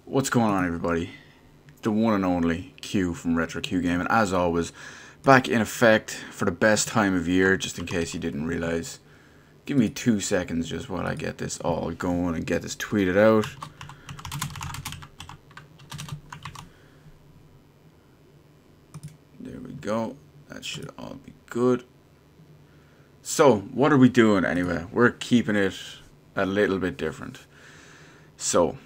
What's going on, everybody? The one and only Q from Retro Q Game, and as always, back in effect for the best time of year, just in case you didn't realize. Give me 2 seconds just while I get this all going and get this tweeted out. There we go. That should all be good. So, what are we doing anyway? We're keeping it a little bit different. So,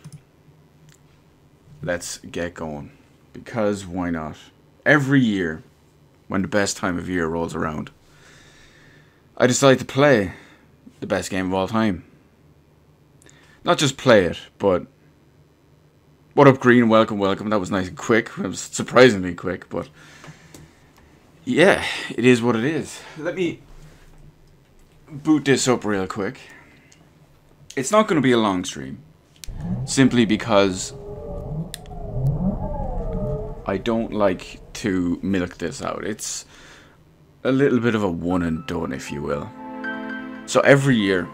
let's get going. Because why not? Every year, when the best time of year rolls around, I decide to play the best game of all time. Not just play it, but... What up, Green? Welcome, welcome. That was nice and quick. It was surprisingly quick, but... Yeah, it is what it is. Let me boot this up real quick. It's not going to be a long stream. Simply because I don't like to milk this out. It's a little bit of a one and done, if you will. So every year,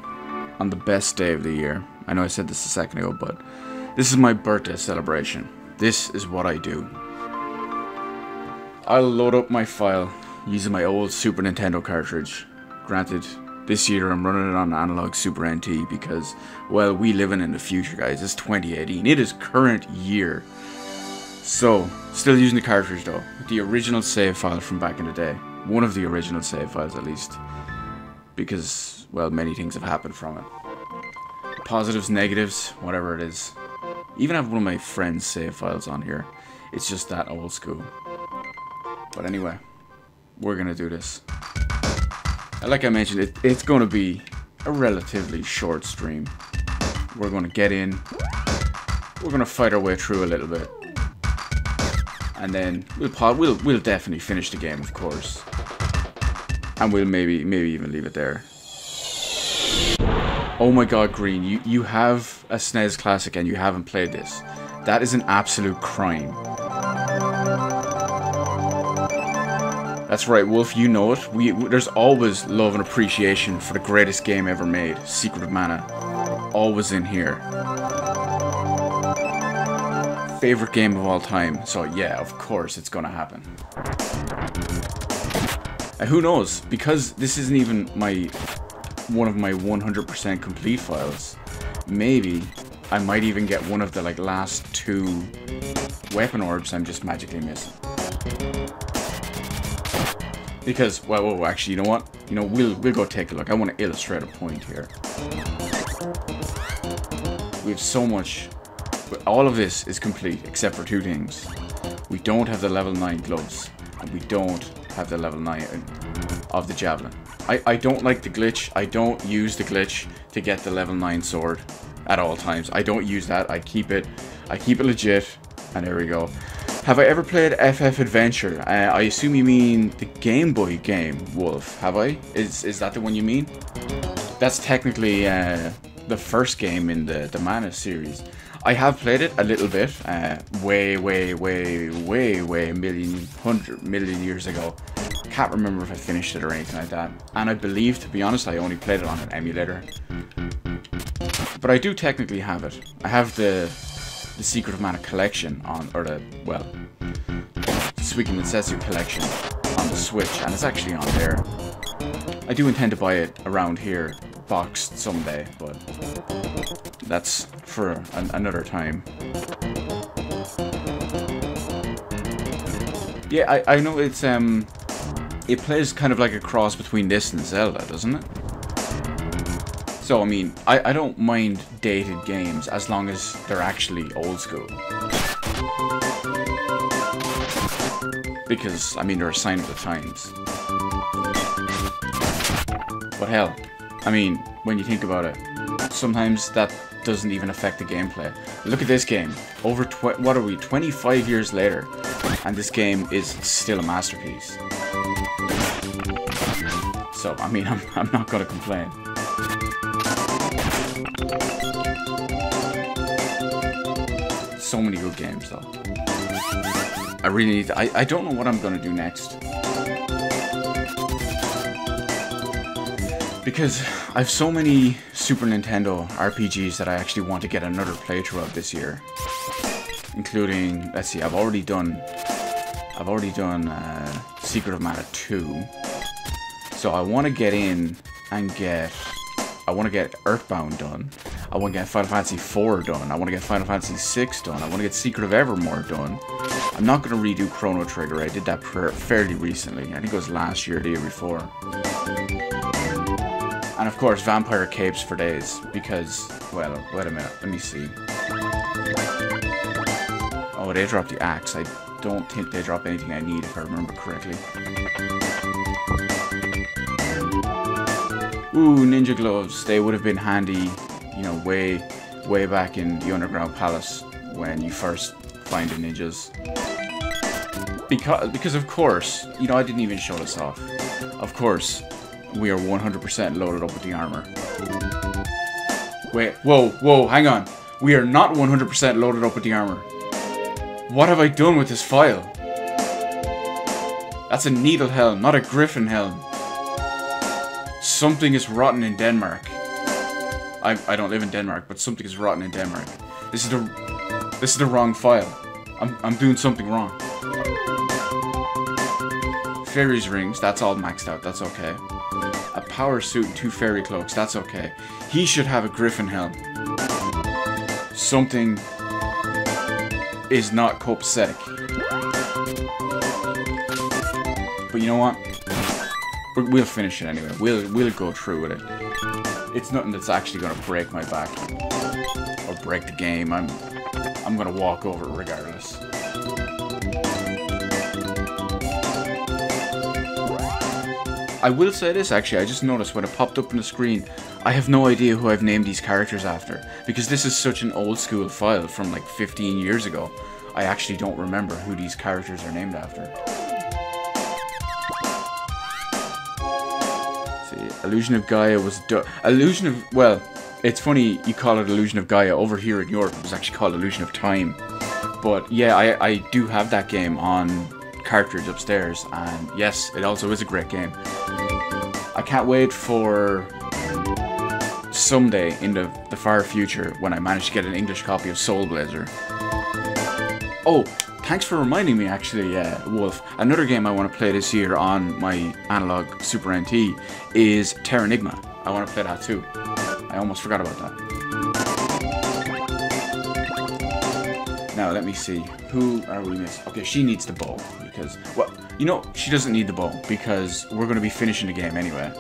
on the best day of the year, I know I said this a second ago, but this is my birthday celebration. This is what I do. I'll load up my file using my old Super Nintendo cartridge. Granted, this year I'm running it on analog Super NT because, well, we living in the future, guys. It's 2018. It is current year. So, still using the cartridge though. The original save file from back in the day. One of the original save files at least. Because, well, many things have happened from it. Positives, negatives, whatever it is. Even have one of my friends' save files on here. It's just that old school. But anyway, we're gonna do this. Like I mentioned, it's gonna be a relatively short stream. We're gonna get in. We're gonna fight our way through a little bit. And then we'll definitely finish the game, of course. And we'll maybe even leave it there. Oh my god, Green, you have a SNES Classic and you haven't played this. That is an absolute crime. That's right, Wolf, you know it. There's always love and appreciation for the greatest game ever made, Secret of Mana. Always in here. Favorite game of all time, so yeah, of course it's gonna happen. And who knows, because this isn't even one of my 100% complete files, maybe I might even get one of the last 2 weapon orbs I'm just magically missing. Because, well, actually, you know what? We'll go take a look. I want to illustrate a point here. We have so much. But all of this is complete, except for 2 things. We don't have the level 9 gloves, and we don't have the level 9 of the javelin. I don't like the glitch. I don't use the glitch to get the level 9 sword at all times. I don't use that. I keep it legit, and there we go. Have I ever played FF Adventure? I assume you mean the Game Boy game, Wolf. Have I? Is that the one you mean? That's technically the first game in the Mana series. I have played it a little bit, way, hundred million years ago. Can't remember if I finished it or anything like that. And I believe, to be honest, I only played it on an emulator. But I do technically have it. I have the Secret of Mana collection on, or the, well, Suikoden Densetsu collection on the Switch, and it's actually on there. I do intend to buy it around here, boxed someday, but that's for another time. Yeah, I know it's, it plays kind of like a cross between this and Zelda, doesn't it? So, I mean, I don't mind dated games as long as they're actually old school. Because, I mean, they're a sign of the times. But hell, I mean, when you think about it, sometimes that doesn't even affect the gameplay. Look at this game. Over, what are we, 25 years later, and this game is still a masterpiece. So, I mean, I'm not gonna complain. So many good games, though. I really need to, I don't know what I'm gonna do next. Because I have so many Super Nintendo RPGs that I actually want to get another playthrough of this year. including, let's see, I've already done Secret of Mana 2. So I want to get in and I want to get Earthbound done. I want to get Final Fantasy 4 done. I want to get Final Fantasy 6 done. I want to get Secret of Evermore done. I'm not going to redo Chrono Trigger. I did that fairly recently. I think it was last year, the year before. And of course, Vampire Capes for days. Because, well, wait a minute. Let me see. Oh, they dropped the axe. I don't think they drop anything I need, if I remember correctly. Ooh, ninja gloves. They would have been handy, you know, way back in the Underground Palace when you first find the ninjas. Because of course, you know, I didn't even show this off. Of course, we are 100% loaded up with the armor. Wait, whoa, hang on. We are not 100% loaded up with the armor. What have I done with this file? That's a needle helm, not a griffin helm. Something is rotten in Denmark. I don't live in Denmark, but something is rotten in Denmark. This is the wrong file. I'm doing something wrong. Fairy's rings, that's all maxed out, that's okay. A power suit and 2 fairy cloaks, that's okay. He should have a griffin helm. Something is not copacetic. But you know what? We'll finish it anyway. We'll go through with it. It's nothing that's actually gonna break my back or break the game. I'm gonna walk over it regardless. I will say this actually, I just noticed when it popped up on the screen, I have no idea who I've named these characters after, because this is such an old school file from like 15 years ago. I actually don't remember who these characters are named after. Illusion of Gaia was well, it's funny you call it Illusion of Gaia. Over here in Europe it was actually called Illusion of Time. But yeah, I do have that game on cartridge upstairs, and yes, it also is a great game. I can't wait for someday in the far future when I manage to get an English copy of Soul Blazer. Oh, thanks for reminding me actually, Wolf. Another game I want to play this year on my analog Super NT is Terranigma. I want to play that too. I almost forgot about that. Now, let me see. Who are we missing? Okay, she needs the bow. Because, well, you know, she doesn't need the bow because we're going to be finishing the game anyway.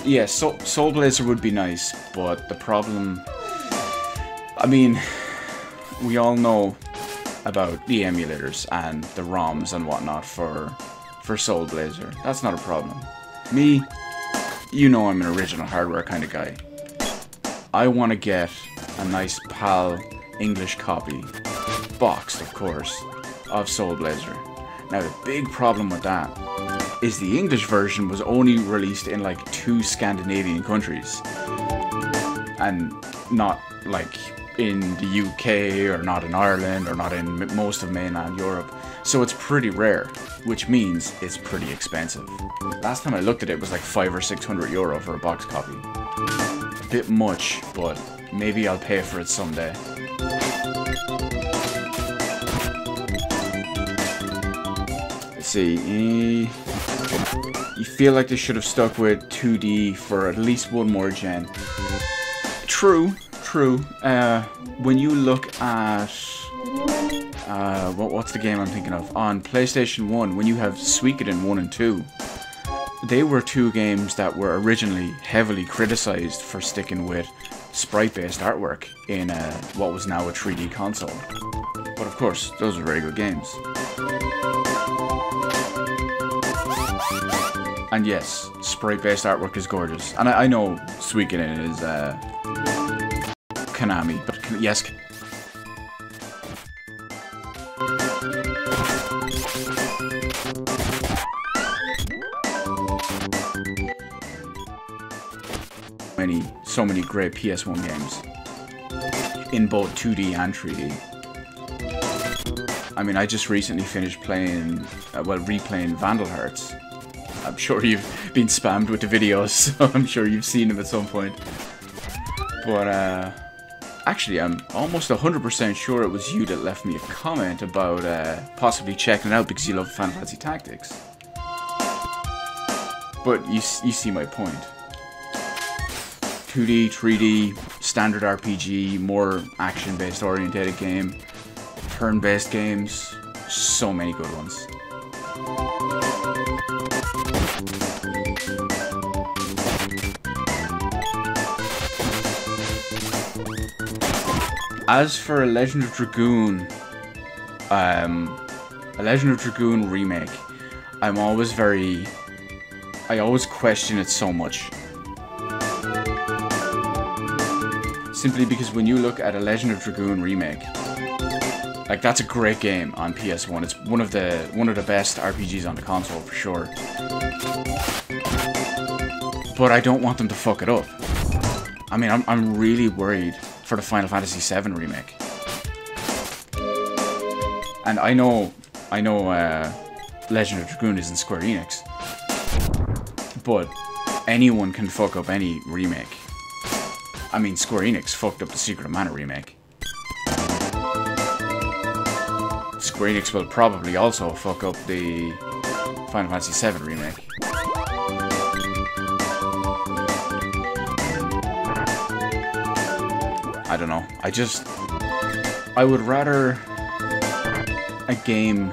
Yeah, Soul Blazer would be nice, but the problem... I mean... We all know about the emulators and the ROMs and whatnot for Soul Blazer. That's not a problem. Me, you know I'm an original hardware kind of guy. I want to get a nice PAL English copy, boxed of course, of Soul Blazer. Now the big problem with that is the English version was only released in like 2 Scandinavian countries. And not like in the UK, or not in Ireland, or not in most of mainland Europe. So it's pretty rare, which means it's pretty expensive. Last time I looked at it, it was like €500 or €600 for a box copy. A bit much, but maybe I'll pay for it someday. Let's see, you feel like they should have stuck with 2D for at least one more gen. True. When you look at what's the game I'm thinking of on PlayStation 1, when you have Suikoden 1 and 2, they were 2 games that were originally heavily criticized for sticking with sprite-based artwork in what was now a 3D console. But of course, those are very good games. And yes, sprite-based artwork is gorgeous. And I know Suikoden is Konami, but yes. So many great PS1 games in both 2D and 3D. I mean, I just recently finished playing, replaying Vandal Hearts. I'm sure you've been spammed with the videos, so I'm sure you've seen them at some point. But Actually, I'm almost 100% sure it was you that left me a comment about possibly checking it out because you love Final Fantasy Tactics. But you see my point. 2D, 3D, standard RPG, more action-based orientated game, turn-based games, so many good ones. As for a Legend of Dragoon remake, I always question it so much. Simply because when you look at a Legend of Dragoon remake, like, that's a great game on PS1. It's one of the best RPGs on the console for sure. But I don't want them to fuck it up. I mean, I'm really worried for the Final Fantasy VII remake. And I know Legend of Dragoon isn't Square Enix, but anyone can fuck up any remake. I mean, Square Enix fucked up the Secret of Mana remake. Square Enix will probably also fuck up the Final Fantasy VII remake. I don't know. I would rather a game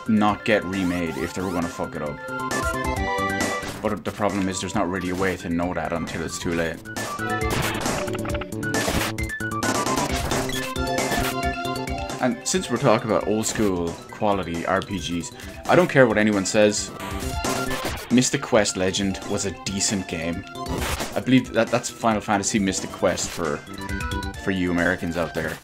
not get remade if they were gonna fuck it up. But the problem is there's not really a way to know that until it's too late. And since we're talking about old school quality RPGs, I don't care what anyone says. Mystic Quest Legend was a decent game. I believe that's Final Fantasy Mystic Quest for you Americans out there.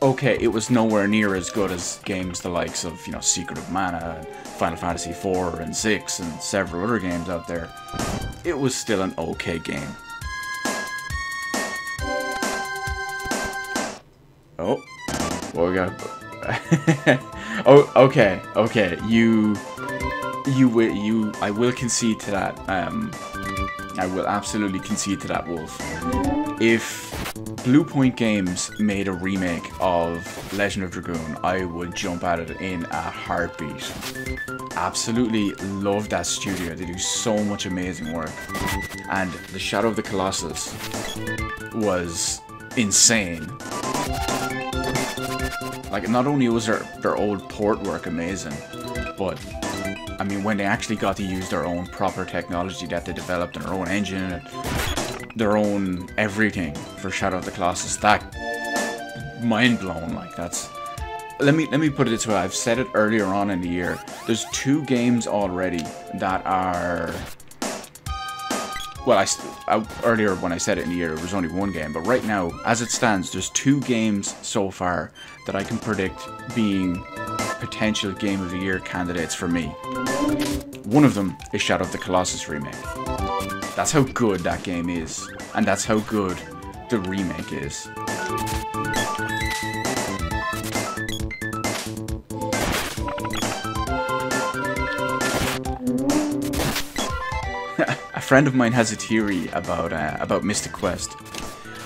Okay, it was nowhere near as good as games the likes of, you know, Secret of Mana, Final Fantasy IV and VI, and several other games out there. It was still an okay game. Oh, well, we got. Oh, okay. I will concede to that. I will absolutely concede to that, Wolf. If Bluepoint Games made a remake of Legend of Dragoon, I would jump at it in a heartbeat. Absolutely love that studio. They do so much amazing work. And the Shadow of the Colossus was insane. Like, not only was their old port work amazing, but I mean, when they actually got to use their own proper technology that they developed in their own engine and their own everything for Shadow of the Colossus, that mind blown. Like, that's. Let me put it this way. I've said it earlier on in the year. There's 2 games already that are. Well, earlier when I said it in the year, it was only 1 game. But right now, as it stands, there's 2 games so far that I can predict being potential Game of the Year candidates for me. One of them is Shadow of the Colossus remake. That's how good that game is, and that's how good the remake is. A friend of mine has a theory about Mystic Quest.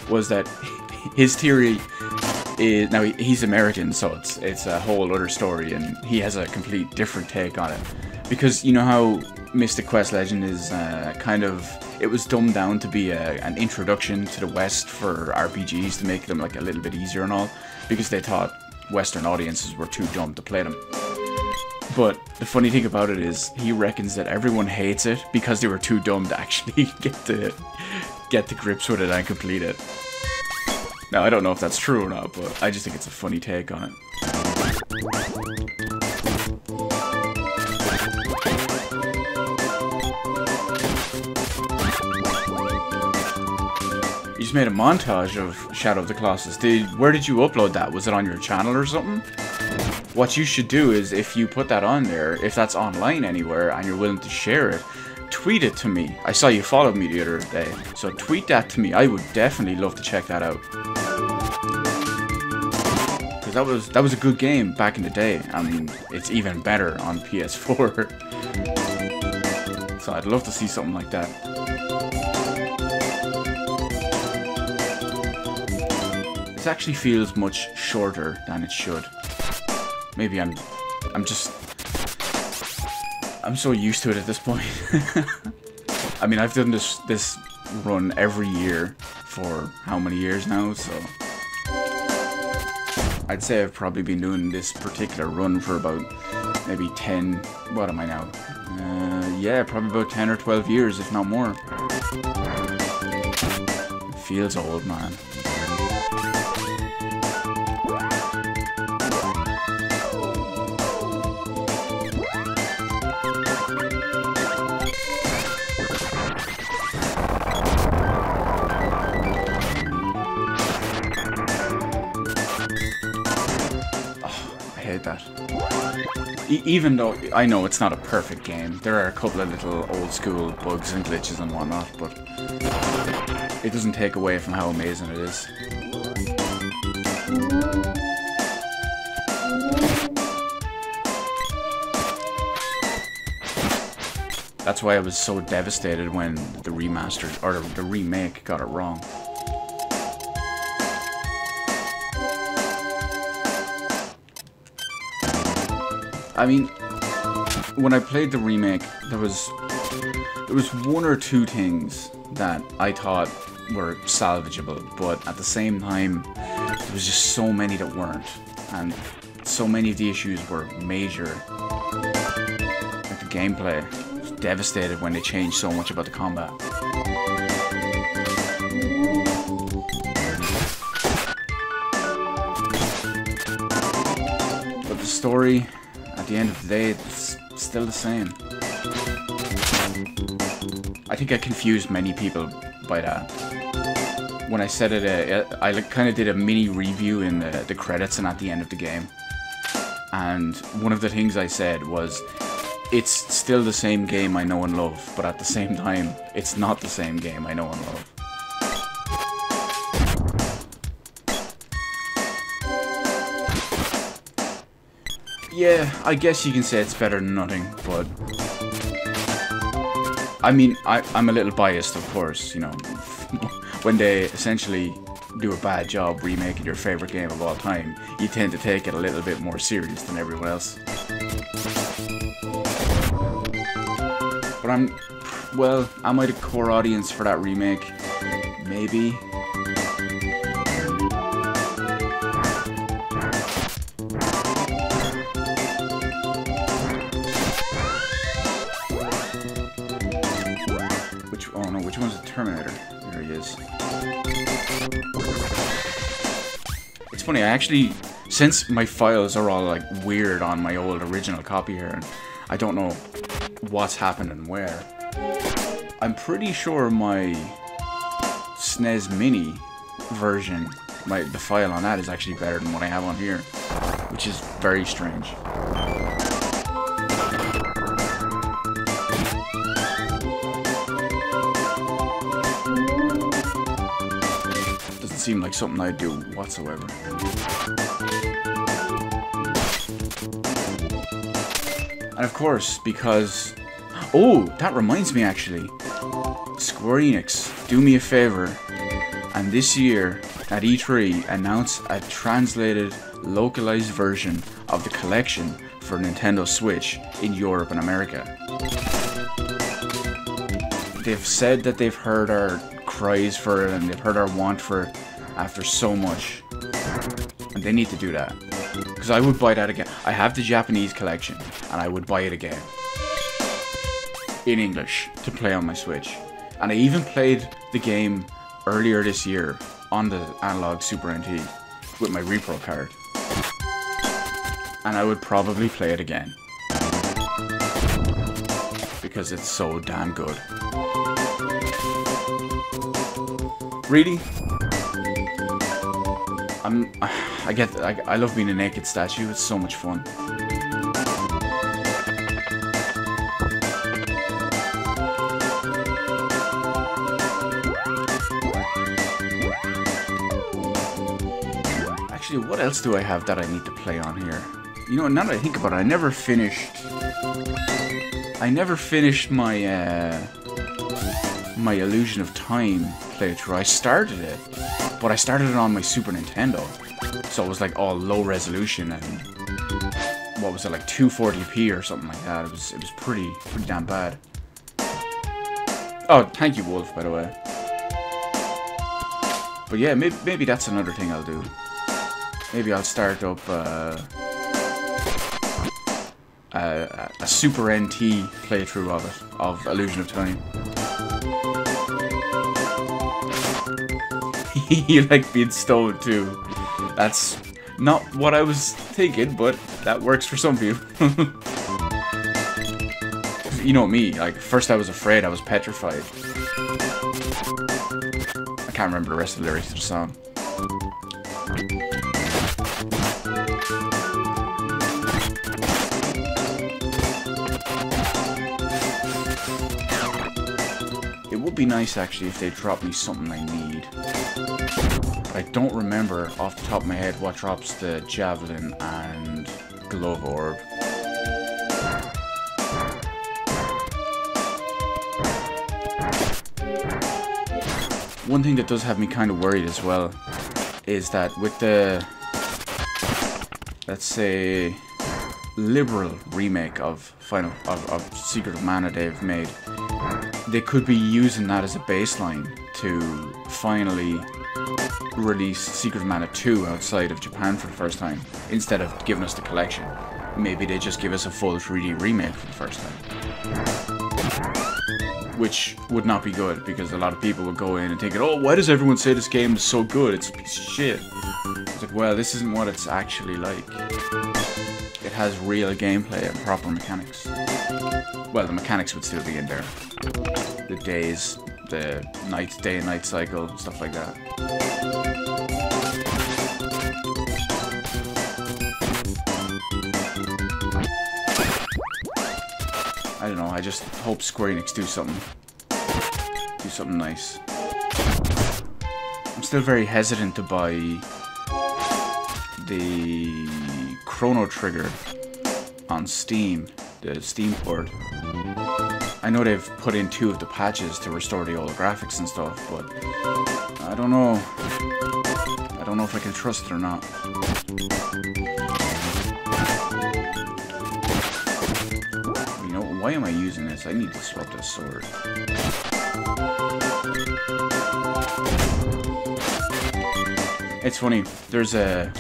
Was that his theory is, now he's American, so it's a whole other story, and he has a complete different take on it. Because you know how Mystic Quest Legend is kind of, it was dumbed down to be an introduction to the West for RPGs to make them like a little bit easier and all, because they thought Western audiences were too dumb to play them. But the funny thing about it is, he reckons that everyone hates it because they were too dumb to actually get to grips with it and complete it. Now, I don't know if that's true or not, but I just think it's a funny take on it. You just made a montage of Shadow of the Colossus. Where did you upload that? Was it on your channel or something? What you should do is, if you put that on there, if that's online anywhere and you're willing to share it, tweet it to me. I saw you followed me the other day, so tweet that to me. I would definitely love to check that out. Because that was a good game back in the day. I mean, it's even better on PS4. So I'd love to see something like that. This actually feels much shorter than it should. Maybe I'm so used to it at this point. I mean, I've done this run every year for how many years now, so I'd say I've probably been doing this particular run for about maybe 10, what am I now? Yeah, probably about 10 or 12 years, if not more. It feels old, man. That. Even though I know it's not a perfect game, there are a couple of little old school bugs and glitches and whatnot, but it doesn't take away from how amazing it is. That's why I was so devastated when the remaster or the remake got it wrong. I mean, when I played the remake, there was one or two things that I thought were salvageable, but at the same time, there was just so many that weren't, and so many of the issues were major. Like the gameplay, I was devastated when they changed so much about the combat. But the story, at the end of the day, it's still the same. I think I confused many people by that. When I said it, I kind of did a mini review in the credits and at the end of the game. And one of the things I said was, it's still the same game I know and love, but at the same time, it's not the same game I know and love. Yeah, I guess you can say it's better than nothing, but I mean, I'm a little biased, of course, you know, when they essentially do a bad job remaking your favorite game of all time, you tend to take it a little bit more serious than everyone else. But well, am I the core audience for that remake? Maybe. Which one's the Terminator? There he is. It's funny, I actually, since my files are all like weird on my old original copy here, and I don't know what's happened and where, I'm pretty sure my SNES Mini version, the file on that is actually better than what I have on here, which is very strange. Seem like something I'd do whatsoever. And of course, because... Oh, that reminds me actually. Square Enix, do me a favor, and this year at E3 announce a translated, localized version of the collection for Nintendo Switch in Europe and America. They've said that they've heard our cries for it and they've heard our want for it after so much, and they need to do that, because I would buy that again. I have the Japanese collection and I would buy it again in English to play on my Switch. And I even played the game earlier this year on the analog Super NT with my repro card, and I would probably play it again because it's so damn good. Really? I love being a naked statue, it's so much fun. Actually, what else do I have that I need to play on here? You know, now that I think about it, I never finished my my Illusion of Time playthrough. I started it, But I started it on my Super Nintendo, so it was like all low resolution and what was it, like 240p or something like that. It was pretty damn bad. Oh, thank you, Wolf, by the way. But yeah, maybe that's another thing I'll do. Maybe I'll start up a Super NT playthrough of it, of Illusion of Time. You like being stoned too. That's not what I was thinking, but that works for some people. You know me, like, first I was afraid, I was petrified. I can't remember the rest of the lyrics of the song. It would be nice, actually, if they dropped me something I need. I don't remember off the top of my head what drops the Javelin and Glove Orb. One thing that does have me kind of worried as well is that with the, let's say, liberal remake of Secret of Mana they've made, they could be using that as a baseline to finally release Secret of Mana 2 outside of Japan for the first time, instead of giving us the collection. Maybe they just give us a full 3D remake for the first time. Which would not be good, because a lot of people would go in and think, oh, why does everyone say this game is so good? It's a piece of shit. It's like, well, this isn't what it's actually like. It has real gameplay and proper mechanics. Well, the mechanics would still be in there. The days, the night, day and night cycle, stuff like that. I don't know, I just hope Square Enix do something nice. I'm still very hesitant to buy the Chrono Trigger on Steam, the Steam port. I know they've put in 2 of the patches to restore the old graphics and stuff, but I don't know. I don't know if I can trust it or not. You know, why am I using this? I need to swap this sword. It's funny, there's a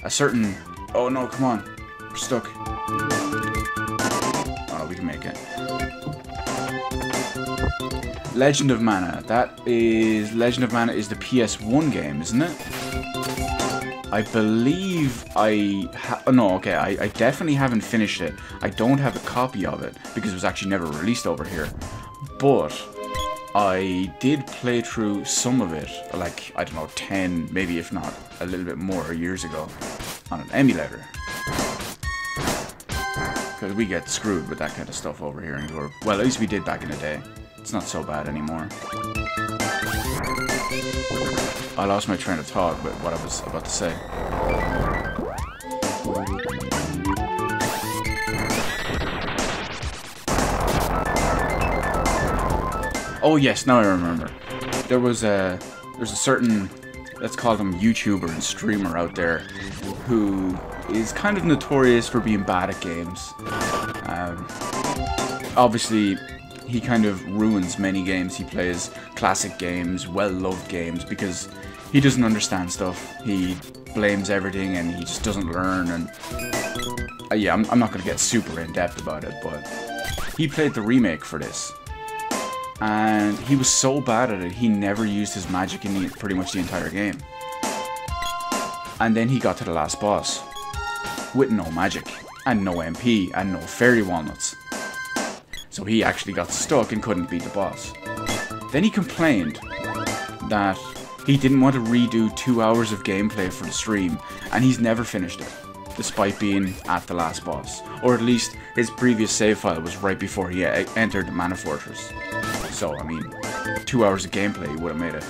certain... Oh no, come on. We're stuck. Oh, we can make it. Legend of Mana. Legend of Mana is the PS1 game, isn't it? I believe I definitely haven't finished it. I don't have a copy of it, because it was actually never released over here. But I did play through some of it, like, I don't know, 10, maybe if not a little bit more years ago, on an emulator. Because we get screwed with that kind of stuff over here in Europe. Well, at least we did back in the day. It's not so bad anymore. I lost my train of thought with what I was about to say. Oh yes, now I remember. There's a certain, let's call them YouTuber and streamer out there, who is kind of notorious for being bad at games. Obviously, he kind of ruins many games. He plays classic games, well-loved games, because he doesn't understand stuff. He blames everything and he just doesn't learn. And yeah, I'm not going to get super in-depth about it, but he played the remake for this. And he was so bad at it, he never used his magic in pretty much the entire game. And then he got to the last boss with no magic, and no MP, and no fairy walnuts. So he actually got stuck and couldn't beat the boss. Then he complained that he didn't want to redo 2 hours of gameplay for the stream, and he's never finished it, despite being at the last boss. Or at least his previous save file was right before he entered Mana Fortress. So, I mean, 2 hours of gameplay would have made it.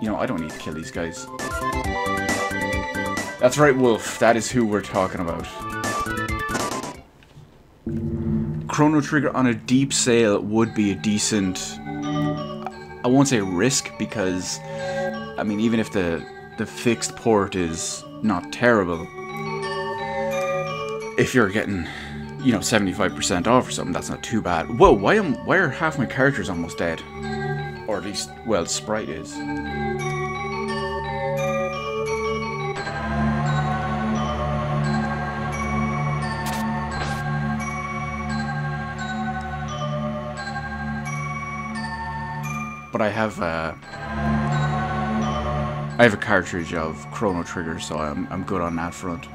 You know, I don't need to kill these guys. That's right, Wolf. That is who we're talking about. Chrono Trigger on a deep sale would be a decent... I won't say risk, because I mean, even if the fixed port is not terrible, if you're getting, you know, 75% off or something, that's not too bad. Whoa, why are half my characters almost dead? Or at least, well, Sprite is. But I have a cartridge of Chrono Trigger, so I'm good on that front.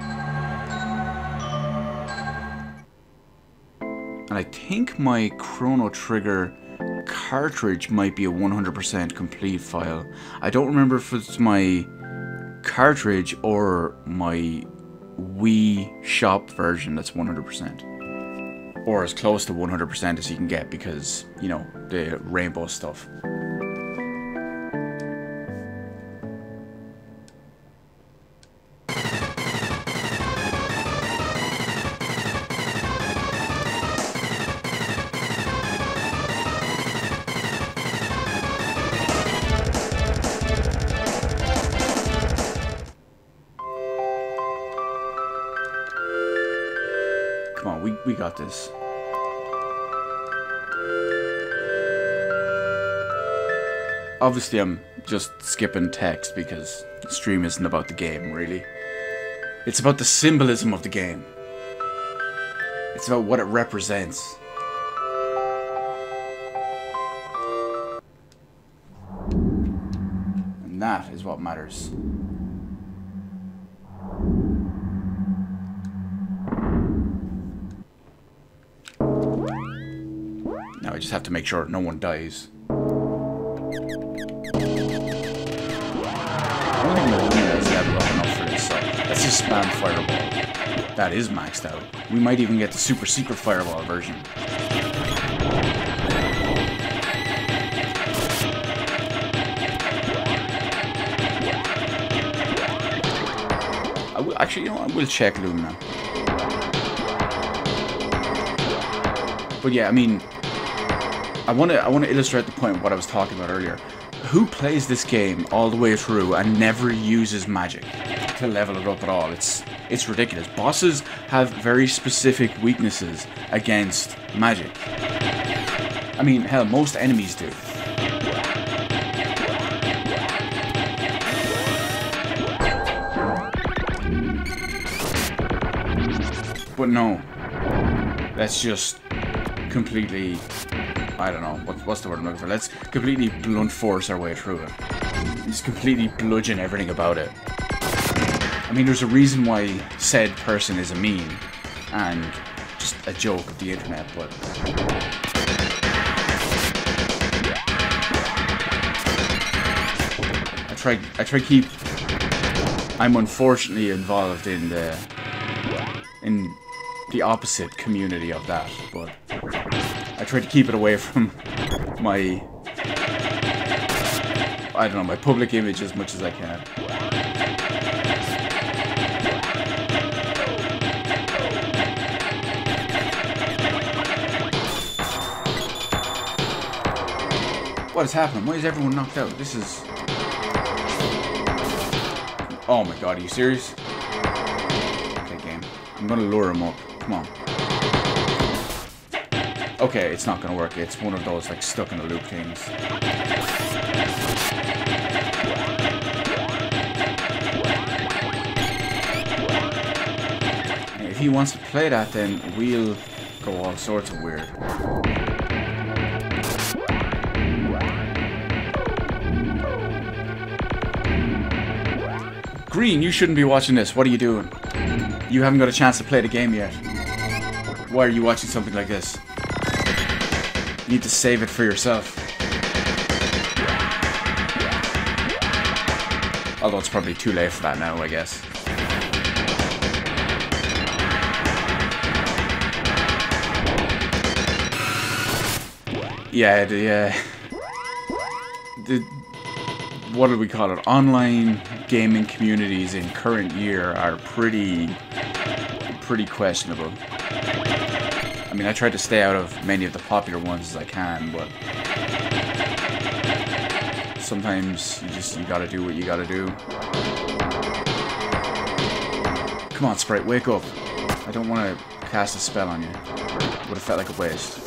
And I think my Chrono Trigger cartridge might be a 100% complete file. I don't remember if it's my cartridge or my Wii Shop version that's 100%. Or as close to 100% as you can get because, you know, the rainbow stuff. Come on, we got this. Obviously, I'm just skipping text because the stream isn't about the game, really. It's about the symbolism of the game. It's about what it represents. And that is what matters. Now I just have to make sure no one dies. I don't think the arena is level up enough for this, so let's just spam Fireball. That is maxed out. We might even get the super secret Fireball version. Actually, you know what? I will check Lumina. But yeah, I mean, I want to illustrate the point of what I was talking about earlier. Who plays this game all the way through and never uses magic to level it up at all? It's ridiculous. Bosses have very specific weaknesses against magic. I mean, hell, most enemies do. But no, that's just completely, I don't know, what's the word I'm looking for? Let's completely blunt force our way through it. Just completely bludgeon everything about it. I mean, there's a reason why said person is a meme and just a joke of the internet, but I try keep. I'm unfortunately involved in the opposite community of that, but I try to keep it away from my, I don't know, my public image as much as I can. What is happening? Why is everyone knocked out? This is... Oh my god, are you serious? Okay, game. I'm gonna lure him up. Come on. Okay, it's not gonna work. It's one of those, like, stuck in a loop things. If he wants to play that, then we'll go all sorts of weird. Green, you shouldn't be watching this. What are you doing? You haven't got a chance to play the game yet. Why are you watching something like this? You need to save it for yourself. Although it's probably too late for that now, I guess. Yeah, what do we call it? Online gaming communities in current year are pretty questionable. I mean, I try to stay out of many of the popular ones as I can, but Sometimes you gotta do what you gotta do. Come on, Sprite, wake up. I don't want to cast a spell on you. Would have felt like a waste.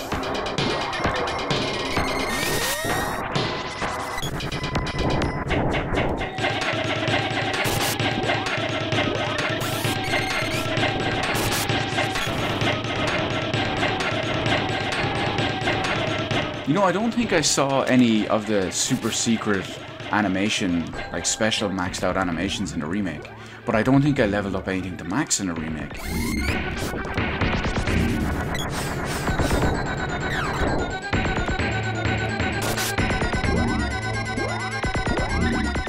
You know, I don't think I saw any of the super secret animation, like special maxed out animations in the remake. But I don't think I leveled up anything to max in the remake.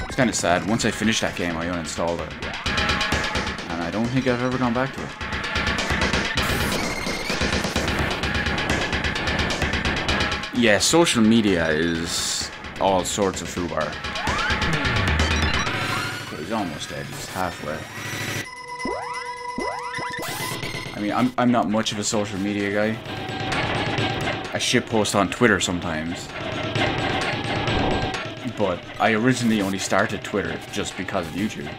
It's kind of sad. Once I finished that game, I uninstalled it. And I don't think I've ever gone back to it. Yeah, social media is all sorts of foobar. Okay, he's almost dead. He's halfway. I mean, I'm not much of a social media guy. I shitpost on Twitter sometimes. But I originally only started Twitter just because of YouTube.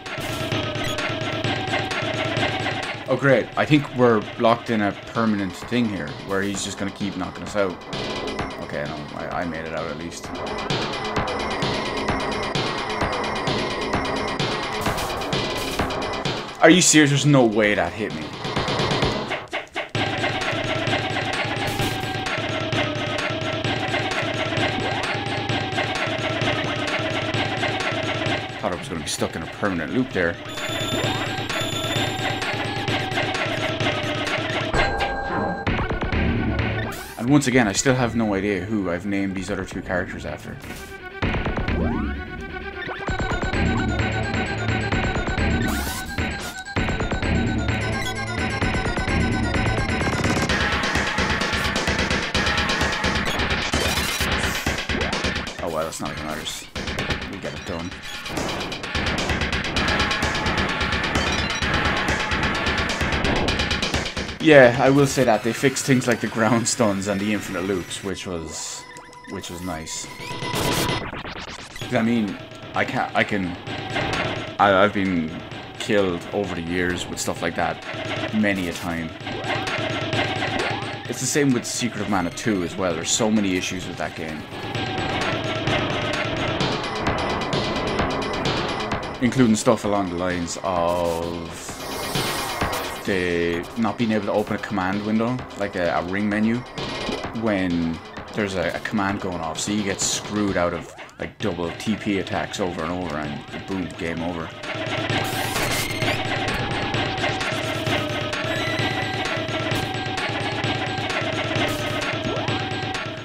Oh great, I think we're locked in a permanent thing here, where he's just gonna keep knocking us out. Okay, no, I made it out at least. Are you serious? There's no way that hit me. Thought I was going to be stuck in a permanent loop there. And once again, I still have no idea who I've named these other two characters after. Oh well, that's not even matters. We'll get it done. Yeah, I will say that they fixed things like the ground stuns and the infinite loops, which was nice. I mean, I've been killed over the years with stuff like that many a time. It's the same with Secret of Mana 2 as well. There's so many issues with that game, including stuff along the lines of not being able to open a command window, like a ring menu, when there's a command going off, so you get screwed out of like double TP attacks over and over, and boom, game over.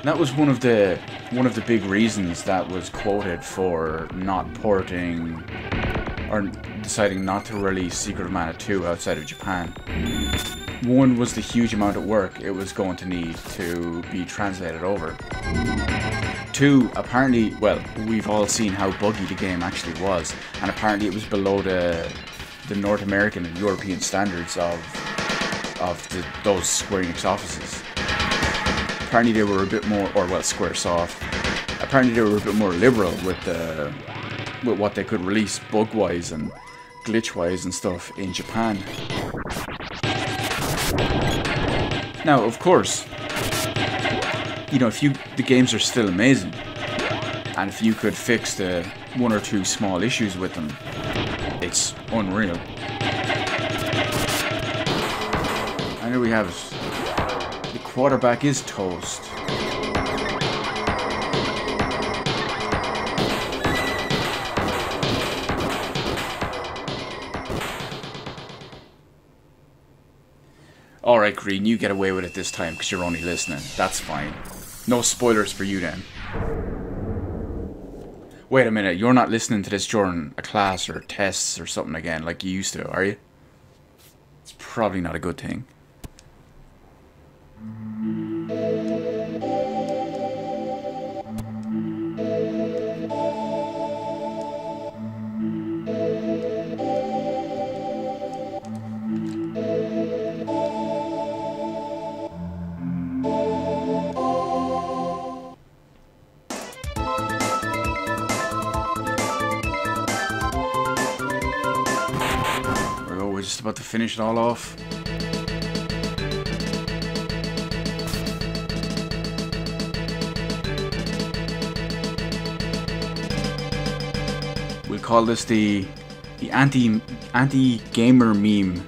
That was one of the big reasons that was quoted for not porting or deciding not to release Secret of Mana 2 outside of Japan. One was the huge amount of work it was going to need to be translated over. Two, apparently, well, we've all seen how buggy the game actually was, and apparently it was below the North American and European standards of those Square Enix offices. Apparently they were a bit more, or well, Squaresoft. Apparently they were a bit more liberal with what they could release bug-wise and glitch-wise and stuff in Japan. Now, of course, you know, the games are still amazing, and if you could fix the one or two small issues with them, it's unreal. And here we have it. The quarterback is toast. Alright, Green, you get away with it this time because you're only listening. That's fine. No spoilers for you then. Wait a minute, you're not listening to this during a class or tests or something again like you used to, are you? It's probably not a good thing. but to finish it all off, we'll call this the anti-gamer meme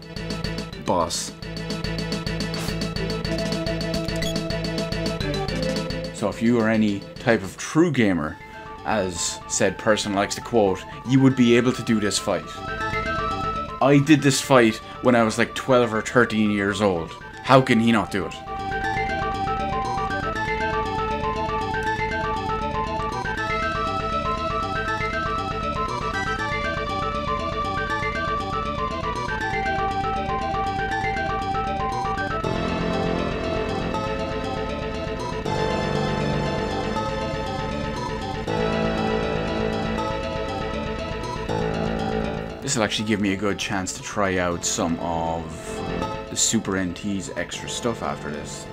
boss. So if you are any type of true gamer, as said person likes to quote, you would be able to do this fight. I did this fight when I was like 12 or 13 years old. How can he not do it? This will actually give me a good chance to try out some of the Super NT's extra stuff after this.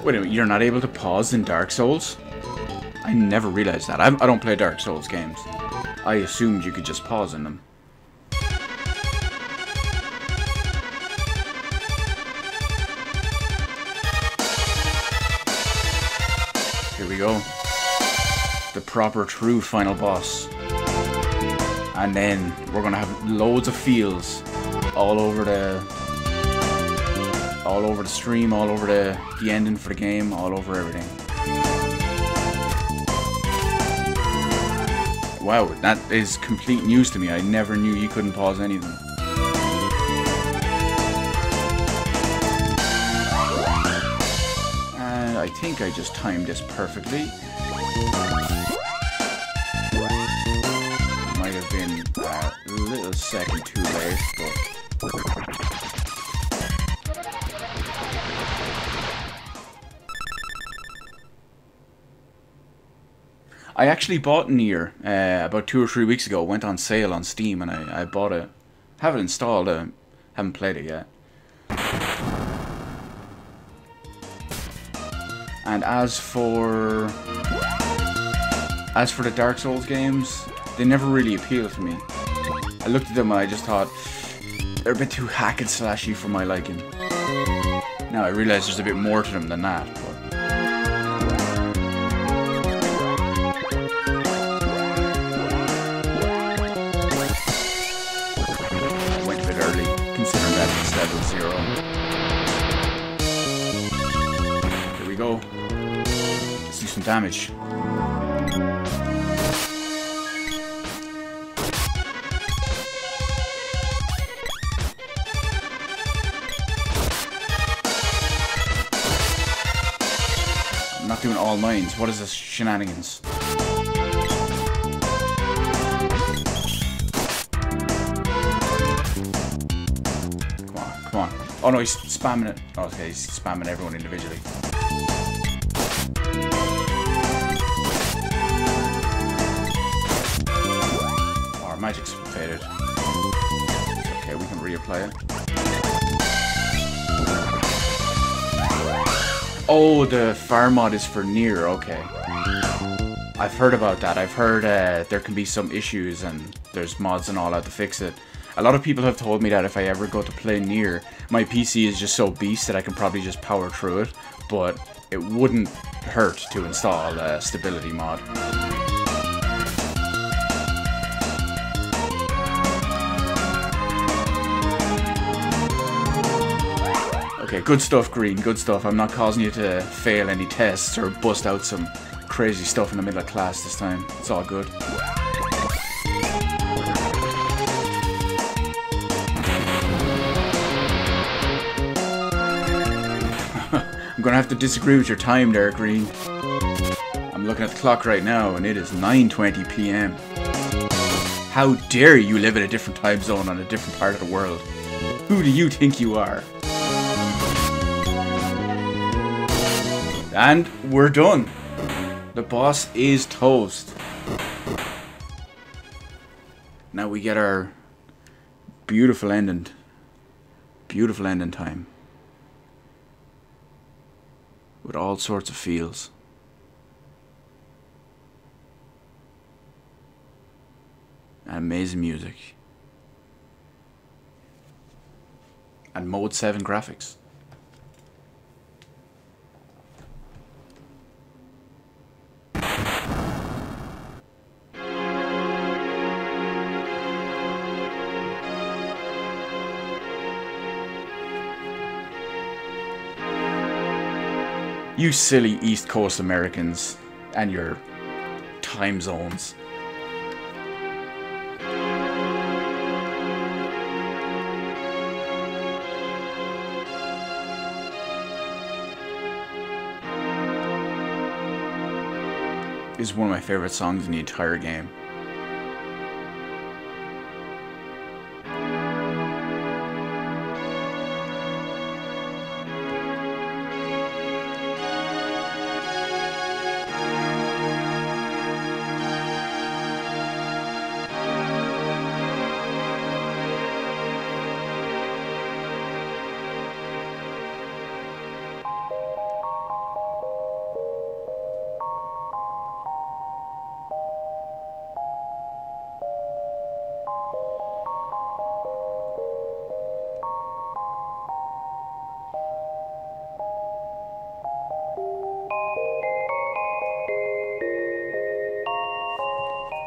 Wait a minute, you're not able to pause in Dark Souls? I never realized that. I don't play Dark Souls games. I assumed you could just pause in them. Here we go. The proper true final boss, and then we're gonna have loads of feels all over the stream, all over the ending for the game, all over everything. Wow, that is complete news to me. I never knew you couldn't pause any of them. And I think I just timed this perfectly. Might have been a little second too late, but I actually bought Nier about 2 or 3 weeks ago. It went on sale on Steam, and I bought it. Have it installed. Haven't played it yet. And as for the Dark Souls games, they never really appealed to me. I looked at them and I just thought they're a bit too hack and slashy for my liking. Now I realise there's a bit more to them than that, but I went a bit early, considering that it's level 0. Here we go. Let's do some damage. I'm not doing all mines. What is this shenanigans? Come on, come on. Oh no, he's spamming it. Oh, okay, he's spamming everyone individually. Oh, our magic's faded. Okay, we can reapply it. Oh, the fire mod is for Nier, okay. I've heard about that. I've heard there can be some issues and there's mods and all out to fix it. A lot of people have told me that if I ever go to play Nier, my PC is just so beast that I can probably just power through it, but it wouldn't hurt to install a stability mod. Okay, good stuff, Green, good stuff. I'm not causing you to fail any tests or bust out some crazy stuff in the middle of class this time. It's all good. I'm gonna have to disagree with your time there, Green. I'm looking at the clock right now and it is 9:20 PM. How dare you live in a different time zone on a different part of the world? Who do you think you are? And we're done. The boss is toast. Now we get our beautiful ending. Beautiful ending time. With all sorts of feels. and amazing music. And Mode 7 graphics. You silly East Coast Americans and your time zones. This is one of my favorite songs in the entire game.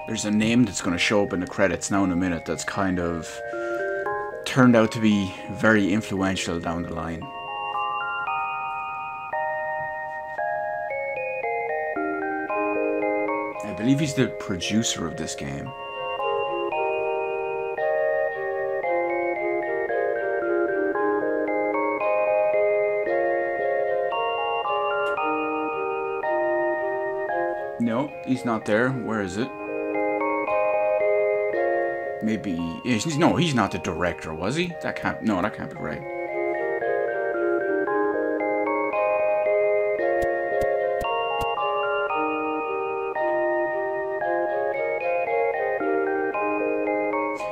There's a name that's going to show up in the credits now in a minute that's kind of turned out to be very influential down the line. I believe he's the producer of this game. No, he's not there. Where is it? Maybe no, he's not the director, was he? That can't be right.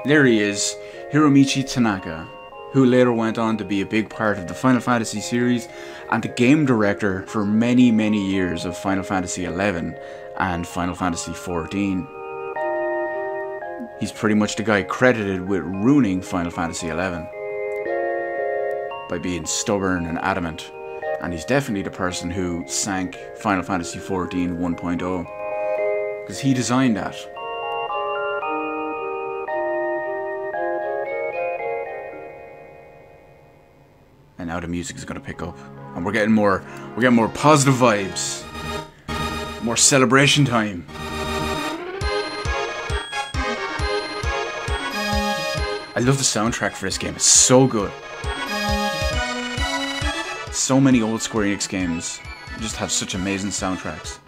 There he is, Hiromichi Tanaka, who later went on to be a big part of the Final Fantasy series and the game director for many, many years of Final Fantasy XI and Final Fantasy XIV. He's pretty much the guy credited with ruining Final Fantasy XI by being stubborn and adamant, and he's definitely the person who sank Final Fantasy XIV 1.0 because he designed that. And now the music is going to pick up, and we're getting more positive vibes, more celebration time. I love the soundtrack for this game. It's so good. So many old Square Enix games just have such amazing soundtracks.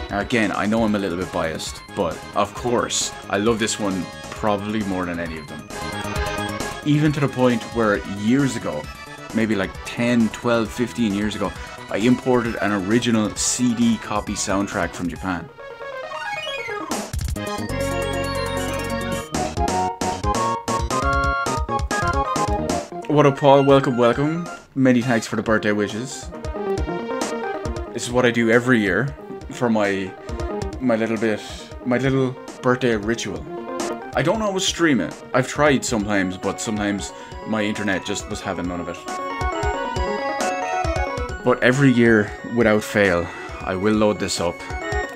Now again, I know I'm a little bit biased, but of course, I love this one probably more than any of them. Even to the point where years ago, maybe like 10, 12, 15 years ago, I imported an original CD copy soundtrack from Japan. What up, Paul? Welcome, welcome. Many thanks for the birthday wishes. This is what I do every year for my little birthday ritual. I don't always stream it. I've tried sometimes, but sometimes my internet just was having none of it. But every year, without fail, I will load this up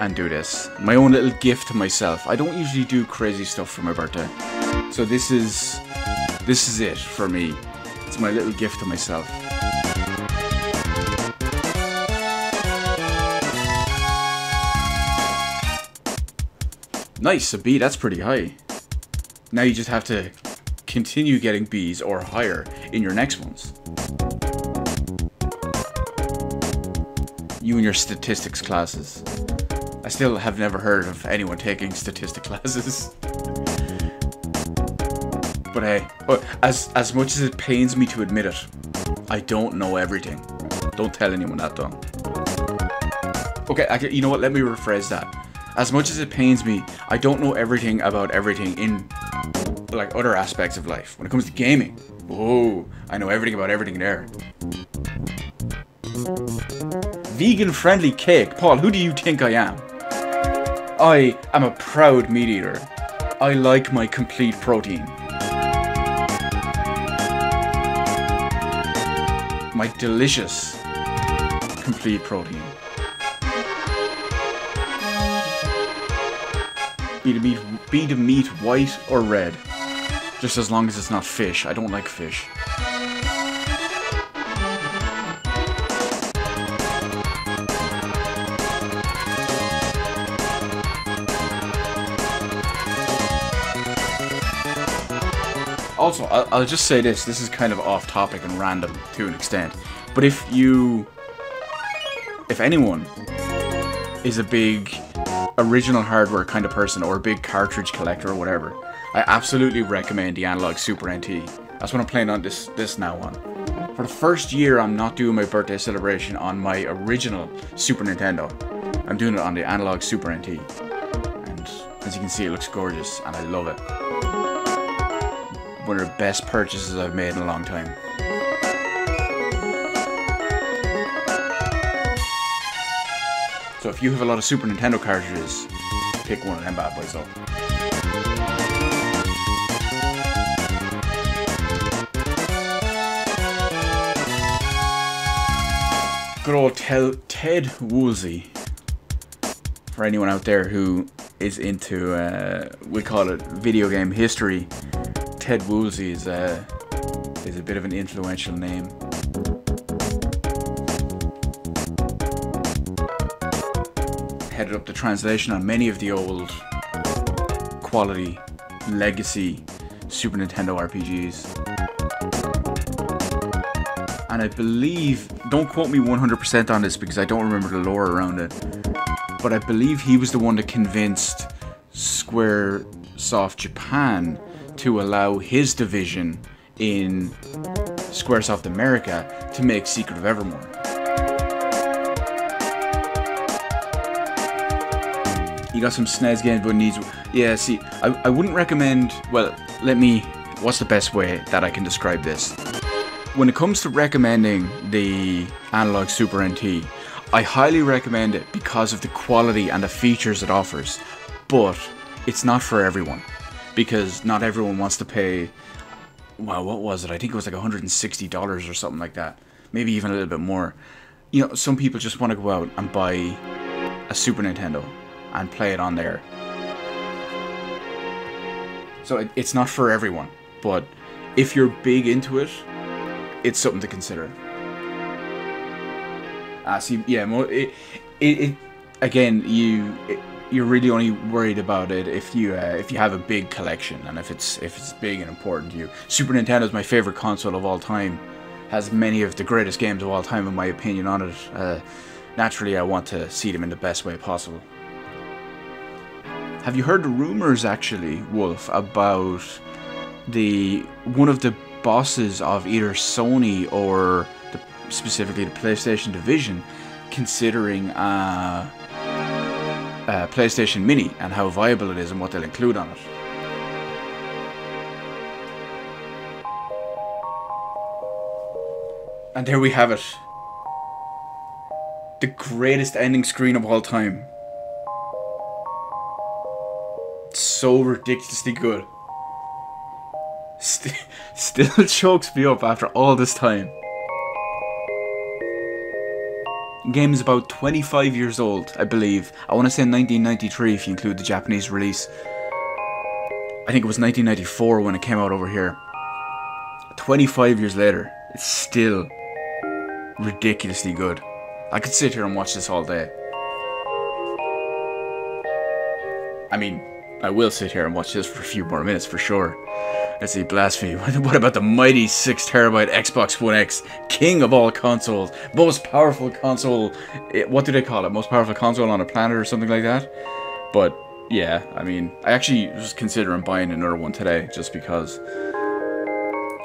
and do this. My own little gift to myself. I don't usually do crazy stuff for my birthday. So this is it for me. It's my little gift to myself. Nice, a B, that's pretty high. Now you just have to continue getting Bs or higher in your next ones. You and your statistics classes. I still have never heard of anyone taking statistics classes. But hey, as much as it pains me to admit it, I don't know everything. Don't tell anyone that though. Okay, you know what, let me rephrase that. As much as it pains me, I don't know everything about everything in like other aspects of life. When it comes to gaming, whoa, I know everything about everything there. Vegan friendly cake. Paul, who do you think I am? I am a proud meat eater. I like my complete protein. My delicious complete protein. Be the meat white or red. Just as long as it's not fish. I don't like fish. Also, I'll just say this. This is kind of off topic and random to an extent. But if anyone is a big original hardware kind of person or a big cartridge collector or whatever, I absolutely recommend the Analog Super NT. That's what I'm playing on this now on. For the first year, I'm not doing my birthday celebration on my original Super Nintendo. I'm doing it on the Analog Super NT. And as you can see, it looks gorgeous and I love it. One of the best purchases I've made in a long time. So if you have a lot of Super Nintendo cartridges, pick one of them bad boys up. Good old Ted Woolsey. For anyone out there who is into, we call it video game history, Ted Woolsey is a bit of an influential name. Headed up the translation on many of the old quality legacy Super Nintendo RPGs. And I believe, don't quote me 100% on this because I don't remember the lore around it, but I believe he was the one that convinced Squaresoft Japan to allow his division in Squaresoft America to make Secret of Evermore. You got some SNES games, but needs... Yeah, see, I wouldn't recommend... Well, what's the best way that I can describe this? When it comes to recommending the Analog Super NT, I highly recommend it because of the quality and the features it offers. But it's not for everyone. Because not everyone wants to pay... Well, what was it? I think it was like $160 or something like that. Maybe even a little bit more. You know, some people just want to go out and buy a Super Nintendo and play it on there. So it's not for everyone, but if you're big into it, it's something to consider. See, yeah, again, you're really only worried about it if you have a big collection and if it's big and important to you. Super Nintendo is my favorite console of all time. Has many of the greatest games of all time, in my opinion, on it. Naturally, I want to see them in the best way possible. Have you heard the rumors, actually, Wolf, about one of the bosses of either Sony or specifically the PlayStation division considering a PlayStation Mini and how viable it is and what they'll include on it? And there we have it. The greatest ending screen of all time. So ridiculously good. Still chokes me up after all this time. The game is about 25 years old, I believe. I want to say 1993 if you include the Japanese release. I think it was 1994 when it came out over here. 25 years later, it's still ridiculously good. I could sit here and watch this all day. I mean, I will sit here and watch this for a few more minutes for sure. Let's see, blasphemy. What about the mighty 6TB Xbox One X, king of all consoles, most powerful console, what do they call it? Most powerful console on a planet or something like that? But yeah, I mean, I actually was considering buying another one today just because.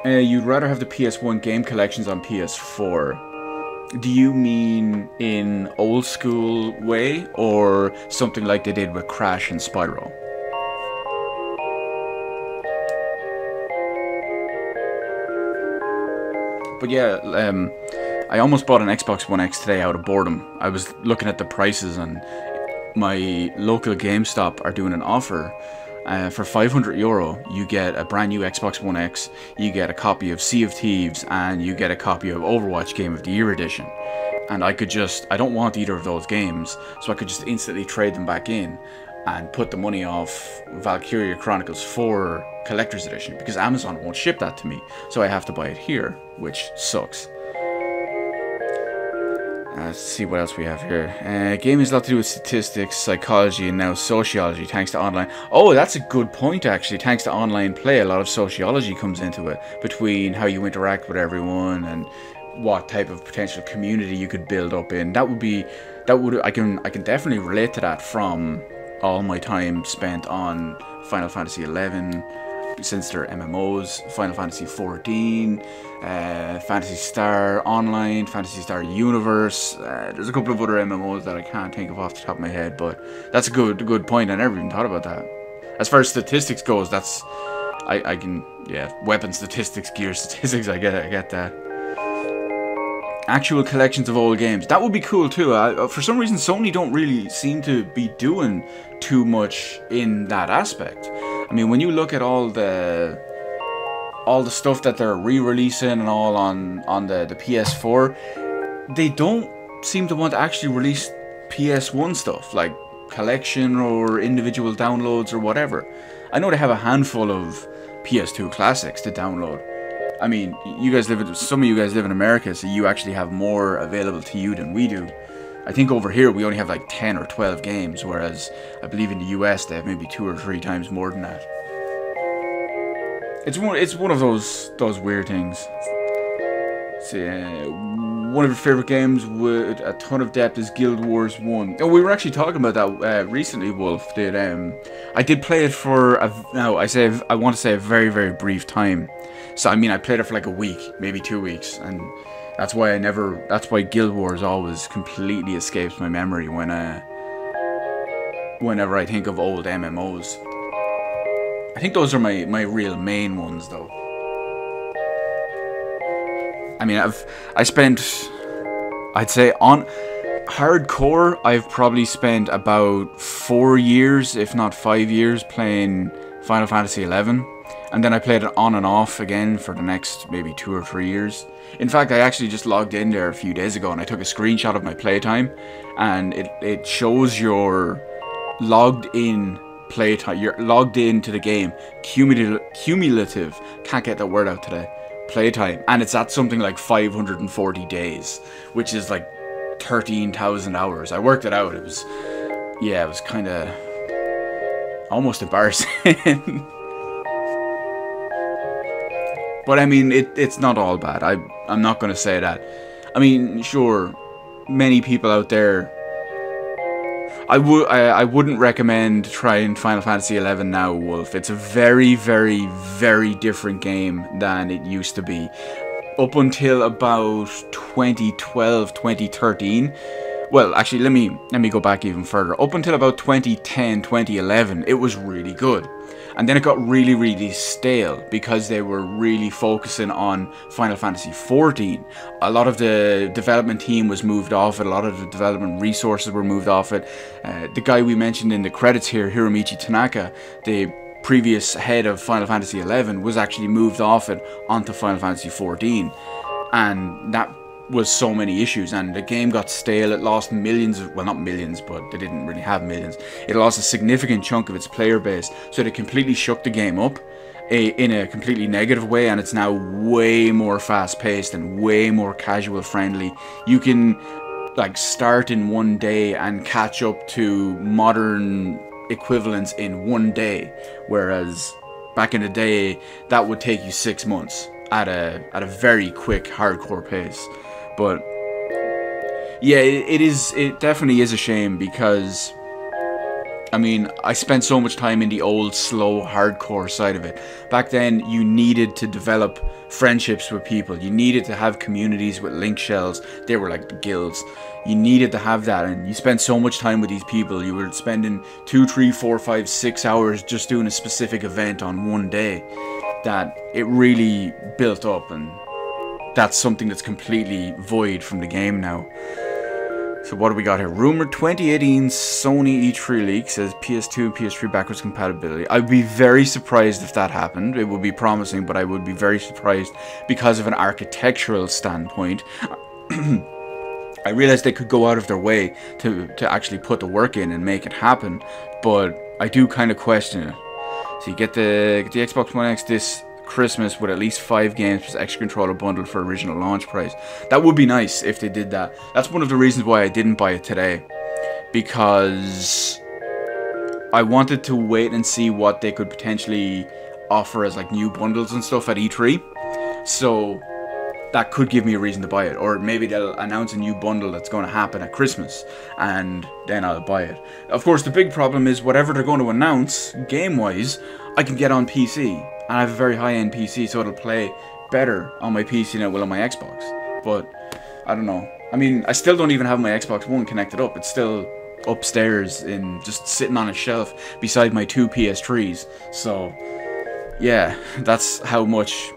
You'd rather have the PS1 game collections on PS4. Do you mean in old school way or something like they did with Crash and Spyro? But yeah, I almost bought an Xbox One X today out of boredom. I was looking at the prices and my local GameStop are doing an offer For €500, you get a brand new Xbox One X, you get a copy of Sea of Thieves, and you get a copy of Overwatch Game of the Year edition. And I don't want either of those games, so I could just instantly trade them back in and put the money off Valkyria Chronicles 4 Collector's Edition, because Amazon won't ship that to me, so I have to buy it here, which sucks. Let's see what else we have here. Game is a lot to do with statistics, psychology, and now sociology, thanks to online. Oh, that's a good point, actually. Thanks to online play, a lot of sociology comes into it, between how you interact with everyone and what type of potential community you could build up in. I can definitely relate to that from all my time spent on Final Fantasy XI, since they're MMOs, Final Fantasy XIV, Phantasy Star Online, Phantasy Star Universe. There's a couple of other MMOs that I can't think of off the top of my head, but that's a good point. I never even thought about that. As far as statistics goes, that's weapon statistics, gear statistics. I get that. Actual collections of old games. That would be cool too. For some reason, Sony don't really seem to be doing too much in that aspect. I mean, when you look at all the stuff that they're re-releasing and all on the PS4, they don't seem to want to actually release PS1 stuff, like collection or individual downloads or whatever. I know they have a handful of PS2 classics to download. I mean, some of you guys live in America, so you actually have more available to you than we do. I think over here we only have like 10 or 12 games, whereas I believe in the US they have maybe 2 or 3 times more than that. It's one of those weird things. So, one of your favorite games with a ton of depth is Guild Wars 1. Oh, we were actually talking about that recently, Wolf. I did play it for I want to say a very, very brief time. So I mean, I played it for like a week, maybe 2 weeks, and that's why Guild Wars always completely escapes my memory whenever I think of old MMOs. I think those are my real main ones, though. I mean, I'd say on hardcore, I've probably spent about 4 years, if not 5 years, playing Final Fantasy XI. And then I played it on and off again for the next maybe 2 or 3 years. In fact, I actually just logged in there a few days ago and I took a screenshot of my playtime, and it shows your logged in playtime. You're logged into the game. Cumulative. Can't get that word out today. Playtime. And it's at something like 540 days, which is like 13,000 hours. I worked it out. It was kind of almost embarrassing. But I mean, it's not all bad. I'm not going to say that. I mean, sure, many people out there. I wouldn't recommend trying Final Fantasy XI now, Wolf. It's a very, very, very different game than it used to be. Up until about 2012, 2013. Well, actually, let me go back even further. Up until about 2010, 2011, it was really good. And then it got really, really stale because they were really focusing on Final Fantasy XIV. A lot of the development team was moved off it. A lot of the development resources were moved off it. The guy we mentioned in the credits here, Hiromichi Tanaka, the previous head of Final Fantasy XI, was actually moved off it onto Final Fantasy XIV. And that was so many issues, and the game got stale. It lost millions of, well, not millions, but they didn't really have millions. It lost a significant chunk of its player base, so they completely shook the game up in a completely negative way, and it's now way more fast paced and way more casual friendly. You can like start in one day and catch up to modern equivalents in one day, whereas back in the day that would take you 6 months at a very quick hardcore pace. But yeah, it definitely is a shame, because I mean, I spent so much time in the old slow hardcore side of it. Back then you needed to develop friendships with people. You needed to have communities with link shells. They were like the guilds. You needed to have that, and you spent so much time with these people. You were spending 2, 3, 4, 5, 6 hours just doing a specific event on one day, that it really built up, and that's something that's completely void from the game now. So what do we got here? Rumored 2018 Sony E3 leak says PS2 and PS3 backwards compatibility. I'd be very surprised if that happened. It would be promising, but I would be very surprised because of an architectural standpoint. I realized they could go out of their way to actually put the work in and make it happen, but I do kind of question it. So you get the Xbox One X this Christmas with at least 5 games plus extra controller bundled for original launch price. That would be nice if they did that. That's one of the reasons why I didn't buy it today, because I wanted to wait and see what they could potentially offer as like new bundles and stuff at E3. So that could give me a reason to buy it, or maybe they'll announce a new bundle that's going to happen at Christmas and then I'll buy it. Of course, the big problem is whatever they're going to announce game wise, I can get on PC. And I have a very high-end PC, so it'll play better on my PC than it will on my Xbox. But, I don't know. I mean, I still don't even have my Xbox One connected up. It's still upstairs, just sitting on a shelf beside my 2 PS3s. So, yeah, that's how much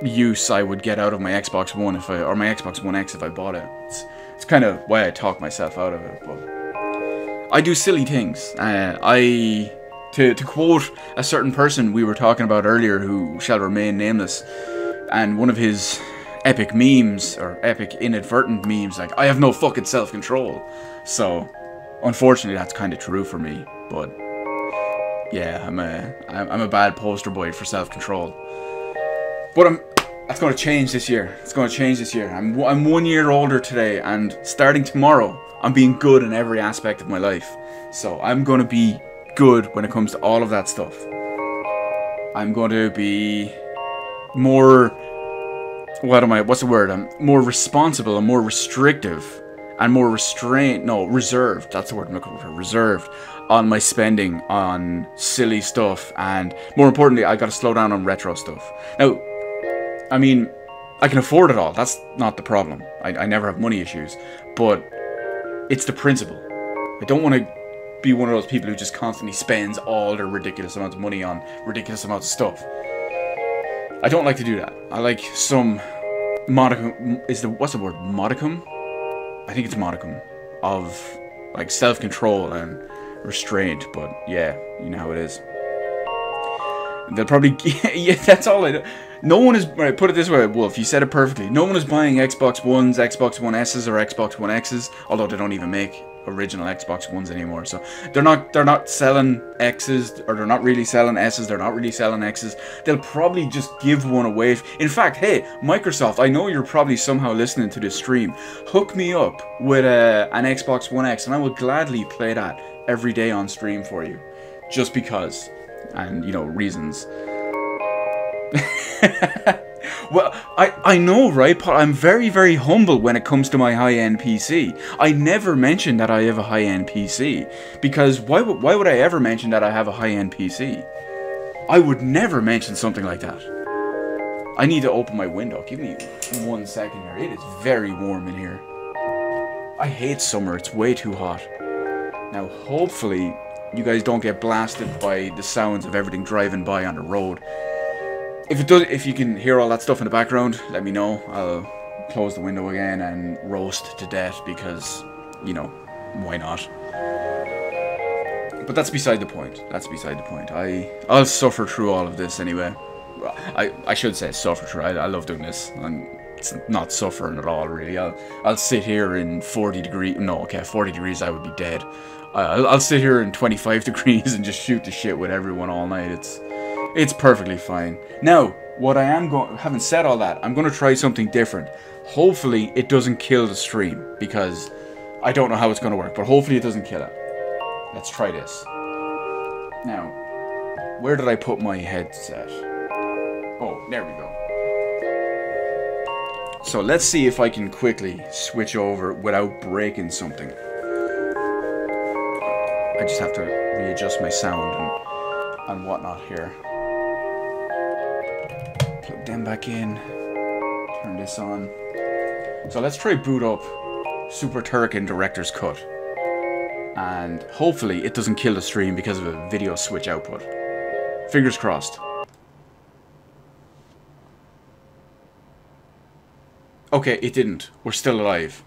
use I would get out of my Xbox One or my Xbox One X if I bought it. It's kind of why I talk myself out of it. But I do silly things. To quote a certain person we were talking about earlier who shall remain nameless, and one of his epic memes, or epic inadvertent memes, like, I have no fucking self-control. So, unfortunately that's kind of true for me, but yeah, I'm a bad poster boy for self-control. But that's going to change this year. It's going to change this year. I'm 1 year older today, and starting tomorrow, I'm being good in every aspect of my life. So I'm going to be good when it comes to all of that stuff. I'm going to be more, what's the word? I'm more responsible and more restrictive and more reserved. That's the word I'm looking for. Reserved on my spending on silly stuff, and more importantly, I got to slow down on retro stuff. Now, I mean, I can afford it all. That's not the problem. I never have money issues, but it's the principle. I don't want to be one of those people who just constantly spends all their ridiculous amounts of money on ridiculous amounts of stuff. I don't like to do that. I like some modicum, what's the word, modicum? I think it's modicum of like self-control and restraint, but yeah, you know how it is. They'll probably, yeah, that's all I do. No one is, right, put it this way, Wolf, you said it perfectly. No one is buying Xbox Ones, Xbox One S's, or Xbox One X's, although they don't even make original Xbox Ones anymore. So they're not selling X's, or they're not really selling S's, they're not really selling X's. They'll probably just give one away. In fact, hey, Microsoft, I know you're probably somehow listening to this stream. Hook me up with an Xbox One X, and I will gladly play that every day on stream for you. Just because. And, you know, reasons. Well, I know, right, Paul? I'm very, very humble when it comes to my high-end PC. I never mention that I have a high-end PC. Because why would I ever mention that I have a high-end PC? I would never mention something like that. I need to open my window. Give me 1 second here. It is very warm in here. I hate summer. It's way too hot. Now, hopefully, you guys don't get blasted by the sounds of everything driving by on the road. If you can hear all that stuff in the background, let me know. I'll close the window again and roast to death because, you know, why not? But that's beside the point. That's beside the point. I'll suffer through all of this anyway. Well, I should say suffer through. I love doing this. It's not suffering at all, really. I'll sit here in 40 degrees. No, okay, 40 degrees I would be dead. I'll sit here in 25 degrees and just shoot the shit with everyone all night. It's perfectly fine. Now, what I am going, having said all that, I'm going to try something different. Hopefully, it doesn't kill the stream, because I don't know how it's going to work, but hopefully it doesn't kill it. Let's try this. Now, where did I put my headset? Oh, there we go. So let's see if I can quickly switch over without breaking something. I just have to readjust my sound and whatnot here. Plug them back in. Turn this on. So let's try boot up Super Turrican Director's Cut. And hopefully it doesn't kill the stream because of a video switch output. Fingers crossed. Okay, it didn't. We're still alive.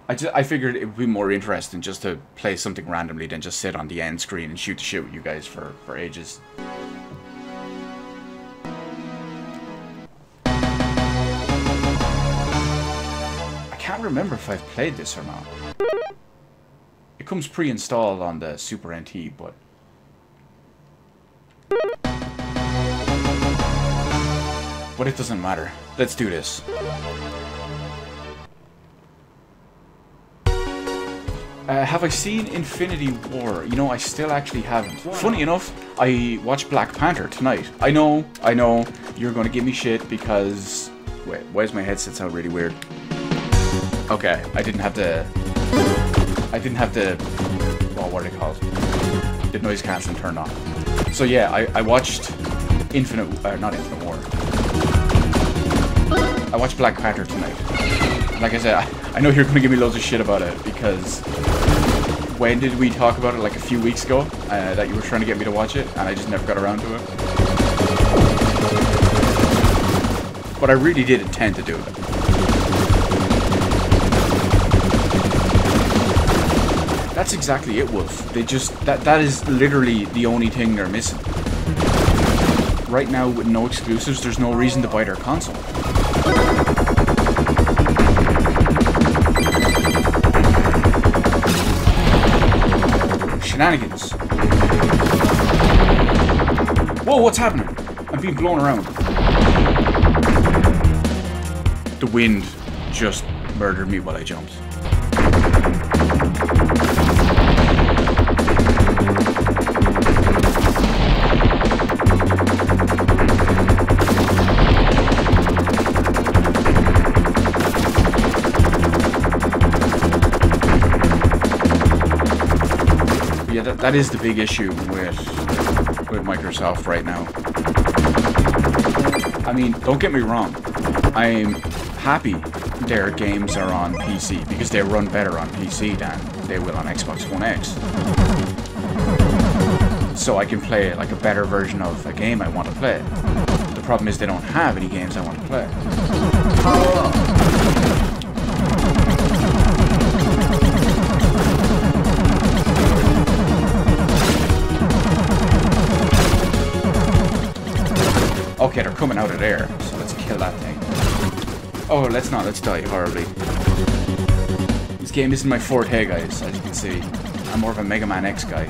I figured it would be more interesting just to play something randomly than just sit on the end screen and shoot the shit with you guys for ages. I can't remember if I've played this or not. It comes pre-installed on the Super NT, but... But it doesn't matter. Let's do this. Have I seen Infinity War? You know, I still actually haven't. Funny enough, I watched Black Panther tonight. I know, you're gonna give me shit because... Wait, why does my headset sound really weird? Okay, I didn't have the... Well, what are they called? The noise cancelling turned on. So yeah, I watched not Infinite War. I watched Black Panther tonight. Like I said, I know you're gonna give me loads of shit about it because... When did we talk about it? Like a few weeks ago? That you were trying to get me to watch it, and I just never got around to it. But I really did intend to do it. That's exactly it, Wolf. They just... That is literally the only thing they're missing. Right now, with no exclusives, there's no reason to buy their console. Shenanigans. Whoa, what's happening? I'm being blown around. The wind just murdered me while I jumped. Yeah, that is the big issue with Microsoft right now. I mean, don't get me wrong. I'm happy their games are on PC because they run better on PC than they will on Xbox One X. So I can play like a better version of a game I want to play. The problem is they don't have any games I want to play. Okay, they're coming out of there, so let's kill that thing. Oh, let's not. Let's die horribly. This game isn't my forte, guys, as you can see. I'm more of a Mega Man X guy.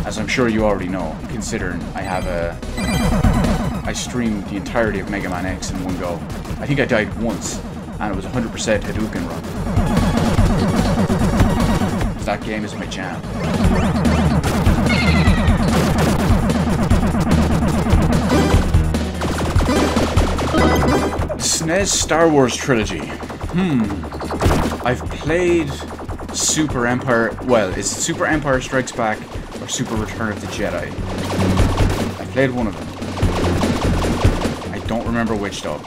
As I'm sure you already know, considering I streamed the entirety of Mega Man X in one go. I think I died once, and it was 100% Hadouken run. That game is my jam. SNES Star Wars Trilogy. I've played Super Empire... Well, is it Super Empire Strikes Back or Super Return of the Jedi? I played one of them. I don't remember which though.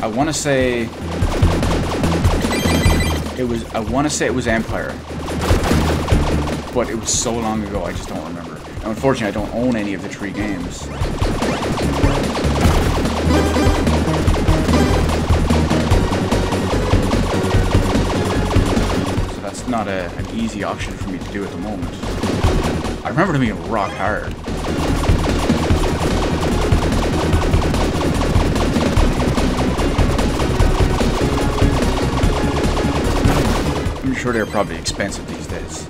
I want to say... It was Empire. But it was so long ago, I just don't remember. Now, unfortunately, I don't own any of the 3 games. So that's not an easy option for me to do at the moment. I remember them being rock hard. I'm sure they're probably expensive these days.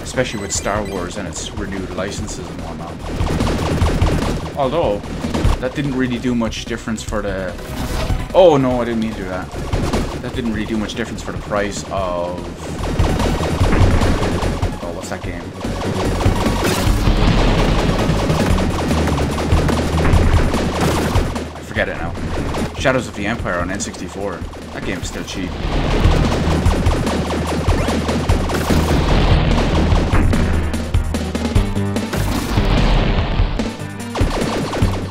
Especially with Star Wars and its renewed licenses and whatnot. Although, that didn't really do much difference for the... Oh no, I didn't mean to do that. That didn't really do much difference for the price of... Oh, what's that game? I forget it now. Shadows of the Empire on N64. That game is still cheap.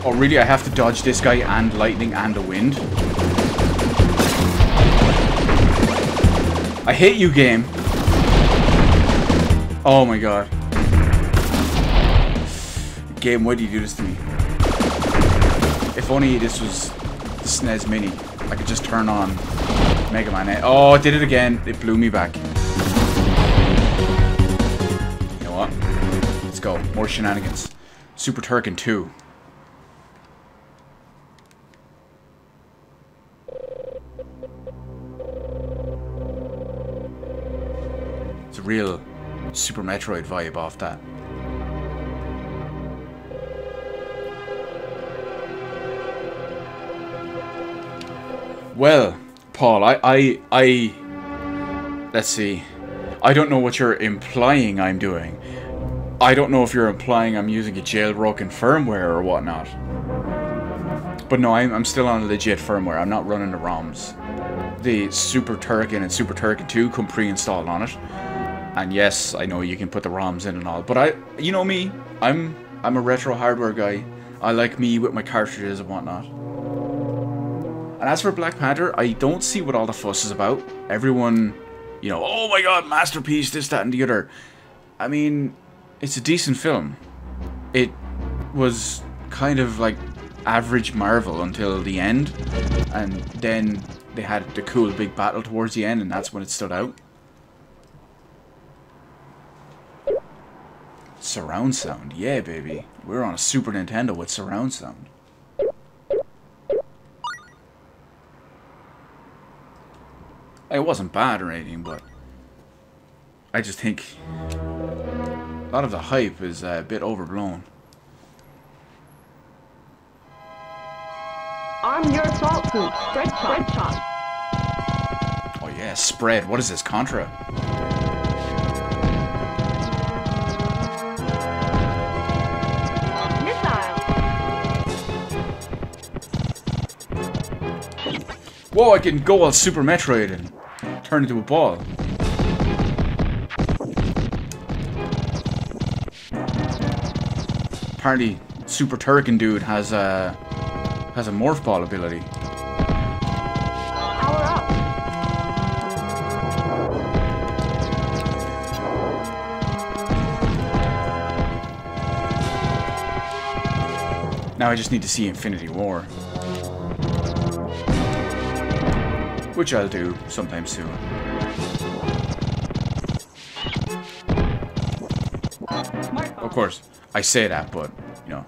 Oh really, I have to dodge this guy and lightning and the wind? I hate you, game. Oh my god. Game, why do you do this to me? If only this was the SNES Mini, I could just turn on Mega Man 8. Oh, it did it again. It blew me back. You know what? Let's go. More shenanigans. Super Turrican 2. It's a real Super Metroid vibe off that. Well, Paul, let's see. I don't know what you're implying I'm doing. I don't know if you're implying I'm using a jailbroken firmware or whatnot. But no, I'm still on legit firmware. I'm not running the ROMs. The Super Turrican and Super Turrican 2 come pre-installed on it. And yes, I know you can put the ROMs in and all. But you know me, I'm a retro hardware guy. I like me with my cartridges and whatnot. And as for Black Panther, I don't see what all the fuss is about. Everyone, you know, oh my god, masterpiece, this, that, and the other. I mean, it's a decent film. It was kind of like average Marvel until the end. And then they had the cool big battle towards the end, and that's when it stood out. Surround sound, yeah, baby. We're on a Super Nintendo with surround sound. It wasn't bad or anything, but I just think a lot of the hype is a bit overblown. Arm your assault suit. Spread shot. Oh yeah, spread. What is this, Contra? Whoa, I can go all Super Metroid and turn into a ball. Apparently, Super Turrican dude has a morph ball ability. Power up. Now I just need to see Infinity War. Which I'll do sometime soon. Of course, I say that, but, you know.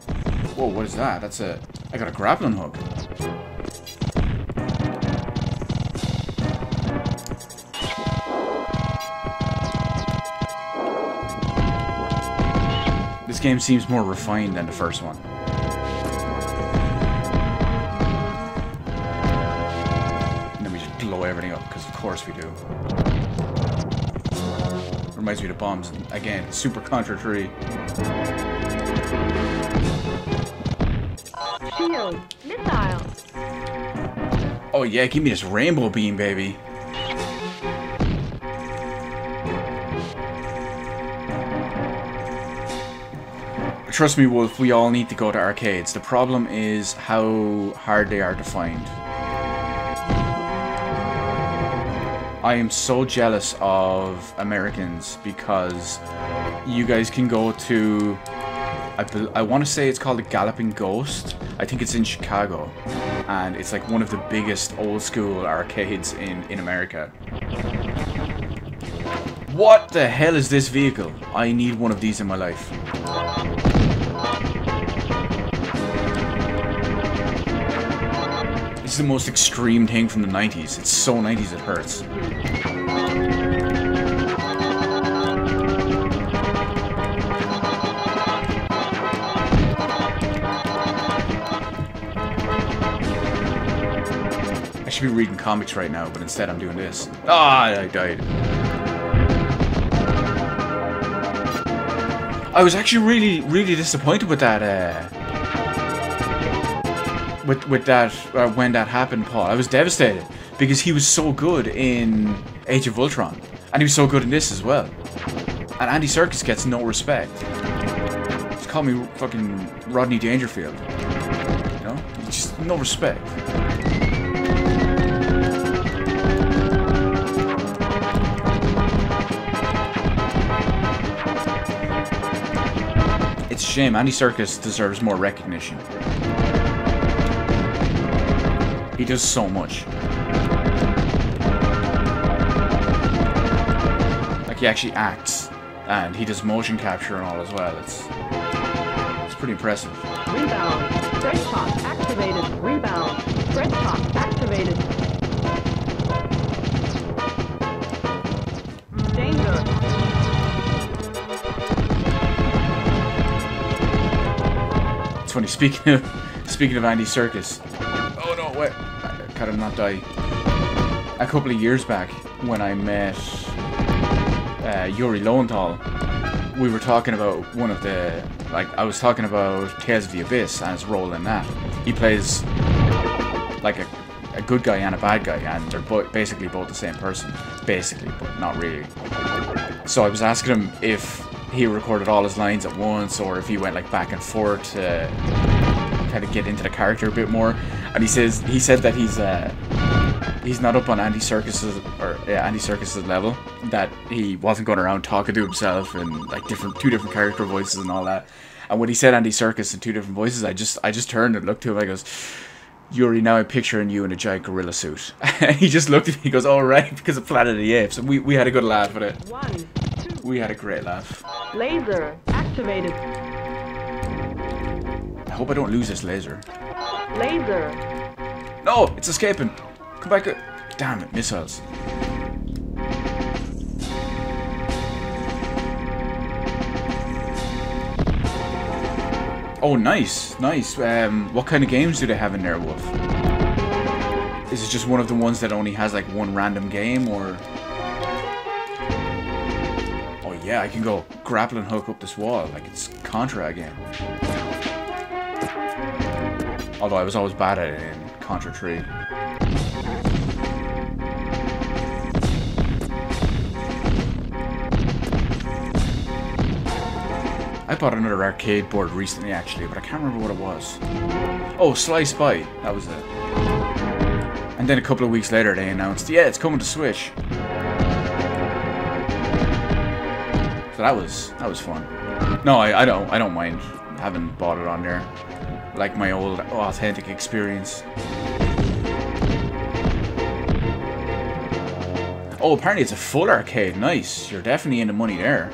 Whoa, what is that? I got a grappling hook. This game seems more refined than the first one. Blow everything up, because of course we do. Reminds me of the bombs. Again, Super Contra 3. Shield. Missile. Oh yeah, give me this rainbow beam, baby. Trust me, Wolf, we all need to go to arcades. The problem is how hard they are to find. I am so jealous of Americans because you guys can go to, I want to say it's called the Galloping Ghost. I think it's in Chicago. And it's like one of the biggest old school arcades in America. What the hell is this vehicle? I need one of these in my life. It's the most extreme thing from the 90s. It's so 90s it hurts. I should be reading comics right now, but instead I'm doing this. Ah, I died. I was actually really disappointed with that, with that, when that happened, Paul. I was devastated because he was so good in Age of Ultron, and he was so good in this as well. And Andy Serkis gets no respect. Just call me fucking Rodney Dangerfield. You know, just no respect. It's a shame. Andy Serkis deserves more recognition. He does so much. Like, he actually acts, and he does motion capture and all as well. It's pretty impressive. Rebound. Spread shot activated. Rebound. Spread shot activated. Danger. It's funny, speaking of Andy Serkis. Oh no, wait. I gotta not die. A couple of years back, when I met Yuri Lowenthal, we were talking about one of the, like, I was talking about Tales of the Abyss and his role in that. He plays like a good guy and a bad guy, and they're basically both the same person. Basically, but not really. So I was asking him if he recorded all his lines at once, or if he went like back and forth to kind of get into the character a bit more. And he said that he's not up on Andy Serkis's level. That he wasn't going around talking to himself and like two different character voices and all that. And when he said Andy Serkis in two different voices, I just turned and looked to him. I goes, Yuri, now I'm picturing you in a giant gorilla suit. And he just looked at me. He goes, "Oh right, because of Planet of the Apes." And we had a good laugh at it. 1, 2. We had a great laugh. Laser activated. I hope I don't lose this laser. Laser. No, it's escaping. Come back. Damn it, missiles. Oh, nice, nice. What kind of games do they have in there, Wolf? Is it just one of the ones that only has like one random game, or? Oh yeah, I can go grapple and hook up this wall like it's Contra again. Although I was always bad at it in Contra 3. I bought another arcade board recently, actually, but I can't remember what it was. Oh, Sly Spy. That was it. And then a couple of weeks later, they announced, yeah, it's coming to Switch. So that was fun. No, I don't mind having bought it on there. Like my old authentic experience. Oh, apparently it's a full arcade. Nice. You're definitely in the money there.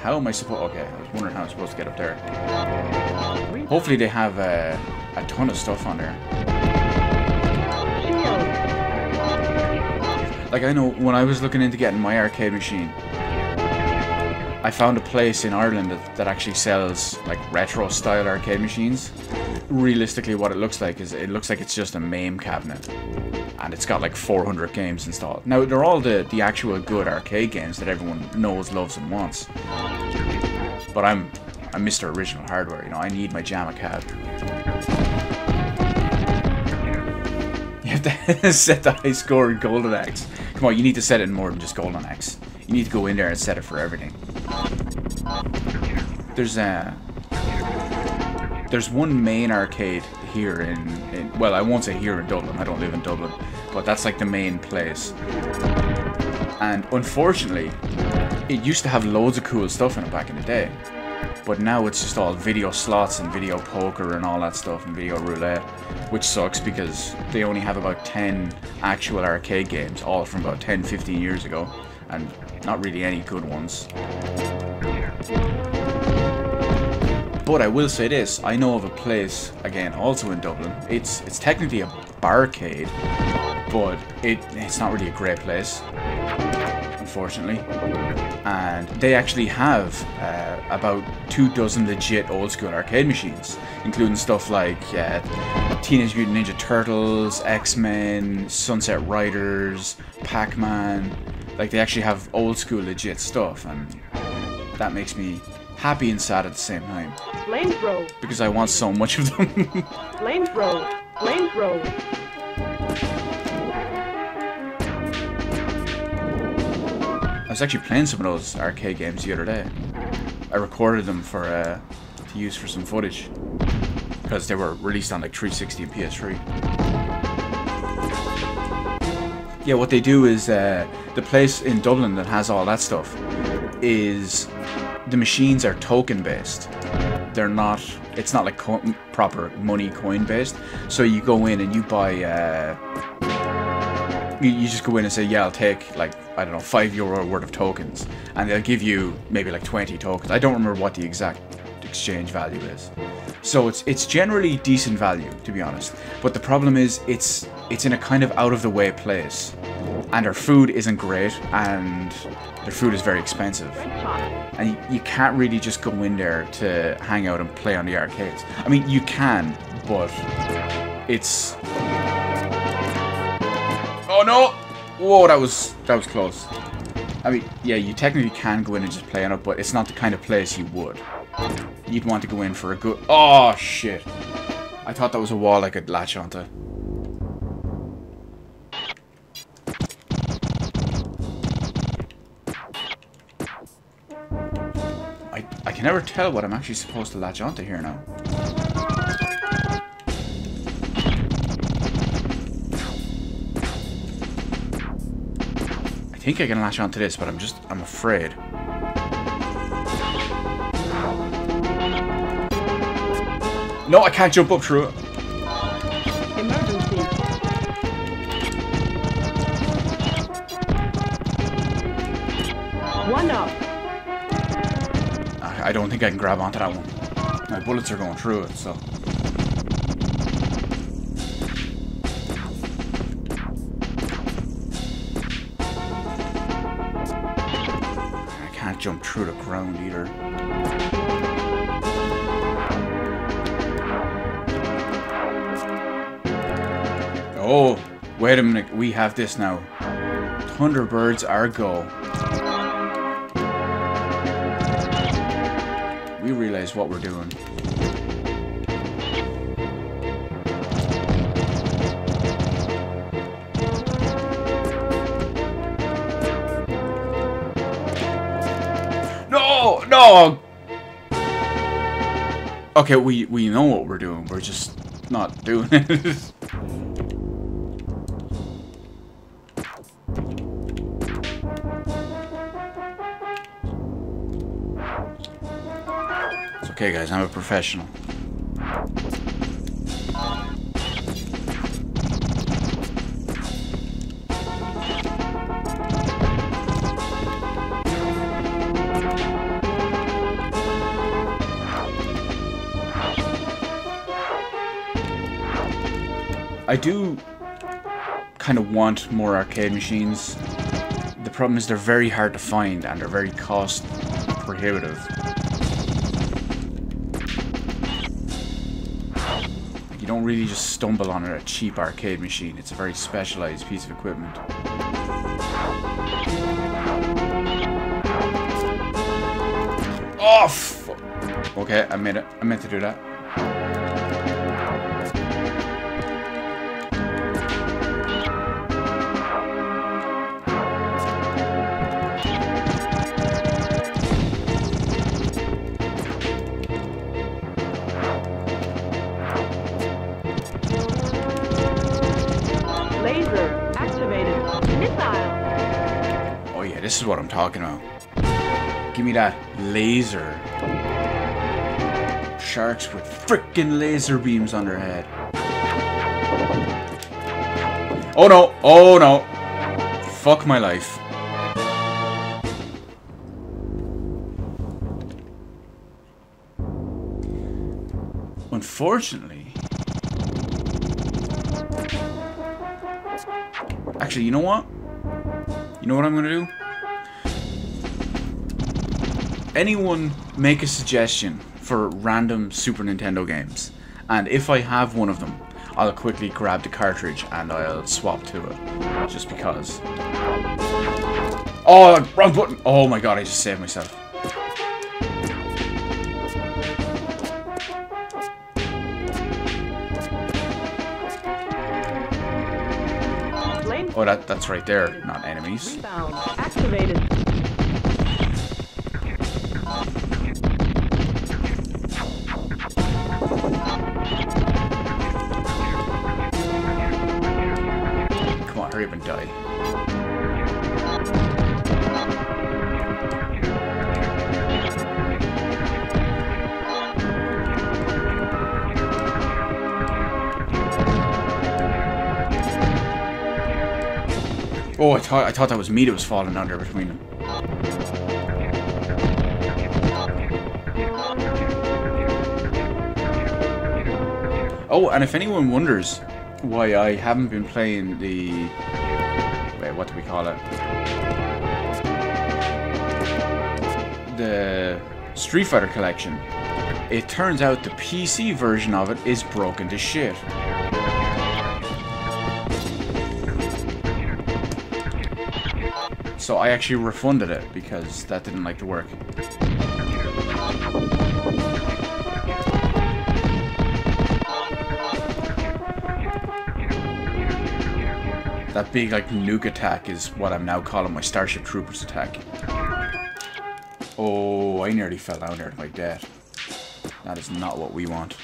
How am I supposed... Okay, I was wondering how I'm supposed to get up there. Hopefully they have a ton of stuff on there. Like, I know when I was looking into getting my arcade machine, I found a place in Ireland that actually sells, like, retro-style arcade machines. Realistically, what it looks like is it looks like it's just a MAME cabinet. And it's got, like, 400 games installed. Now, they're all the actual good arcade games that everyone knows, loves, and wants. But I'm Mr. Original Hardware, you know, I need my JAMA card. You have to set the high score in Golden Axe. Come on, you need to set it in more than just Golden Axe. You need to go in there and set it for everything. There's one main arcade here in well, I won't say here in Dublin, I don't live in Dublin, but that's like the main place. And unfortunately, it used to have loads of cool stuff in it back in the day. But now it's just all video slots and video poker and all that stuff and video roulette, which sucks because they only have about 10 actual arcade games, all from about 10-15 years ago, and not really any good ones. But I will say this, I know of a place, again, also in Dublin. It's technically a barcade, but it's not really a great place, unfortunately. And they actually have about 24 legit old school arcade machines, including stuff like Teenage Mutant Ninja Turtles, X-Men, Sunset Riders, Pac-Man. Like, they actually have old school legit stuff, and that makes me happy and sad at the same time. Flamethrower. Because I want so much of them. Flamethrower. Flamethrower. I was actually playing some of those arcade games the other day. I recorded them for to use for some footage because they were released on like 360 and PS3. Yeah, what they do is the place in Dublin that has all that stuff is the machines are token based. They're not. It's not like proper money coin based. So you go in and you buy. You just go in and say, yeah, I'll take like, I don't know, €5 worth of tokens, and they'll give you maybe like 20 tokens. I don't remember what the exact exchange value is. So it's generally decent value, to be honest. But the problem is it's in a kind of out of the way place, and their food isn't great, and their food is very expensive. And you can't really just go in there to hang out and play on the arcades. I mean, you can, but it's... Oh no! Whoa, that was close. I mean, yeah, you technically can go in and just play on it, but it's not the kind of place you would. You'd want to go in for a good... Oh, shit. I thought that was a wall I could latch onto. I can never tell what I'm actually supposed to latch onto here now. I think I can latch onto this, but I'm afraid. No, I can't jump up through it. Emergency. One up. I don't think I can grab onto that one. My bullets are going through it, so... I can't jump through the ground either. Oh, wait a minute. We have this now. Thunderbirds are go. We realize what we're doing. No! No! Okay, we know what we're doing. We're just not doing it. Okay, guys, I'm a professional. I do kind of want more arcade machines. The problem is they're very hard to find and they're very cost prohibitive. You don't really just stumble on a cheap arcade machine. It's a very specialized piece of equipment. Oh, fuck. Okay, I made it. I meant to do that. This is what I'm talking about. Give me that laser. Sharks with frickin' laser beams on their head. Oh no! Oh no! Fuck my life. Unfortunately... Actually, you know what? You know what I'm gonna do? Anyone make a suggestion for random Super Nintendo games, and if I have one of them, I'll quickly grab the cartridge and I'll swap to it, just because. Oh, wrong button! Oh my god, I just saved myself. Oh, that's right there, not enemies. Rebound activated. Come on, hurry up and die. Oh, I thought that was me that was falling under between them. Oh, and if anyone wonders why I haven't been playing the... Wait, what do we call it? The Street Fighter collection. It turns out the PC version of it is broken to shit. So I actually refunded it because that didn't like to work. That big like nuke attack is what I'm now calling my Starship Troopers attack. Oh, I nearly fell down there to my death. That is not what we want.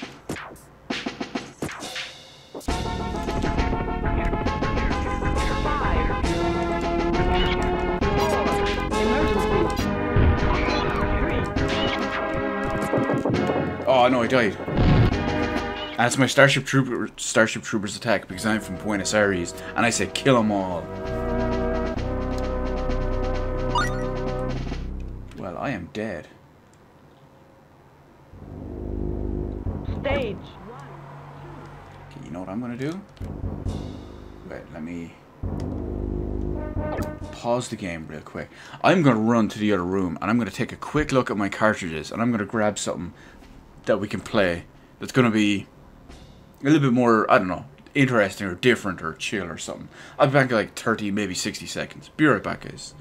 Oh no, I died. And it's my Starship Troopers attack because I'm from Buenos Aires and I said kill them all. Well, I am dead. Stage. Okay, you know what I'm gonna do? Wait, let me pause the game real quick. I'm gonna run to the other room and I'm gonna take a quick look at my cartridges and I'm gonna grab something that we can play that's gonna be a little bit more, I don't know, interesting or different or chill or something. I'll be back in like 30, maybe 60 seconds. Be right back, guys.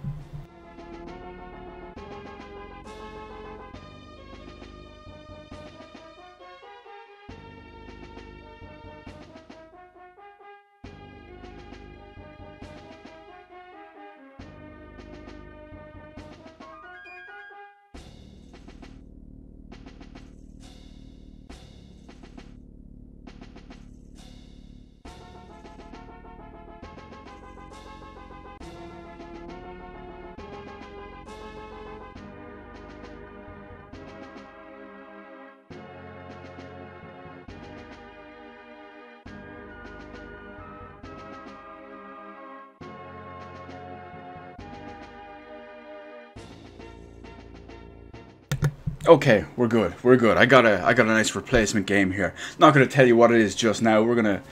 Okay, we're good. We're good. I got a nice replacement game here. Not gonna tell you what it is just now. We're gonna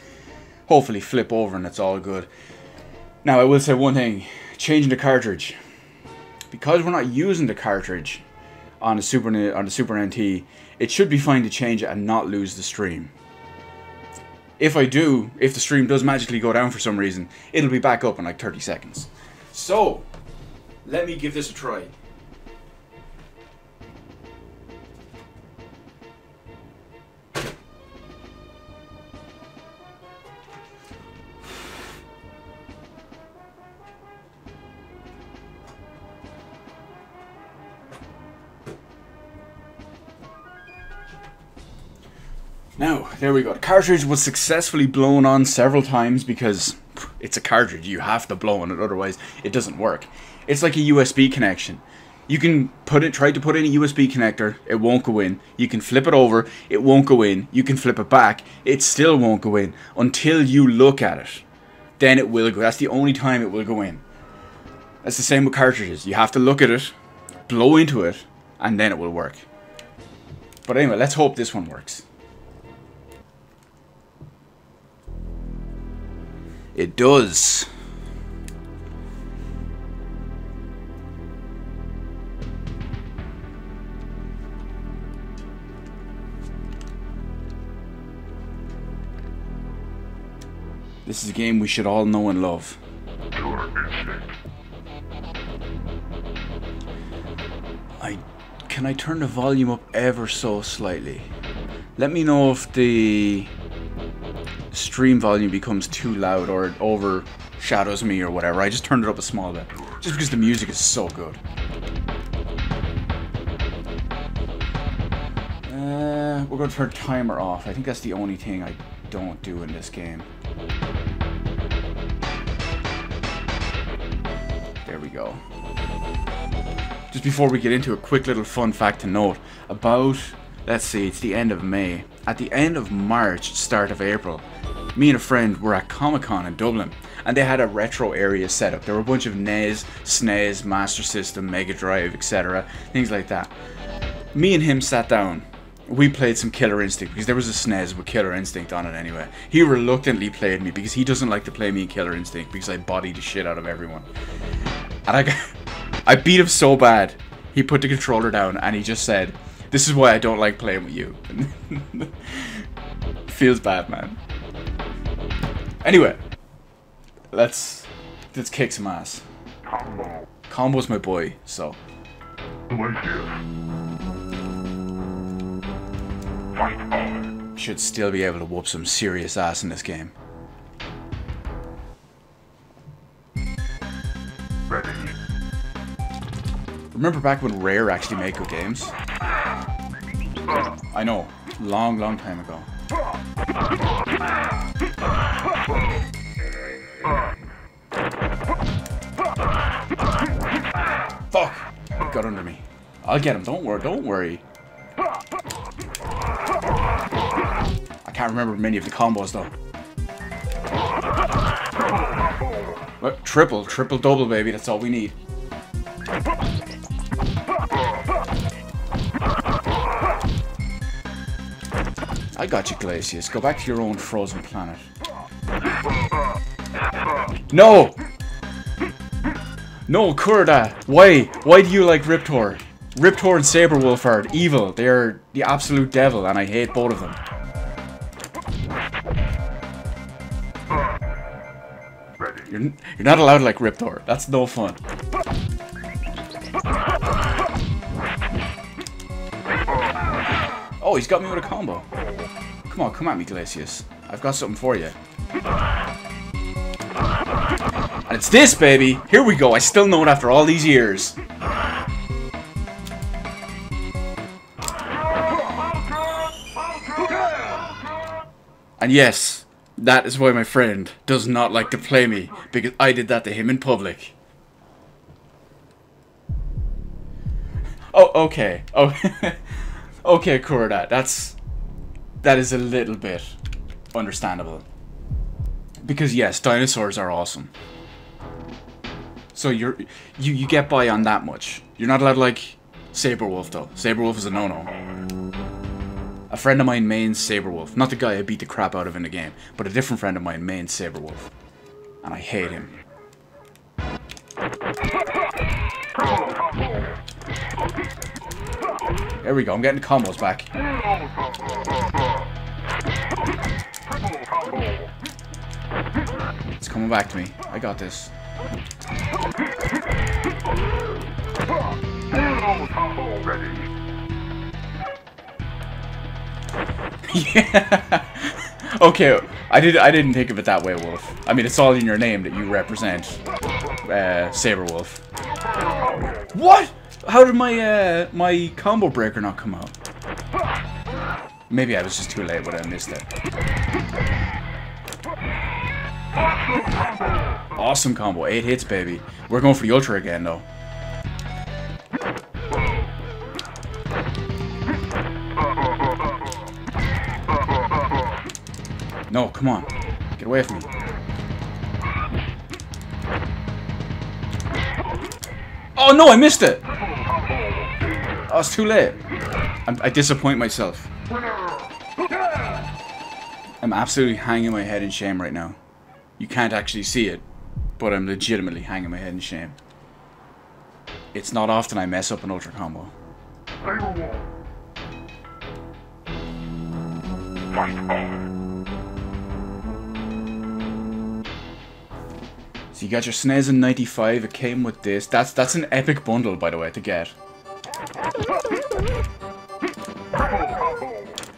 hopefully flip over and it's all good. Now I will say one thing: changing the cartridge. Because we're not using the cartridge on the Super NT, it should be fine to change it and not lose the stream. If the stream does magically go down for some reason, it'll be back up in like 30 seconds. So let me give this a try. Now, there we go. The cartridge was successfully blown on several times because it's a cartridge. You have to blow on it, otherwise it doesn't work. It's like a USB connection. You can try to put in a USB connector, it won't go in. You can flip it over, it won't go in. You can flip it back, it still won't go in until you look at it. Then it will go. That's the only time it will go in. That's the same with cartridges. You have to look at it, blow into it, and then it will work. But anyway, let's hope this one works. It does. This is a game we should all know and love. Can I turn the volume up ever so slightly? Let me know if the stream volume becomes too loud or it overshadows me or whatever. I just turned it up a small bit just because the music is so good. We're going to turn timer off. I think that's the only thing I don't do in this game. There we go. Just before we get into a quick little fun fact to note about, let's see, it's the end of May. At the end of March, start of April, me and a friend were at Comic-Con in Dublin, and they had a retro area set up. There were a bunch of NES, SNES, Master System, Mega Drive, etc. Things like that. Me and him sat down. We played some Killer Instinct, because there was a SNES with Killer Instinct on it anyway. He reluctantly played me, because he doesn't like to play me in Killer Instinct, because I bodied the shit out of everyone. And I beat him so bad, he put the controller down, and he just said, "This is why I don't like playing with you." Feels bad, man. Anyway, let's kick some ass. Combo's my boy, so. Should still be able to whoop some serious ass in this game. Ready. Remember back when Rare actually made good games? I know, long time ago. Fuck! He got under me. I'll get him, don't worry. I can't remember many of the combos though. What? Triple, double, baby, that's all we need. I got you, Glacius. Go back to your own frozen planet. No! No, Kurda! Why? Why do you like Riptor? Riptor and Saberwolf are evil. They are the absolute devil, and I hate both of them. You're not allowed to like Riptor. That's no fun. Oh, he's got me with a combo. Come at me, Glacius. I've got something for you. And it's this, baby! Here we go, I still know it after all these years. And yes, that is why my friend does not like to play me, because I did that to him in public. Oh, okay. Oh, okay, Kurda, that is a little bit understandable. Because yes, dinosaurs are awesome. So you get by on that much. You're not allowed to like Saberwolf though. Saberwolf is a no-no. A friend of mine mains Saberwolf. Not the guy I beat the crap out of in the game, but a different friend of mine mains Saberwolf. And I hate him. There we go, I'm getting combos back. It's coming back to me. I got this. Yeah. Okay, I didn't think of it that way, Wolf. I mean, it's all in your name that you represent Saberwolf. What? How did my combo breaker not come out? Maybe I was just too late when I missed it. Awesome combo, 8 hits, baby. We're going for the ultra again, though. No, come on. Get away from me. Oh no, I missed it! Oh, it's too late. I disappoint myself. I'm absolutely hanging my head in shame right now. You can't actually see it, but I'm legitimately hanging my head in shame. It's not often I mess up an ultra combo. So you got your SNES in 95, it came with this. That's an epic bundle, by the way, to get.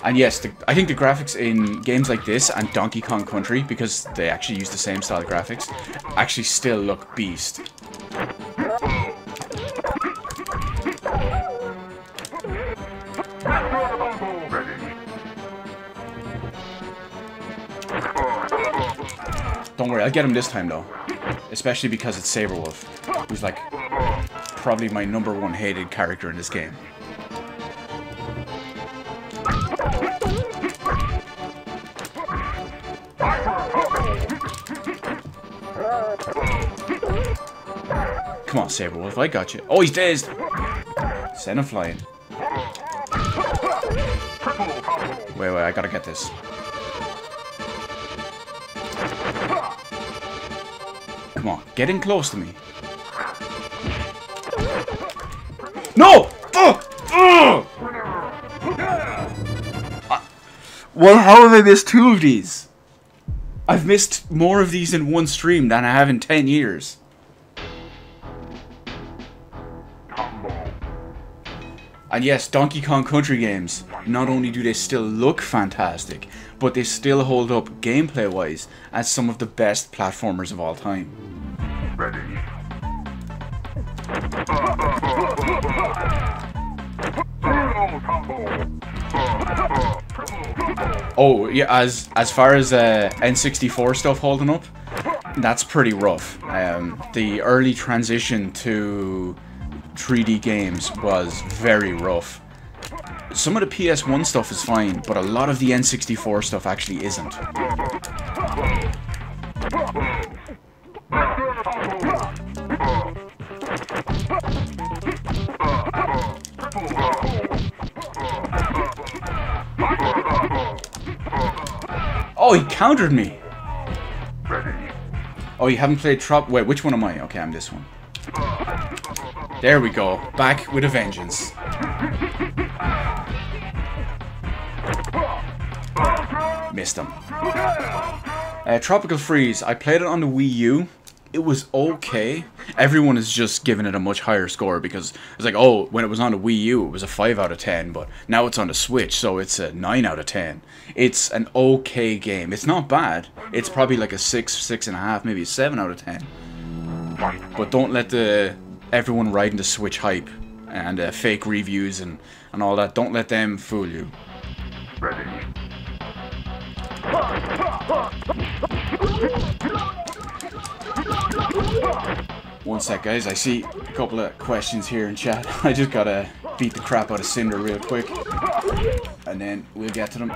And yes, I think the graphics in games like this and Donkey Kong Country, because they actually use the same style of graphics, actually still look beast. Don't worry, I'll get him this time though. Especially because it's Saberwolf, who's like probably my #1 hated character in this game. Come on, Saberwolf, I got you. Oh, he's dazed. Send him flying. Wait, I gotta get this. Come on, get in close to me. No! Well, how have I missed 2 of these? I've missed more of these in one stream than I have in 10 years. And yes, Donkey Kong Country games, not only do they still look fantastic, but they still hold up gameplay-wise as some of the best platformers of all time. Ready. Oh, yeah, as far as N64 stuff holding up, that's pretty rough. The early transition to 3D games was very rough. Some of the PS1 stuff is fine, but a lot of the N64 stuff actually isn't. Oh, he countered me! Oh, you haven't played Trop... Wait, which one am I? Okay, I'm this one. There we go. Back with a vengeance. Missed him. Tropical Freeze. I played it on the Wii U. It was okay. Everyone is just giving it a much higher score because it's like, oh, when it was on the Wii U, it was a 5 out of 10, but now it's on the Switch, so it's a 9 out of 10. It's an okay game. It's not bad. It's probably like a 6, 6.5, maybe a 7 out of 10. But don't let everyone riding the Switch hype and fake reviews and all that, don't let them fool you. Ready. One sec, guys. I see a couple of questions here in chat. I just gotta beat the crap out of Cinder real quick, and then we'll get to them.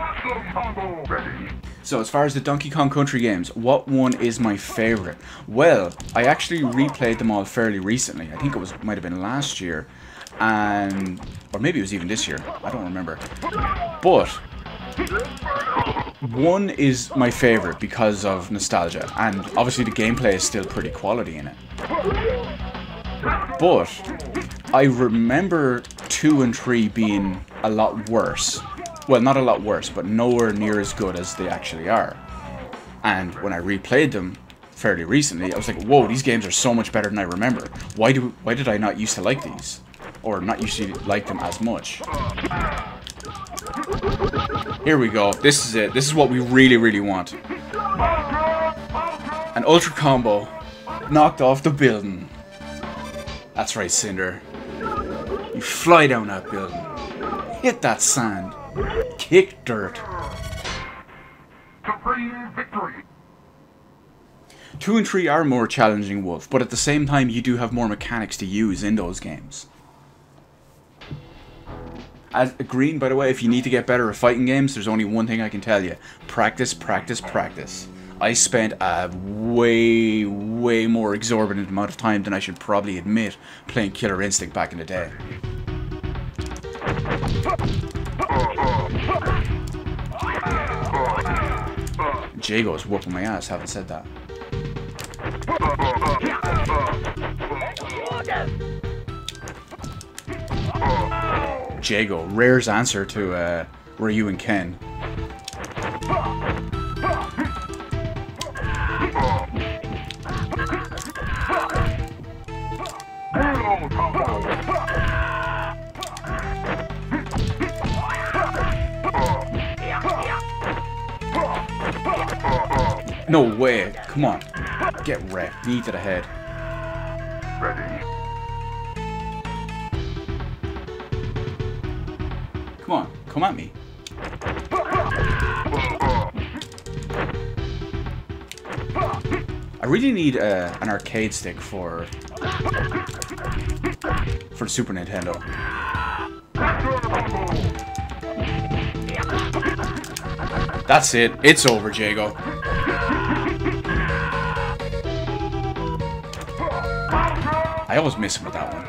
So, as far as the Donkey Kong Country games, what one is my favorite? Well, I actually replayed them all fairly recently. I think it might have been last year, or maybe it was even this year. I don't remember. But one is my favorite because of nostalgia, and obviously the gameplay is still pretty quality in it. But I remember 2 and 3 being a lot worse. Well, not a lot worse, but nowhere near as good as they actually are. And when I replayed them fairly recently, I was like, whoa, these games are so much better than I remember. Why did I not used to like these? Or not used to like them as much? Here we go. This is it. This is what we really, really want. An Ultra Combo. Knocked off the building. That's right, Cinder. You fly down that building. Hit that sand. Kick dirt. Supreme victory. 2 and 3 are more challenging, Wolf, but at the same time you do have more mechanics to use in those games. As Green, by the way, if you need to get better at fighting games, there's only one thing I can tell you. Practice, practice, practice. I spent a way more exorbitant amount of time than I should probably admit playing Killer Instinct back in the day. Jago's whooping my ass, haven't said that. Jago, Rare's answer to Ryu and Ken. No way. Come on. Get wrecked. Knee to the head. Ready. Come on. Come at me. I really need an arcade stick for the Super Nintendo. That's it. It's over, Jago. I I always miss him with that one.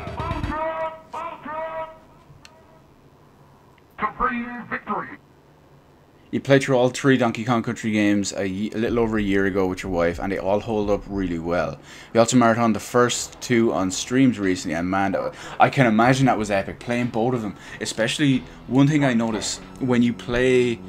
Supreme victory. You played through all 3 Donkey Kong Country games a little over a year ago with your wife, and they all hold up really well. We also marathoned the first 2 on streams recently, and man, I can imagine that was epic, playing both of them. Especially, one thing I notice, when you play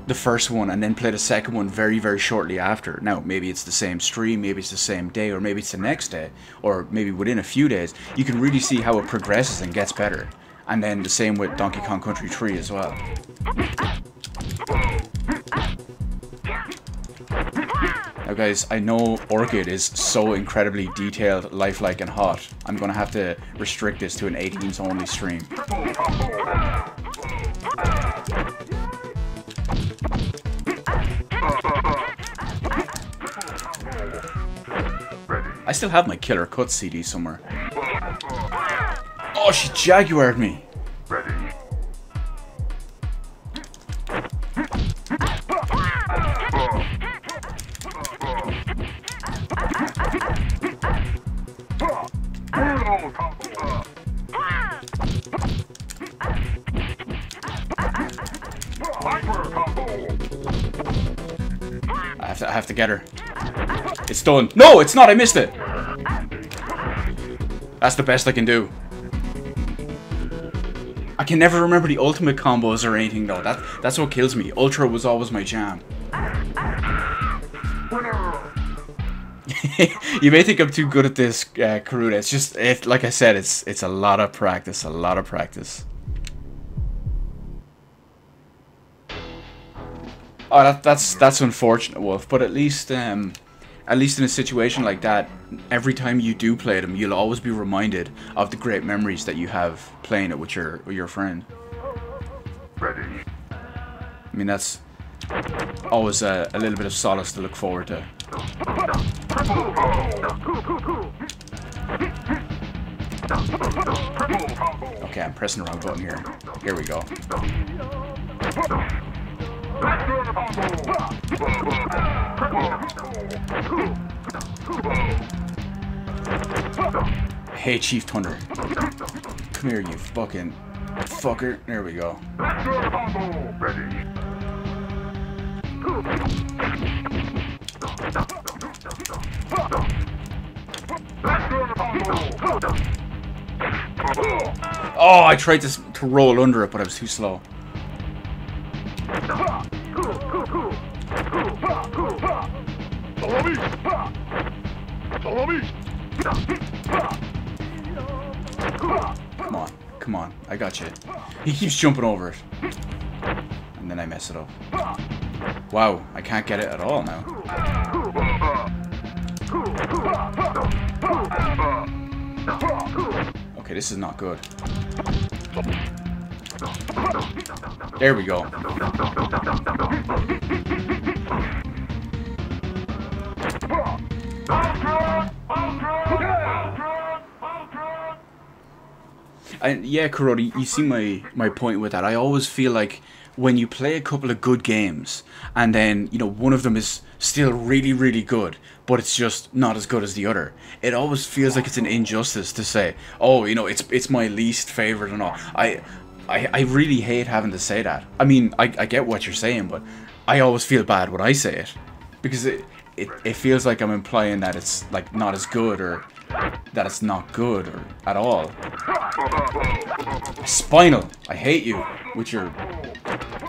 the first one and then play the second one very, very shortly after. Now, maybe it's the same stream, maybe it's the same day, or maybe it's the next day, or maybe within a few days. You can really see how it progresses and gets better. And then the same with Donkey Kong Country 3 as well. Now guys, I know Orchid is so incredibly detailed, lifelike and hot. I'm gonna have to restrict this to an 18s only stream. I still have my Killer Cuts CD somewhere. Oh, she Jaguared me! Ready. I have to get her. It's done. No, it's not. I missed it. That's the best I can do. I can never remember the ultimate combos or anything though. That's what kills me. Ultra was always my jam. You may think I'm too good at this, Karuta. It's just, like I said, it's a lot of practice. A lot of practice. Oh, that's unfortunate, Wolf. But at least in a situation like that, every time you do play them, you'll always be reminded of the great memories that you have playing it with your friend. Ready. I mean, that's always a little bit of solace to look forward to. Okay, I'm pressing the wrong button here. Here we go. Hey, Chief Thunder. Come here, you fucking fucker. There we go. Oh, I tried to roll under it, but I was too slow. Come on, I got you. He keeps jumping over it. And then I mess it up. Wow, I can't get it at all now. Okay, this is not good. There we go. And yeah, Karodi, you see my point with that. I always feel like when you play a couple of good games and then, you know, one of them is still really, really good, but it's just not as good as the other, it always feels like it's an injustice to say, oh, you know, it's my least favorite and all. I really hate having to say that. I mean, I get what you're saying, but I always feel bad when I say it, because it feels like I'm implying that it's like not as good, or that it's not good or at all. Spinal, I hate you with your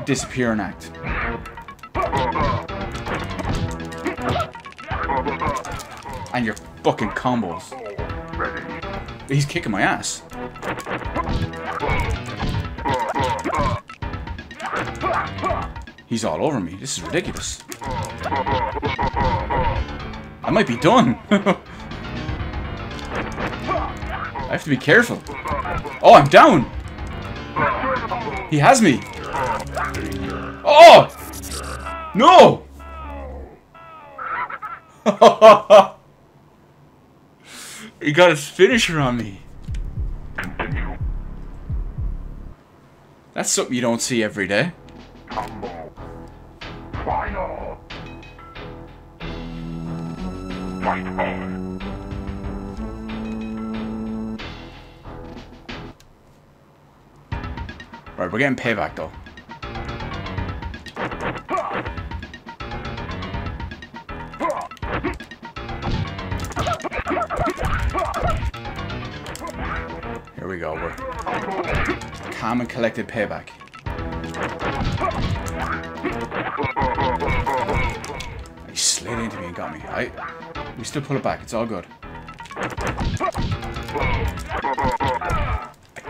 disappearing act. And your fucking combos. He's kicking my ass. He's all over me. This is ridiculous. I might be done. I have to be careful. Oh, I'm down. He has me. Oh! No! He got his finisher on me. That's something you don't see every day. Combo. Final. Fight on. Right, we're getting payback though. Here we go. We're calm and collected payback. He slid into me and got me. We still pull it back. It's all good.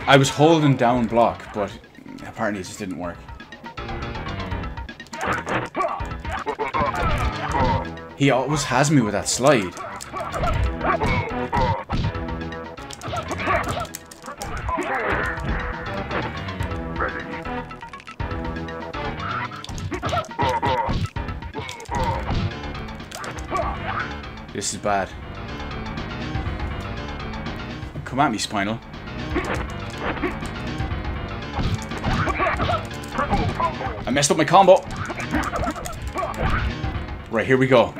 I was holding down block, but apparently it just didn't work. He always has me with that slide. This is bad. Come at me, Spinal. I messed up my combo. Right, here we go.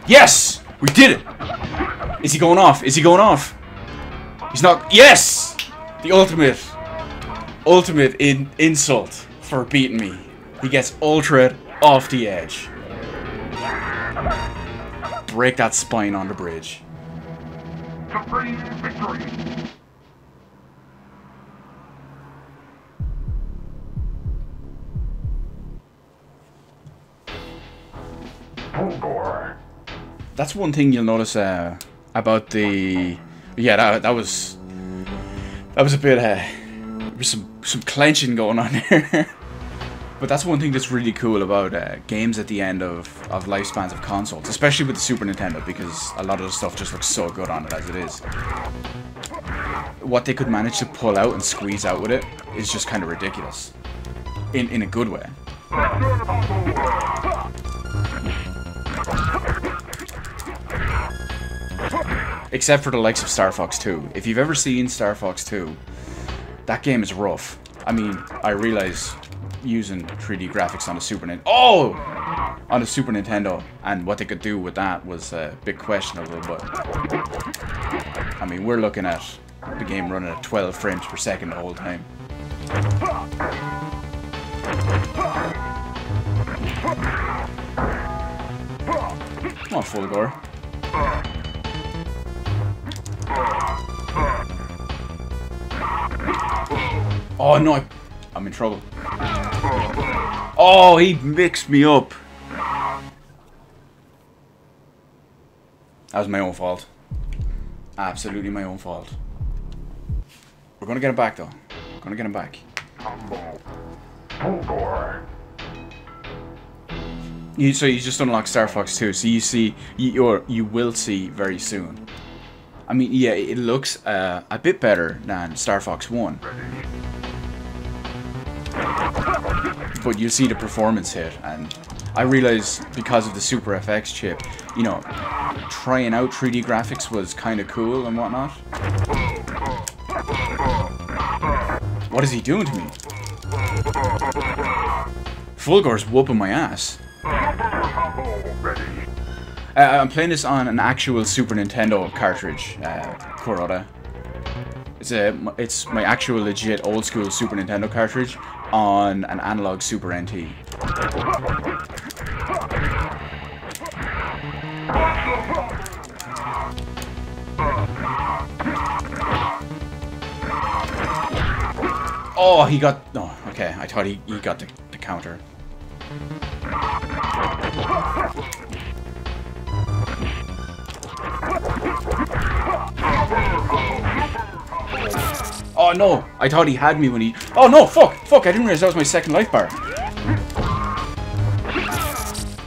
Yes! We did it! Is he going off? Is he going off? He's not. Yes! The ultimate insult for beating me. He gets ultra off the edge. Break that spine on the bridge. Supreme victory. Fulgor. That's one thing you'll notice about the. Yeah, that was a bit. There was some clenching going on there. But that's one thing that's really cool about games at the end of lifespans of consoles, especially with the Super Nintendo, because a lot of the stuff just looks so good on it as it is. What they could manage to pull out and squeeze out with it is just kind of ridiculous. In a good way. Except for the likes of Star Fox 2. If you've ever seen Star Fox 2, that game is rough. I mean, I realize using 3D graphics on a Super Nintendo. Oh! On a Super Nintendo, and what they could do with that was a bit questionable, but I mean, we're looking at the game running at 12 frames per second the whole time. Come on, Fulgor. Oh no, I'm in trouble. Oh, he mixed me up. That was my own fault. Absolutely my own fault. We're gonna get him back though. Gonna get him back. So you just unlock Star Fox 2. So you will see very soon. I mean, yeah, it looks a bit better than Star Fox 1. But you see the performance hit, and I realize because of the Super FX chip, you know, trying out 3D graphics was kind of cool and whatnot. What is he doing to me? Fulgor's whooping my ass. I'm playing this on an actual Super Nintendo cartridge, Kuroda. It's my actual legit old school Super Nintendo cartridge on an analog Super NT. Oh, he got. Oh, okay. I thought he got the counter. Oh no! I thought he had me when he. Oh no! Fuck! Fuck! I didn't realize that was my second life bar.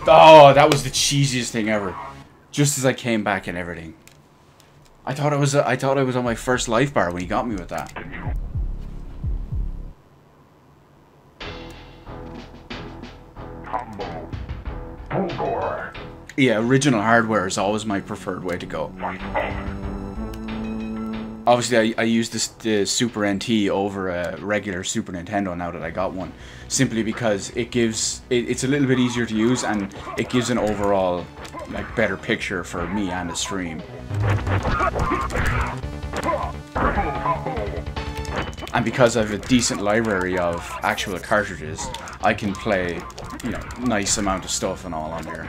Oh, that was the cheesiest thing ever. Just as I came back and everything. I thought I was on my first life bar when he got me with that. Combo. Fulgor. Yeah, original hardware is always my preferred way to go. Obviously, I use the Super NT over a regular Super Nintendo now that I got one, simply because it's a little bit easier to use and it gives an overall like better picture for me and the stream. And because I have a decent library of actual cartridges, I can play, you know, nice amount of stuff and all on here.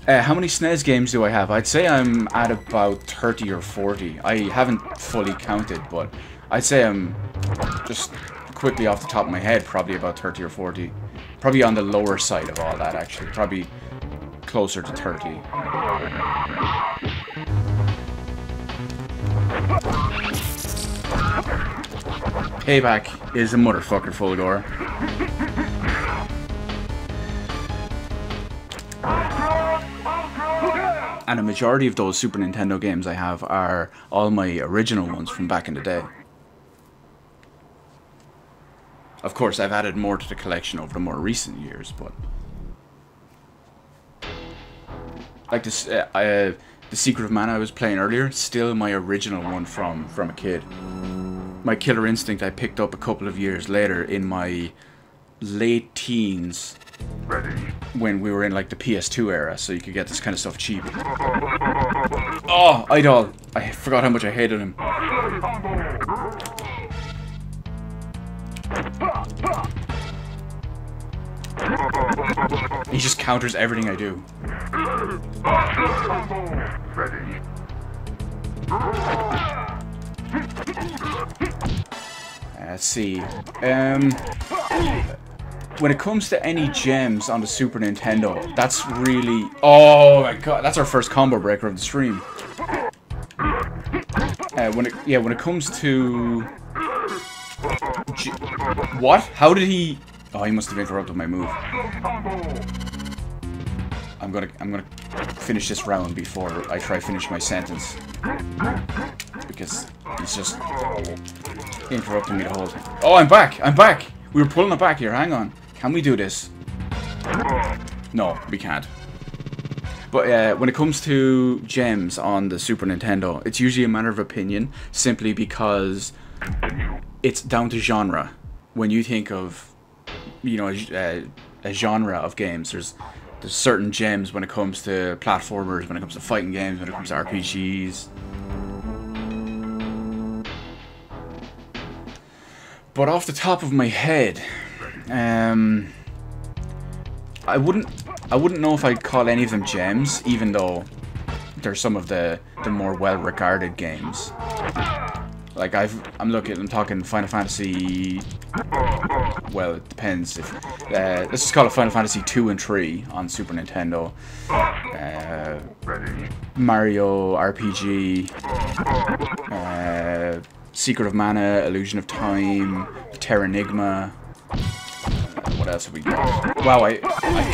How many SNES games do I have? I'd say I'm at about 30 or 40. I haven't fully counted, but I'd say I'm just quickly off the top of my head, probably about 30 or 40. Probably on the lower side of all that, actually. Probably closer to 30. Payback is a motherfucker, Fulgore. And a majority of those Super Nintendo games I have are all my original ones from back in the day. Of course, I've added more to the collection over the more recent years, but... like this, the Secret of Mana I was playing earlier, still my original one from a kid. My Killer Instinct I picked up a couple of years later in my late teens, when we were in like the PS2 era, so you could get this kind of stuff cheap. Oh, Idol! I forgot how much I hated him. He just counters everything I do. Let's see. When it comes to any gems on the Super Nintendo, that's really... oh my god, that's our first combo breaker of the stream. When it comes to... what? How did he... oh, he must have interrupted my move. I'm gonna finish this round before I try to finish my sentence. Because he's just interrupting me the whole time. Oh, I'm back! I'm back! We were pulling it back here, hang on. Can we do this? No, we can't. But when it comes to gems on the Super Nintendo, it's usually a matter of opinion, simply because it's down to genre. When you think of, you know, a genre of games, there's certain gems when it comes to platformers, when it comes to fighting games, when it comes to RPGs. But off the top of my head, I wouldn't know if I'd call any of them gems, even though they're some of the more well-regarded games. Like I'm talking Final Fantasy. Well, it depends. If let's just call it Final Fantasy 2 and 3 on Super Nintendo. Mario RPG. Secret of Mana, Illusion of Time, Terranigma. What else have we got? Wow, I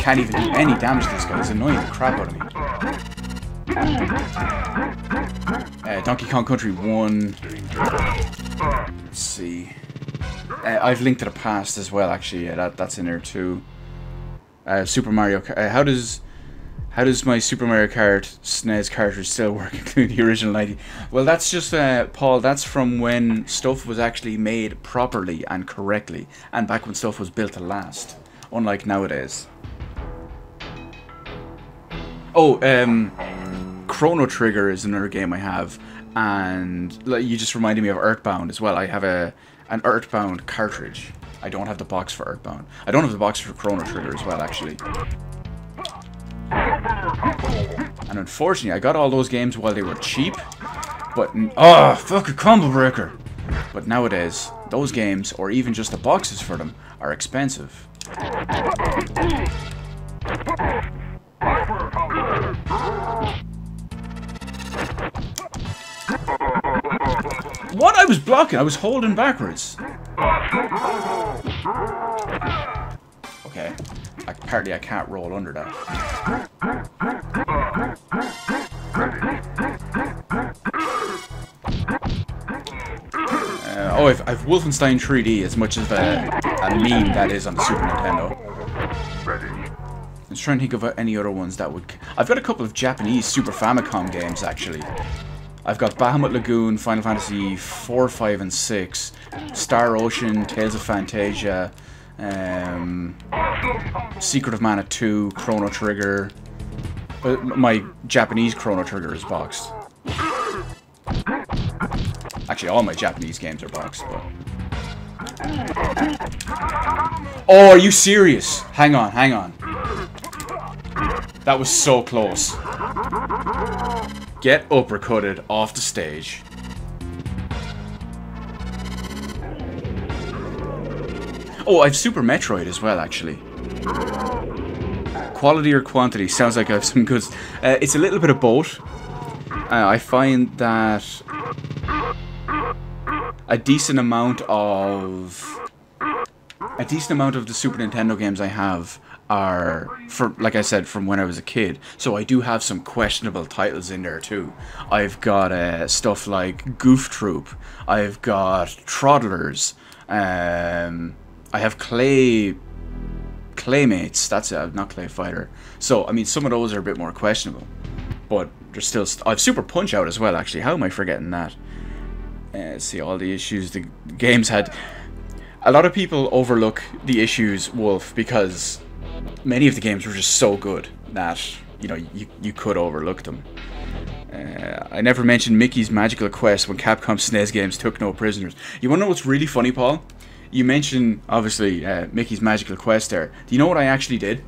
can't even do any damage to this guy. He's annoying the crap out of me. Donkey Kong Country 1. Let's see. I've Link to the Past as well, actually. Yeah, that's in there too. Super Mario Kart. How does my Super Mario Kart SNES cartridge still work, including the original 90? Well, that's just, Paul, that's from when stuff was actually made properly and correctly, and back when stuff was built to last, unlike nowadays. Oh, Chrono Trigger is another game I have, and you just reminded me of Earthbound as well. I have an Earthbound cartridge. I don't have the box for Earthbound. I don't have the box for Chrono Trigger as well, actually. And unfortunately, I got all those games while they were cheap, but... oh, fuck a combo breaker! But nowadays, those games, or even just the boxes for them, are expensive. What? I was blocking! I was holding backwards! Okay. Apparently I can't roll under that. Oh, I've Wolfenstein 3D, as much of a meme that is on the Super Nintendo. I'm just trying to think of any other ones that would... I've got a couple of Japanese Super Famicom games, actually. I've got Bahamut Lagoon, Final Fantasy 4, 5, and 6, Star Ocean, Tales of Phantasia, Secret of Mana 2, Chrono Trigger. My Japanese Chrono Trigger is boxed. Actually, all my Japanese games are boxed. But... Oh, are you serious? Hang on, hang on. That was so close. Get uppercutted off the stage. Oh, I have Super Metroid as well, actually. Quality or quantity? Sounds like I have some goods. It's a little bit of both. I find that a decent amount of the Super Nintendo games I have are, like I said, from when I was a kid. So I do have some questionable titles in there too. I've got stuff like Goof Troop. I've got Troddlers. I have Claymates. That's it, not Clay Fighter. So I mean, some of those are a bit more questionable, but there's still. I have Super Punch Out as well. Actually, how am I forgetting that? See all the issues the games had. A lot of people overlook the issues, Wolf, because many of the games were just so good that, you know, you could overlook them. I never mentioned Mickey's Magical Quest when Capcom SNES games took no prisoners. You want to know what's really funny, Paul? You mentioned, obviously, Mickey's Magical Quest there. Do you know what I actually did?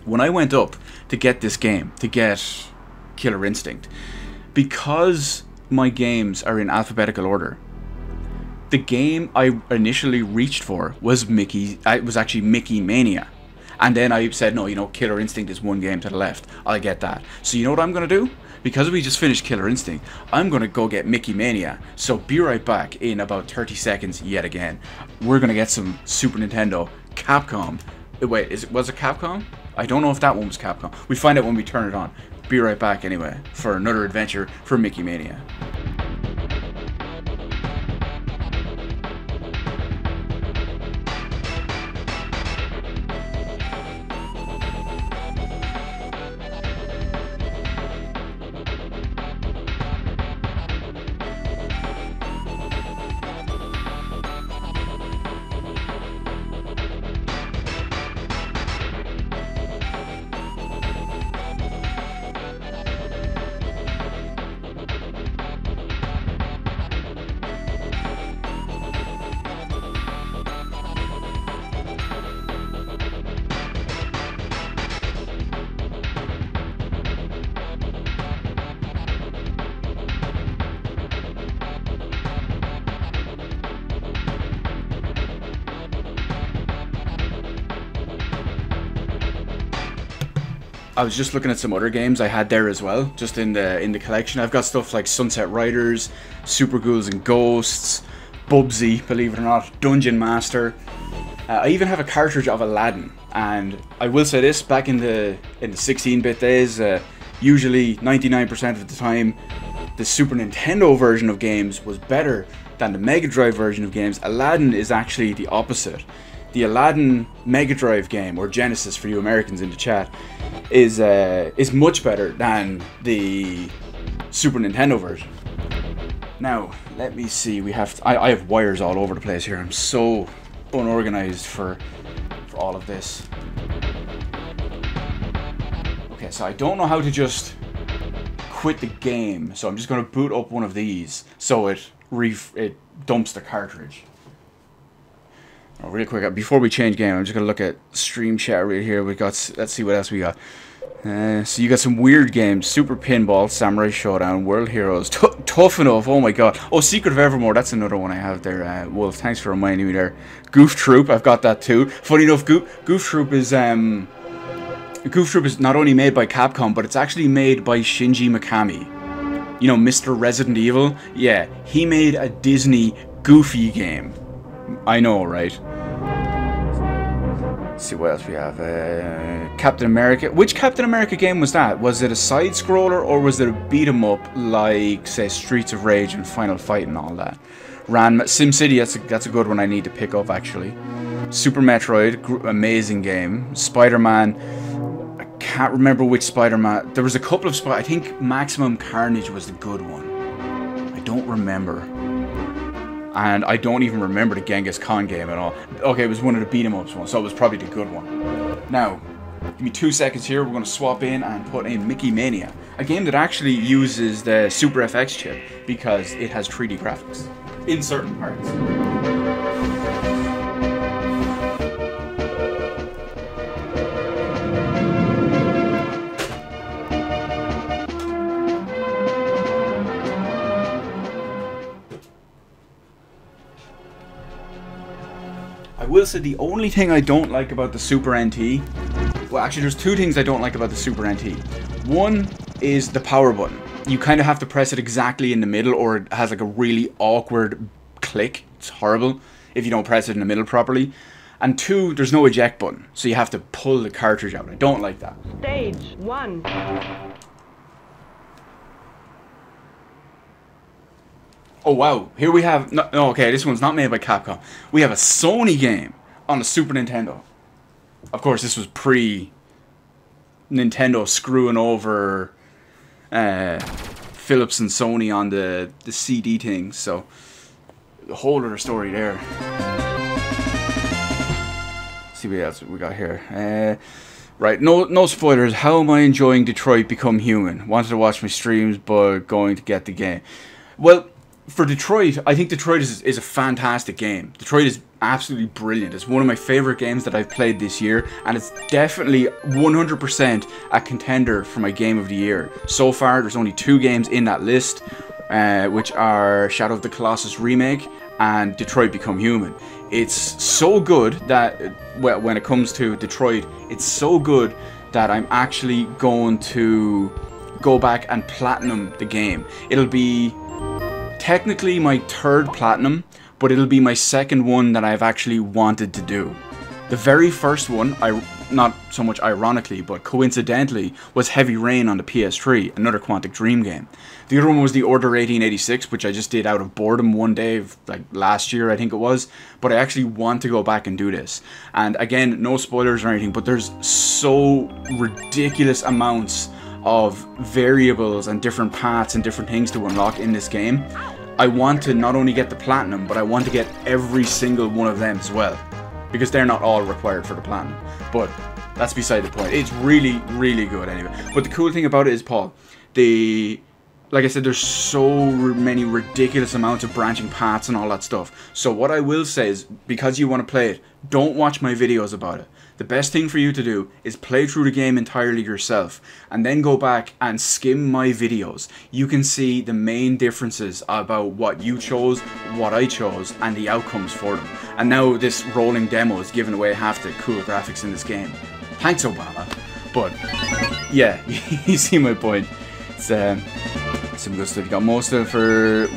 When I went up to get this game, to get Killer Instinct, because my games are in alphabetical order, the game I initially reached for was actually Mickey Mania. And then I said, no, you know, Killer Instinct is one game to the left. I'll get that. So you know what I'm going to do? Because we just finished Killer Instinct, I'm going to go get Mickey Mania. So be right back in about 30 seconds yet again. We're going to get some Super Nintendo Capcom. Wait, was it Capcom? I don't know if that one was Capcom. We find out when we turn it on. Be right back anyway for another adventure for Mickey Mania. I was just looking at some other games I had there as well, just in the collection. I've got stuff like Sunset Riders, Super Ghouls and Ghosts, Bubsy, believe it or not, Dungeon Master. I even have a cartridge of Aladdin, and I will say this: back in the 16-bit days, usually 99% of the time, the Super Nintendo version of games was better than the Mega Drive version of games. Aladdin is actually the opposite. The Aladdin Mega Drive game, or Genesis for you Americans in the chat, is much better than the Super Nintendo version. Now, let me see. I have wires all over the place here. I'm so unorganized for all of this. Okay, so I don't know how to just quit the game, so I'm just going to boot up one of these so it dumps the cartridge. Oh, real quick, before we change game, I'm just gonna look at stream chat right here. Let's see what else we got. So you got some weird games: Super Pinball, Samurai Showdown, World Heroes, Tough Enough. Oh my god! Oh, Secret of Evermore. That's another one I have there. Wolf, thanks for reminding me there. Goof Troop. I've got that too. Funny enough, Goof Troop is not only made by Capcom, but it's actually made by Shinji Mikami. You know, Mr. Resident Evil. Yeah, he made a Disney Goofy game. I know, right? Let's see what else we have. Captain America. Which Captain America game was that? Was it a side-scroller or was it a beat-em-up like, say, Streets of Rage and Final Fight and all that? SimCity, that's a good one I need to pick up, actually. Super Metroid, amazing game. Spider-Man, I can't remember which Spider-Man. There was a couple of I think Maximum Carnage was the good one. I don't remember. And I don't even remember the Genghis Khan game at all. Okay, it was one of the beat-em-ups ones, so it was probably the good one. Now, give me 2 seconds here. We're going to swap in and put in Mickey Mania, a game that actually uses the Super FX chip because it has 3D graphics in certain parts. I will say the only thing I don't like about the Super NT, well actually there's 2 things I don't like about the Super NT. One is the power button. You kind of have to press it exactly in the middle or it has like a really awkward click. It's horrible if you don't press it in the middle properly. And 2, there's no eject button, so you have to pull the cartridge out. I don't like that. Stage 1. Oh wow, here we have, no, okay, this one's not made by Capcom. We have a Sony game on the Super Nintendo. Of course, this was pre-Nintendo screwing over Philips and Sony on the CD thing, so the whole other story there. Let's see what else we got here. Right, no spoilers. How am I enjoying Detroit Become Human? Wanted to watch my streams, but going to get the game. Well, for Detroit, I think Detroit is a fantastic game. Detroit is absolutely brilliant. It's one of my favorite games that I've played this year, and it's definitely 100% a contender for my game of the year. So far, there's only 2 games in that list, which are Shadow of the Colossus Remake and Detroit Become Human. It's so good that, well, when it comes to Detroit, it's so good that I'm actually going to go back and platinum the game. It'll be technically my 3rd platinum, but it'll be my 2nd one that I've actually wanted to do. The very first one, not so much ironically, but coincidentally, was Heavy Rain on the PS3, another Quantic Dream game. The other one was The Order 1886, which I just did out of boredom one day, like last year I think it was, but I actually want to go back and do this. And again, no spoilers or anything, but there's so ridiculous amounts of variables and different paths and different things to unlock in this game. I want to not only get the platinum, but I want to get every single one of them as well, because they're not all required for the platinum, but that's beside the point. It's really, really good anyway. But the cool thing about it is, Paul, like I said, there's so many ridiculous amounts of branching paths and all that stuff. So what I will say is, because you want to play it, don't watch my videos about it. The best thing for you to do is play through the game entirely yourself and then go back and skim my videos. You can see the main differences about what you chose, what I chose, and the outcomes for them. And now this rolling demo is giving away half the cool graphics in this game. Thanks, Obama. But yeah, you see my point. It's some good stuff. You got most of it for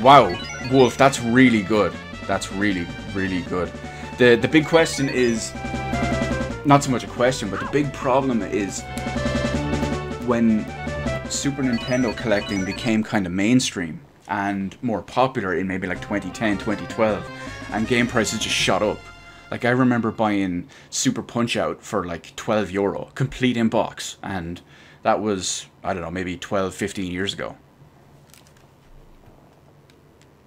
wow, Wolf. That's really good. That's really, really good. The big question is, not so much a question, but the big problem is when Super Nintendo collecting became kind of mainstream and more popular in maybe like 2010, 2012, and game prices just shot up. Like, I remember buying Super Punch-Out for like €12, complete in box, and that was, I don't know, maybe 12, 15 years ago.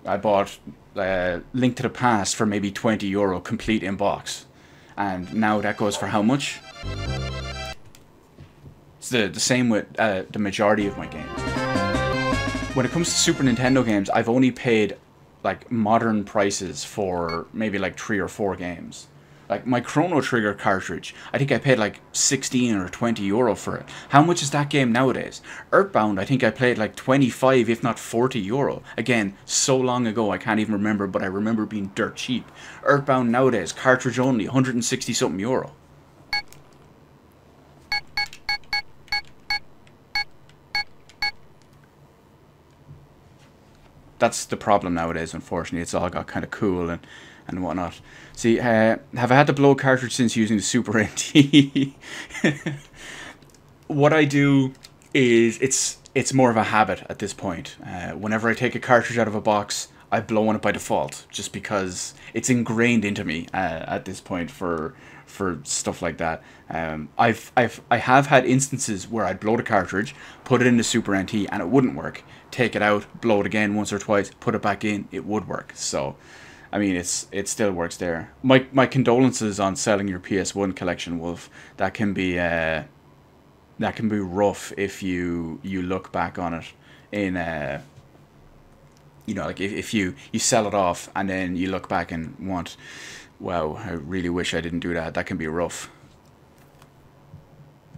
I bought Link to the Past for maybe €20, complete in box. And now that goes for how much? It's the same with the majority of my games. When it comes to Super Nintendo games, I've only paid like modern prices for maybe like 3 or 4 games. Like my Chrono Trigger cartridge, I think I paid like 16 or €20 for it. How much is that game nowadays? Earthbound, I think I paid like 25, if not €40. Again, so long ago I can't even remember, but I remember being dirt cheap. Earthbound nowadays, cartridge only, 160 something euro. That's the problem nowadays, unfortunately. It's all got kind of cool and whatnot. See, have I had to blow a cartridge since using the Super NT? What I do is, it's more of a habit at this point. Whenever I take a cartridge out of a box, I blow on it by default, just because it's ingrained into me at this point for for stuff like that. I have had instances where I'd blow the cartridge, put it in the Super NT, and it wouldn't work. Take it out, blow it again once or twice, put it back in, it would work. So, I mean, it still works there. My condolences on selling your PS1 collection, Wolf. That can be rough if you look back on it in you know, like if you sell it off and then you look back and want, wow, I really wish I didn't do that. That can be rough.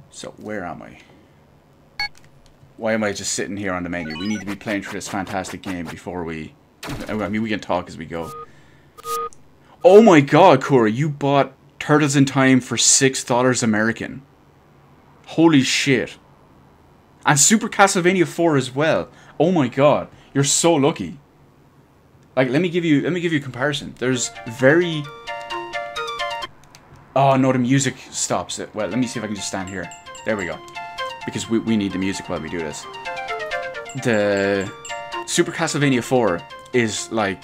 So where am I? Why am I just sitting here on the menu? We need to be playing through this fantastic game before we... I mean, we can talk as we go. Oh my god, Corey, you bought Turtles in Time for $6 American. Holy shit. And Super Castlevania 4 as well. Oh my god, you're so lucky. Like, let me give you a comparison. There's very... Oh no, the music stops it. Well, let me see if I can just stand here. There we go. Because we need the music while we do this. The Super Castlevania 4 is like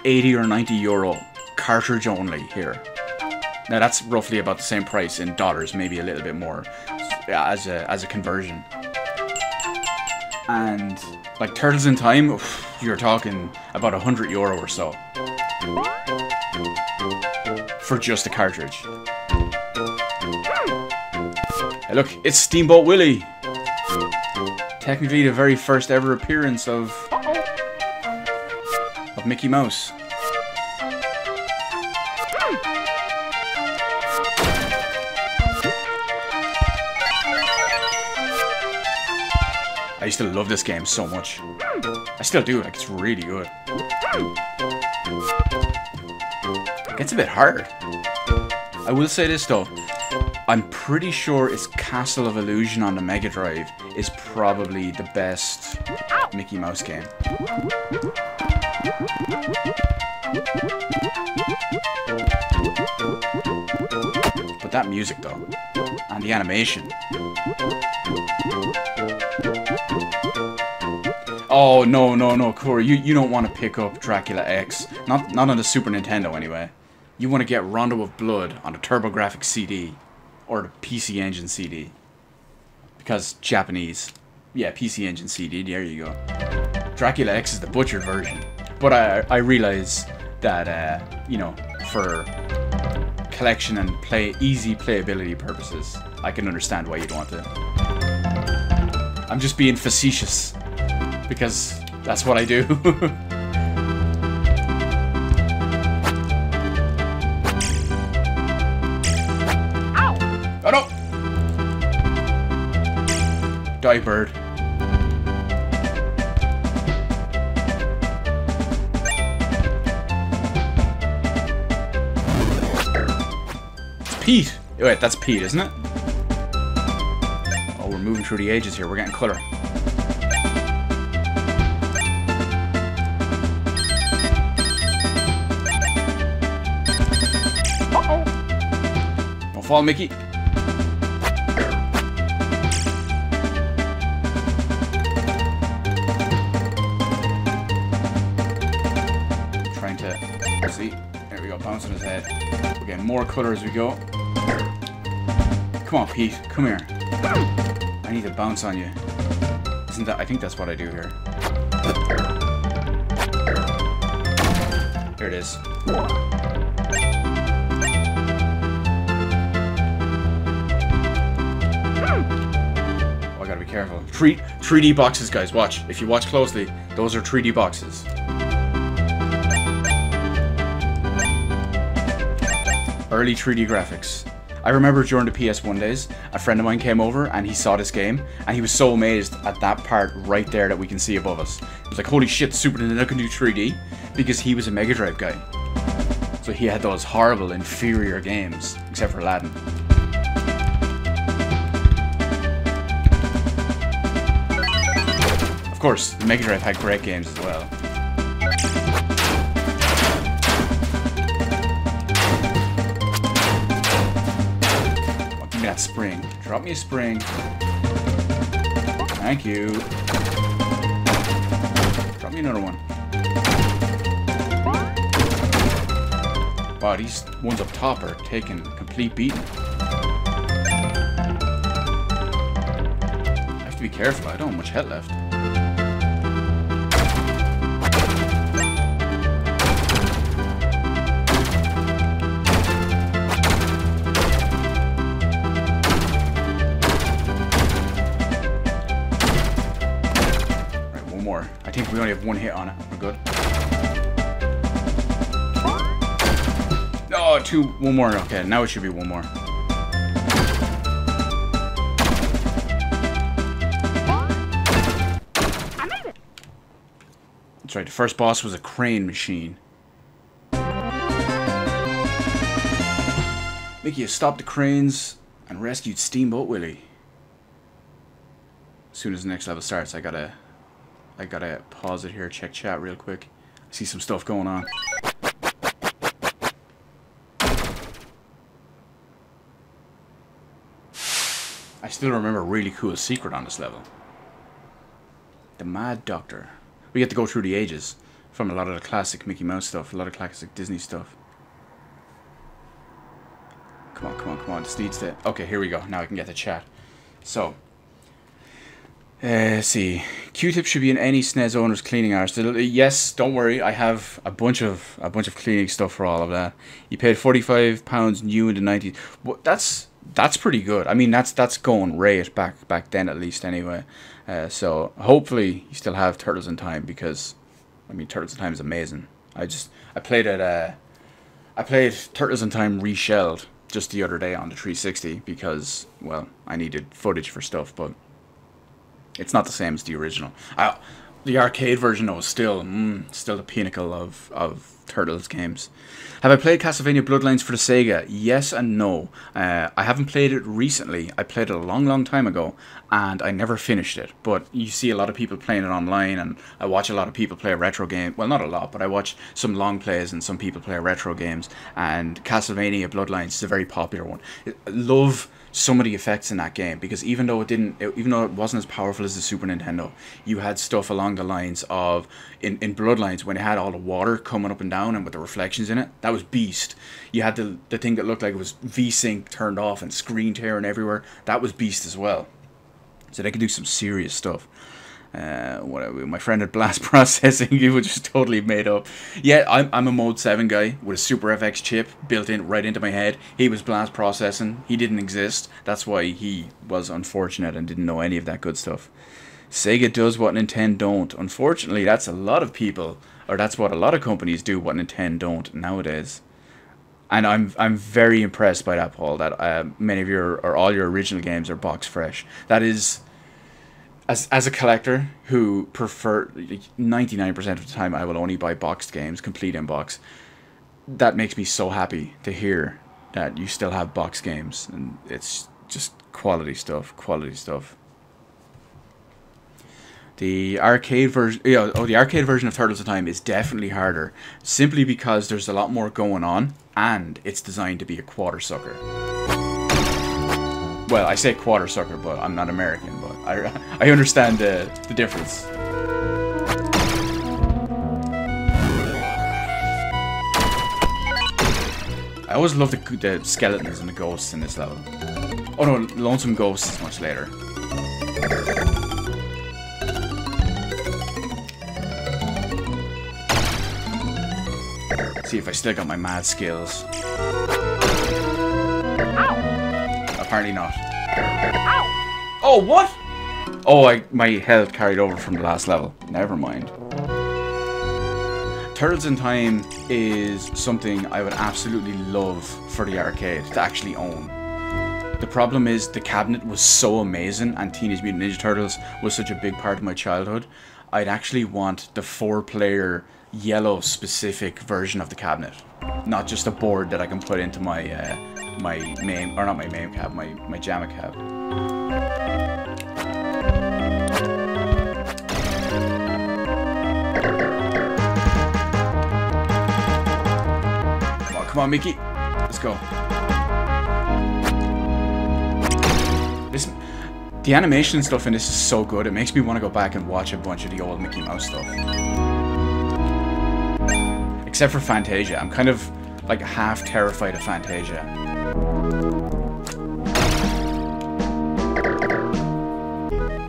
80 or 90 euro cartridge only here. Now that's roughly about the same price in dollars, maybe a little bit more as a conversion. And like Turtles in Time, you're talking about 100 euro or so for just the cartridge. Hey look, it's Steamboat Willie. Technically the very first ever appearance of Mickey Mouse. I used to love this game so much. I still do, like, it's really good. It gets a bit hard. I will say this though, I'm pretty sure it's Castle of Illusion on the Mega Drive is probably the best Mickey Mouse game. But that music though, and the animation. Oh no, Corey, you don't want to pick up Dracula X. Not on the Super Nintendo anyway. You want to get Rondo of Blood on the TurboGrafx CD. Or the PC Engine CD. Because Japanese. Yeah, PC Engine CD, there you go. Dracula X is the butchered version. But I realize that, you know, for collection and easy playability purposes, I can understand why you'd want it. I'm just being facetious. Because that's what I do. Oh no! Die, bird. It's Pete! Wait, that's Pete, isn't it? Oh, we're moving through the ages here. We're getting colour. Uh-oh! Don't fall, Mickey. See, there we go, bouncing his head. We're getting more colour as we go. Come on, Pete, come here. I need to bounce on you. Isn't that? I think that's what I do here. Here it is. Oh, I gotta be careful. 3D boxes, guys. Watch. If you watch closely, those are 3D boxes. Early 3D graphics. I remember during the PS1 days, a friend of mine came over and he saw this game and he was so amazed at that part right there that we can see above us. He was like, holy shit, Super Nintendo can do 3D, because he was a Mega Drive guy. So he had those horrible, inferior games, except for Aladdin. Of course, the Mega Drive had great games as well. That spring. Drop me a spring. Thank you. Drop me another one. Wow, these ones up top are taking a complete beating. I have to be careful, I don't have much health left. Right, one more. I think we only have one hit on it. We're good. Oh, two, one more. Okay, now it should be one more. I made it. That's right, the first boss was a crane machine. Mickey has stopped the cranes and rescued Steamboat Willie. As soon as the next level starts, I gotta pause it here, check chat real quick. I see some stuff going on. I still remember a really cool secret on this level. The Mad Doctor. We get to go through the ages from a lot of the classic Mickey Mouse stuff, a lot of classic Disney stuff. Come on, come on, come on. This needs to... Okay, here we go. Now I can get the chat. So, let's see. Q-tip should be in any SNES owner's cleaning arsenal. Yes, don't worry. I have a bunch of cleaning stuff for all of that. You paid £45 new in the 90s. Well, that's pretty good. I mean, that's going rate back then, at least, anyway. So hopefully you still have Turtles in Time, because I mean, Turtles in Time is amazing. I played Turtles in Time Reshelled just the other day on the 360 because, well, I needed footage for stuff, but it's not the same as the original. The arcade version, though, is still the pinnacle of Turtles games. Have I played Castlevania Bloodlines for the Sega? Yes and no. I haven't played it recently. I played it a long time ago, and I never finished it. But you see a lot of people playing it online, and I watch a lot of people play retro games. Well, not a lot, but I watch some long plays and some people play retro games. And Castlevania Bloodlines is a very popular one. I love some of the effects in that game, because even though it wasn't as powerful as the Super Nintendo, you had stuff along the lines of in Bloodlines, when it had all the water coming up and down and with the reflections in it, that was beast. You had the thing that looked like it was VSync turned off and screen tearing everywhere. That was beast as well. So they could do some serious stuff. My friend at Blast Processing, he was just totally made up. Yeah, I'm a Mode 7 guy with a Super FX chip built in right into my head. He was Blast Processing. He didn't exist. That's why he was unfortunate and didn't know any of that good stuff. Sega does what Nintendo don't. Unfortunately, that's a lot of people, or that's what a lot of companies do, what Nintendo don't nowadays. And I'm very impressed by that, Paul, that many of your, or all your original games are box fresh. That is... As a collector who prefer 99% of the time I will only buy boxed games, complete in box, that makes me so happy to hear that you still have box games, and it's just quality stuff. The arcade version, the arcade version of Turtles in Time is definitely harder, simply because there's a lot more going on, and it's designed to be a quarter sucker. Well, I say quarter sucker, but I'm not American, but I understand the difference. I always love the skeletons and the ghosts in this level. Oh no, Lonesome Ghost is much later. See if I still got my mad skills. Apparently not. Ow. Oh, what? Oh, my health carried over from the last level. Never mind. Turtles in Time is something I would absolutely love for the arcade to actually own. The problem is the cabinet was so amazing, and Teenage Mutant Ninja Turtles was such a big part of my childhood. I'd actually want the 4-player yellow specific version of the cabinet, not just a board that I can put into my my main, or not my main cab, my JAMA cab. Come on, Mickey. Let's go. The animation and stuff in this is so good, it makes me want to go back and watch a bunch of the old Mickey Mouse stuff. Except for Fantasia. I'm kind of like half terrified of Fantasia.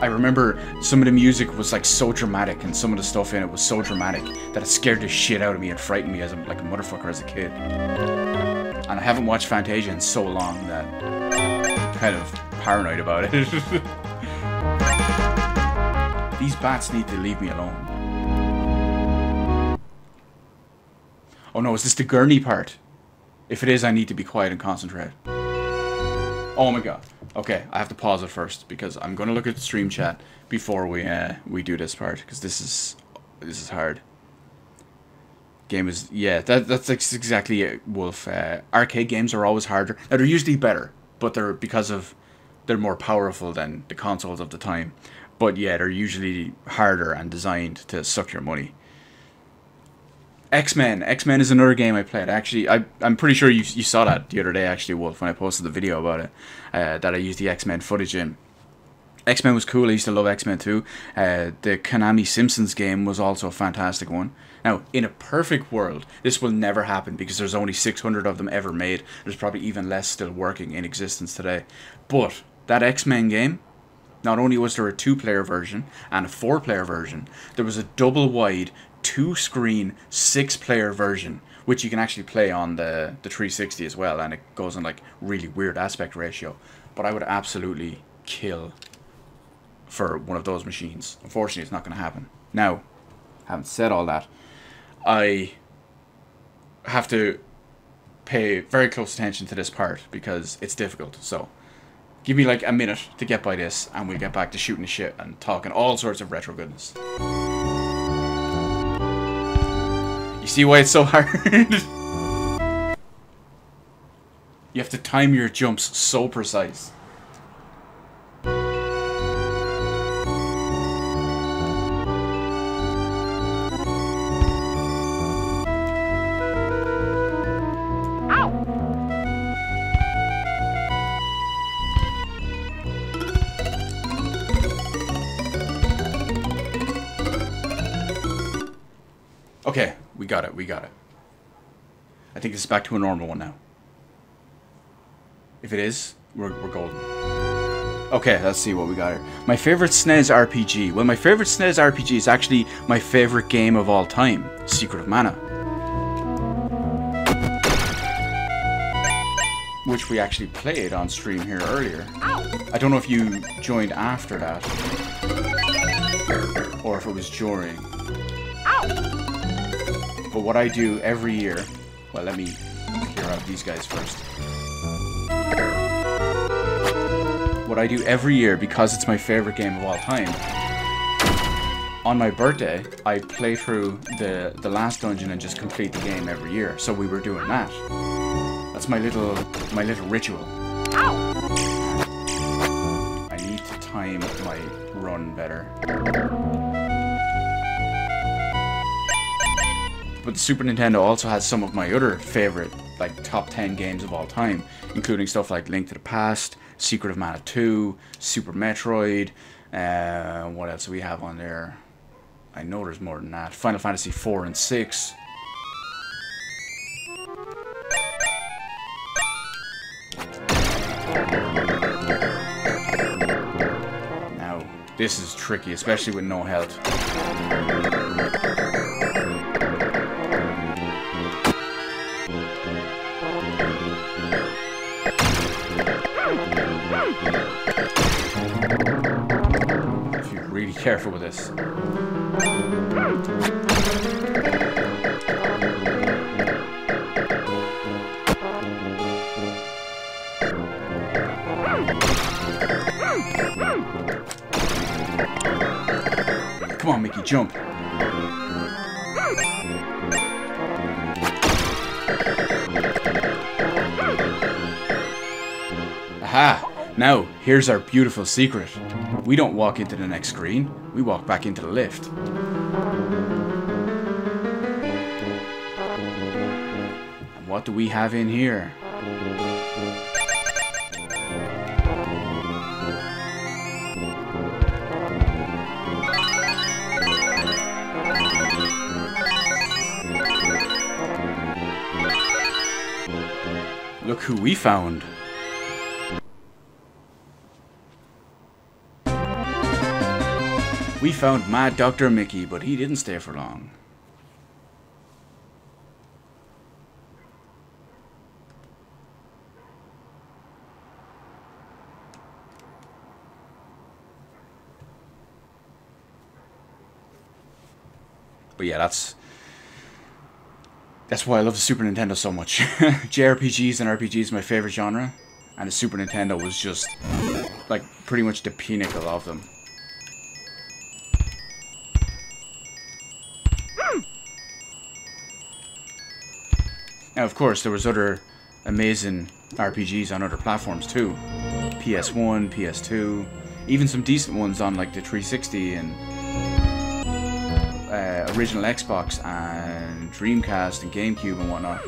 I remember some of the music was like so dramatic, and some of the stuff in it was so dramatic that it scared the shit out of me and frightened me as like a motherfucker as a kid. And I haven't watched Fantasia in so long that I'm kind of paranoid about it. These bats need to leave me alone. Oh no, is this the gurney part? If it is, I need to be quiet and concentrate. Oh my god. Okay, I have to pause it first because I'm gonna look at the stream chat before we do this part, because this is hard. Game is, yeah, that's exactly it, Wolf. Arcade games are always harder. Now, they're usually better, but they're more powerful than the consoles of the time. But yeah, they're usually harder and designed to suck your money. X-Men is another game I played. Actually, I'm pretty sure you saw that the other day, actually, Wolf, when I posted the video about it, that I used the X-Men footage in. X-Men was cool. I used to love X-Men too. The Konami Simpsons game was also a fantastic one. Now, in a perfect world, this will never happen because there's only 600 of them ever made. There's probably even less still working in existence today. But that X-Men game, not only was there a 2-player version and a 4-player version, there was a double-wide 2-screen 6-player version, which you can actually play on the 360 as well, and it goes on like really weird aspect ratio. But I would absolutely kill for one of those machines. Unfortunately, it's not going to happen. Now, having said all that, I have to pay very close attention to this part because it's difficult. So give me like a minute to get by this, and we'll get back to shooting the shit and talking all sorts of retro goodness. You see why it's so hard? You have to time your jumps so precise. Okay, we got it. I think this is back to a normal one now. If it is, we're golden. Okay, let's see what we got here. My favorite SNES RPG. Well, my favorite SNES RPG is actually my favorite game of all time, Secret of Mana. Which we actually played on stream here earlier. I don't know if you joined after that, or if it was during. But what I do every year... Well, let me clear out these guys first. What I do every year, because it's my favorite game of all time, on my birthday, I play through the last dungeon and just complete the game every year. So we were doing that. That's my little ritual. I need to time my run better. But the Super Nintendo also has some of my other favorite, like, top 10 games of all time, including stuff like Link to the Past, Secret of Mana 2, Super Metroid, what else do we have on there? I know there's more than that. Final Fantasy 4 and 6. Now, this is tricky, especially with no health. If you're really careful with this. Come on, Mickey, jump. Aha! Now, here's our beautiful secret. We don't walk into the next screen, we walk back into the lift. And what do we have in here? Look who we found. We found Mad Dr. Mickey, but he didn't stay for long. But yeah, that's why I love the Super Nintendo so much. JRPGs and RPGs are my favorite genre, and the Super Nintendo was just like pretty much the pinnacle of them. Now, of course, there was other amazing RPGs on other platforms too. PS1, PS2, even some decent ones on like the 360 and original Xbox and Dreamcast and GameCube and whatnot.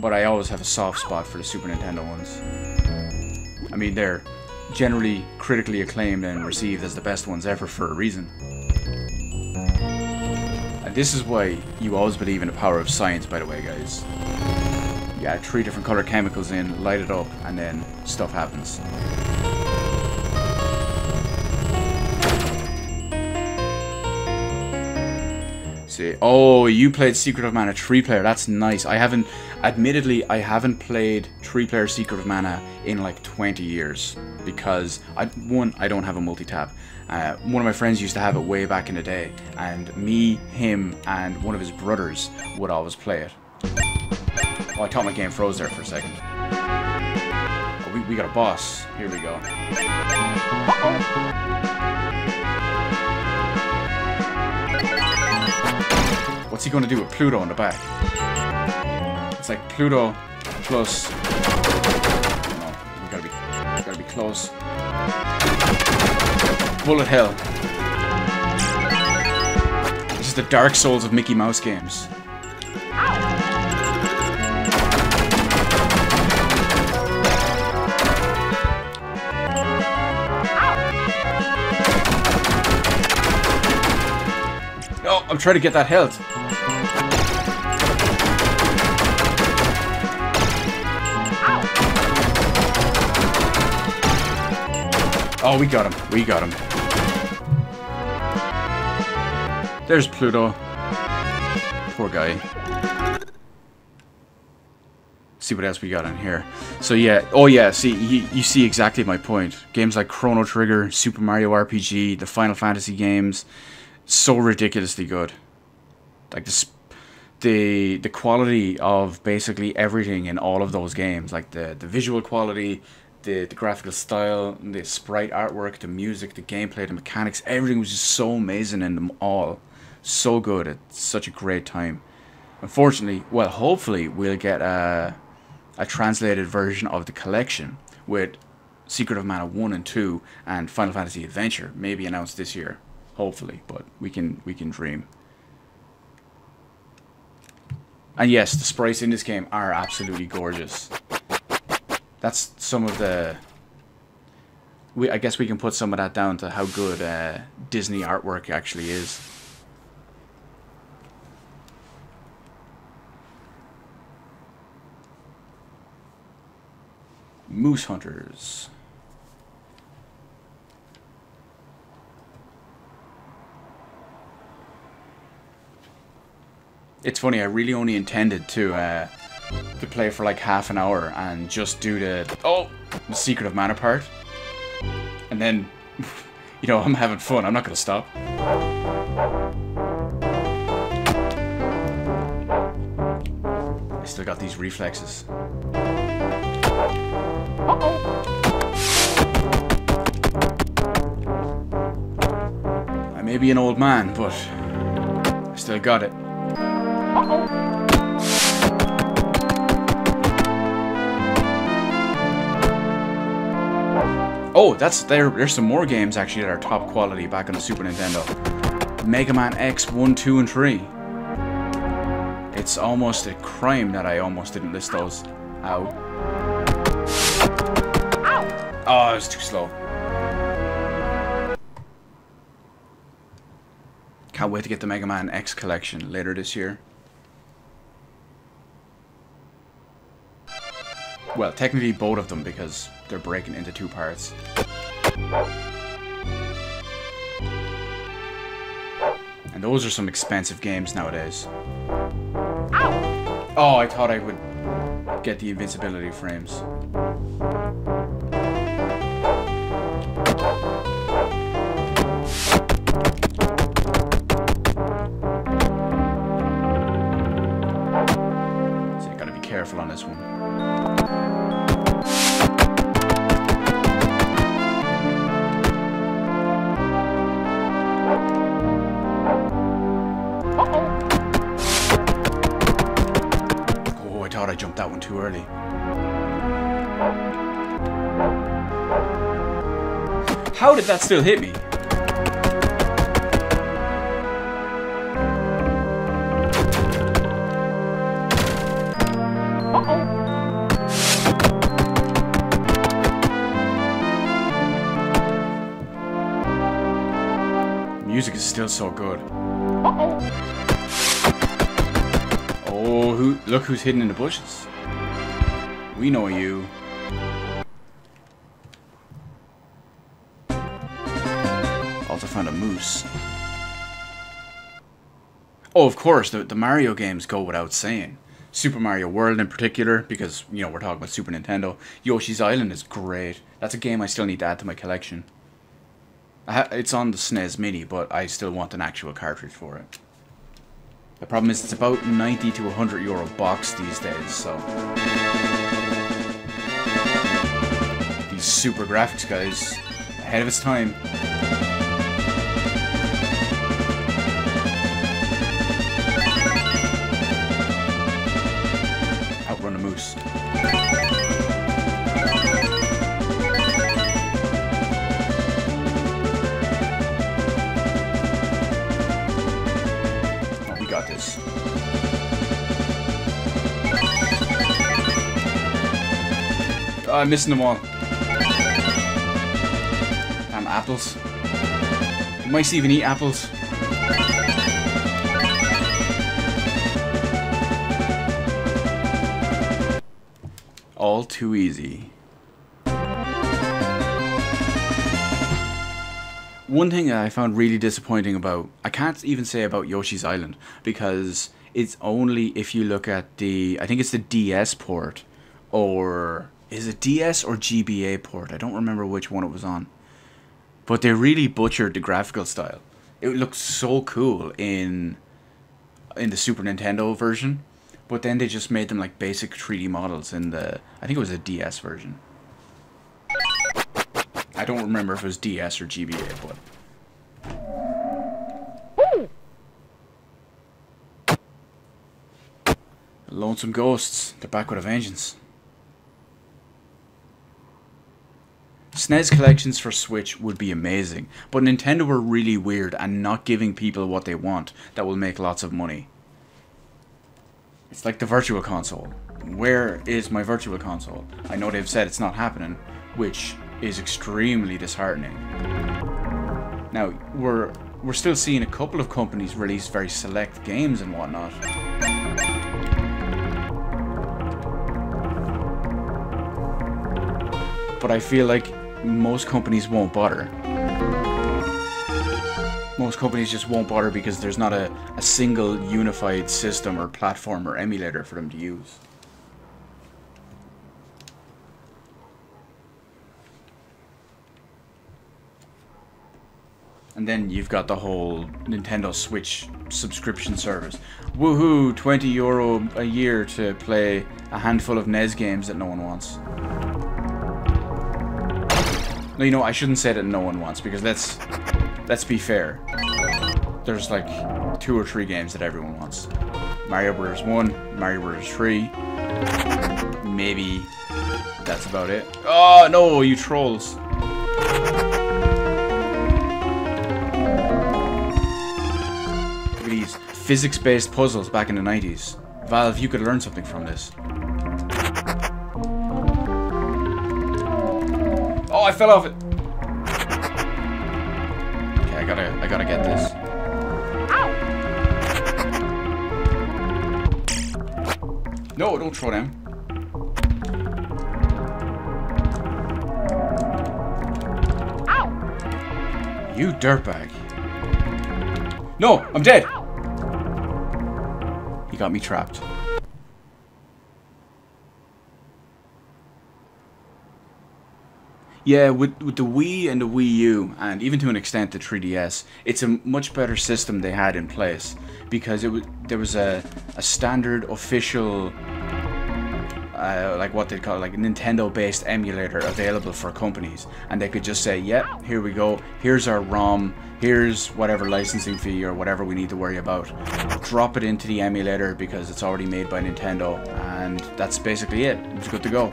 But I always have a soft spot for the Super Nintendo ones. I mean, they're generally critically acclaimed and received as the best ones ever for a reason. And this is why you always believe in the power of science, by the way, guys. You add 3 different color chemicals in, light it up, and then stuff happens. See, oh, you played Secret of Mana 3-player. That's nice. Admittedly, I haven't played 3-player Secret of Mana in like 20 years because I don't have a multi-tap. One of my friends used to have it way back in the day, and me, him, and one of his brothers would always play it. Oh, I thought my game froze there for a second. Oh, we got a boss. Here we go. What's he going to do with Pluto in the back? It's like Pluto plus... No, we gotta be close. Bullet hell. This is the Dark Souls of Mickey Mouse games. Oh, I'm trying to get that health. Oh, we got him. We got him. There's Pluto. Poor guy. See what else we got in here. So yeah, oh yeah, see, you see exactly my point. Games like Chrono Trigger, Super Mario RPG, the Final Fantasy games, so ridiculously good. Like the quality of basically everything in all of those games, like the visual quality, the graphical style, the sprite artwork, the music, the gameplay, the mechanics, everything was just so amazing in them all. So good. It's such a great time. Unfortunately, well, hopefully we'll get a translated version of the collection with Secret of Mana 1 and 2 and Final Fantasy Adventure, maybe announced this year. Hopefully, but we can dream. And yes, the sprites in this game are absolutely gorgeous. That's some of the... I guess we can put some of that down to how good Disney artwork actually is. Moose Hunters. It's funny, I really only intended to play for like half an hour and just do the Secret of Mana part. And then, you know, I'm having fun, I'm not going to stop. I still got these reflexes. I may be an old man, but I still got it. Oh, there's some more games actually that are top quality back on the Super Nintendo. Mega Man X 1, 2, and 3. It's almost a crime that I almost didn't list those out. Oh, it was too slow. Can't wait to get the Mega Man X collection later this year. Well, technically both of them because they're breaking into 2 parts. And those are some expensive games nowadays. Ow! Oh, I thought I would get the invincibility frames. So I gotta be careful on this one. I jumped that one too early. How did that still hit me? Music is still so good. Oh, look who's hidden in the bushes. We know you. Also found a moose. Oh, of course, the Mario games go without saying. Super Mario World in particular, because, you know, we're talking about Super Nintendo. Yoshi's Island is great. That's a game I still need to add to my collection. It's on the SNES Mini, but I still want an actual cartridge for it. The problem is it's about 90 to 100 euro box these days, so... These super graphics, guys. Ahead of its time. Outrun a moose. Got this. Oh, I'm missing them all. Damn apples. Mice even eat apples. All too easy. One thing that I found really disappointing about, I can't even say about Yoshi's Island, because it's only if you look at the, I think it's the DS port, or, is it DS or GBA port? I don't remember which one it was on. But they really butchered the graphical style. It looked so cool in the Super Nintendo version, but then they just made them like basic 3D models in the, I think it was a DS version. I don't remember if it was DS or GBA, but... Lonesome Ghosts, they're back with a vengeance. SNES collections for Switch would be amazing, but Nintendo were really weird and not giving people what they want that will make lots of money. It's like the Virtual Console. Where is my Virtual Console? I know they've said it's not happening, which is extremely disheartening. Now, we're still seeing a couple of companies release very select games and whatnot. But I feel like most companies won't bother. Most companies just won't bother because there's not a single unified system or platform or emulator for them to use. And then you've got the whole Nintendo Switch subscription service. Woohoo! 20 euro a year to play a handful of NES games that no one wants. No, you know, I shouldn't say that no one wants, because let's be fair. There's like 2 or 3 games that everyone wants. Mario Bros. 1, Mario Bros. 3. Maybe that's about it. Oh no, you trolls. Look at these physics-based puzzles back in the 90s. Valve, you could learn something from this. Oh, I fell off it. Okay, I gotta get this. No, don't throw them. Ow! You dirtbag. No, I'm dead. He got me trapped. Yeah, with the Wii and the Wii U, and even to an extent the 3DS, it's a much better system they had in place, because there was a standard official, like what they'd call it, like a Nintendo-based emulator available for companies, and they could just say, yep, here we go, here's our ROM, here's whatever licensing fee or whatever we need to worry about, drop it into the emulator because it's already made by Nintendo, and that's basically it. It's good to go.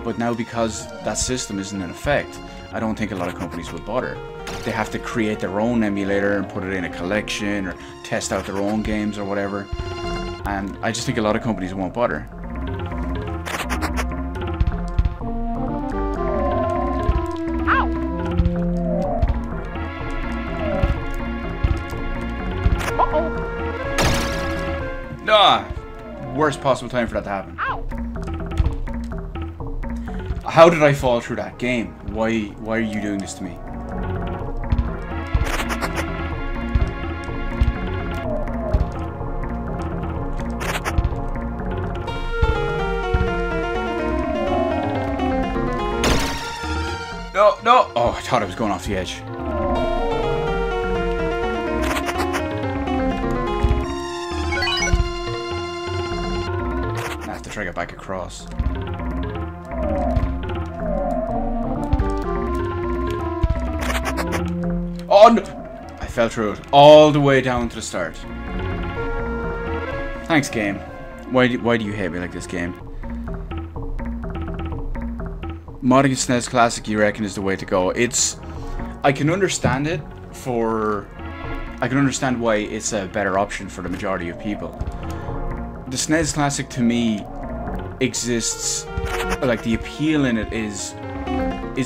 But now, because that system isn't in effect, I don't think a lot of companies would bother. They have to create their own emulator and put it in a collection or test out their own games or whatever. And I just think a lot of companies won't bother. Ah, worst possible time for that to happen. How did I fall through that game? Why are you doing this to me? No, no! Oh, I thought I was going off the edge. I have to try to get back across. Oh no! I fell through it all the way down to the start. Thanks, game. Why do you hate me like this, game? Modding SNES Classic, you reckon, is the way to go? I can understand it I can understand why it's a better option for the majority of people. The SNES Classic, to me, exists, like, the appeal in it is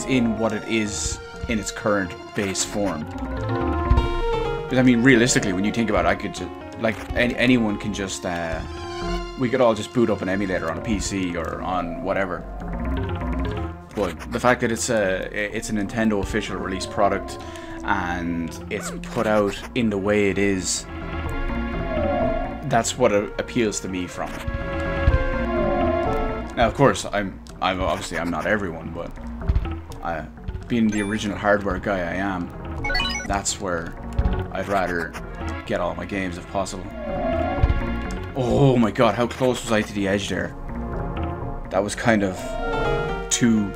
in what it is in its current base form. But I mean, realistically, when you think about it, I could just, like, anyone can just, we could all just boot up an emulator on a PC or on whatever. But the fact that it's a Nintendo official release product and it's put out in the way it is, that's what appeals to me from it. Now, of course, I'm obviously not everyone, but being the original hardware guy I am, that's where I'd rather get all my games if possible. Oh my god, how close was I to the edge there? That was kind of too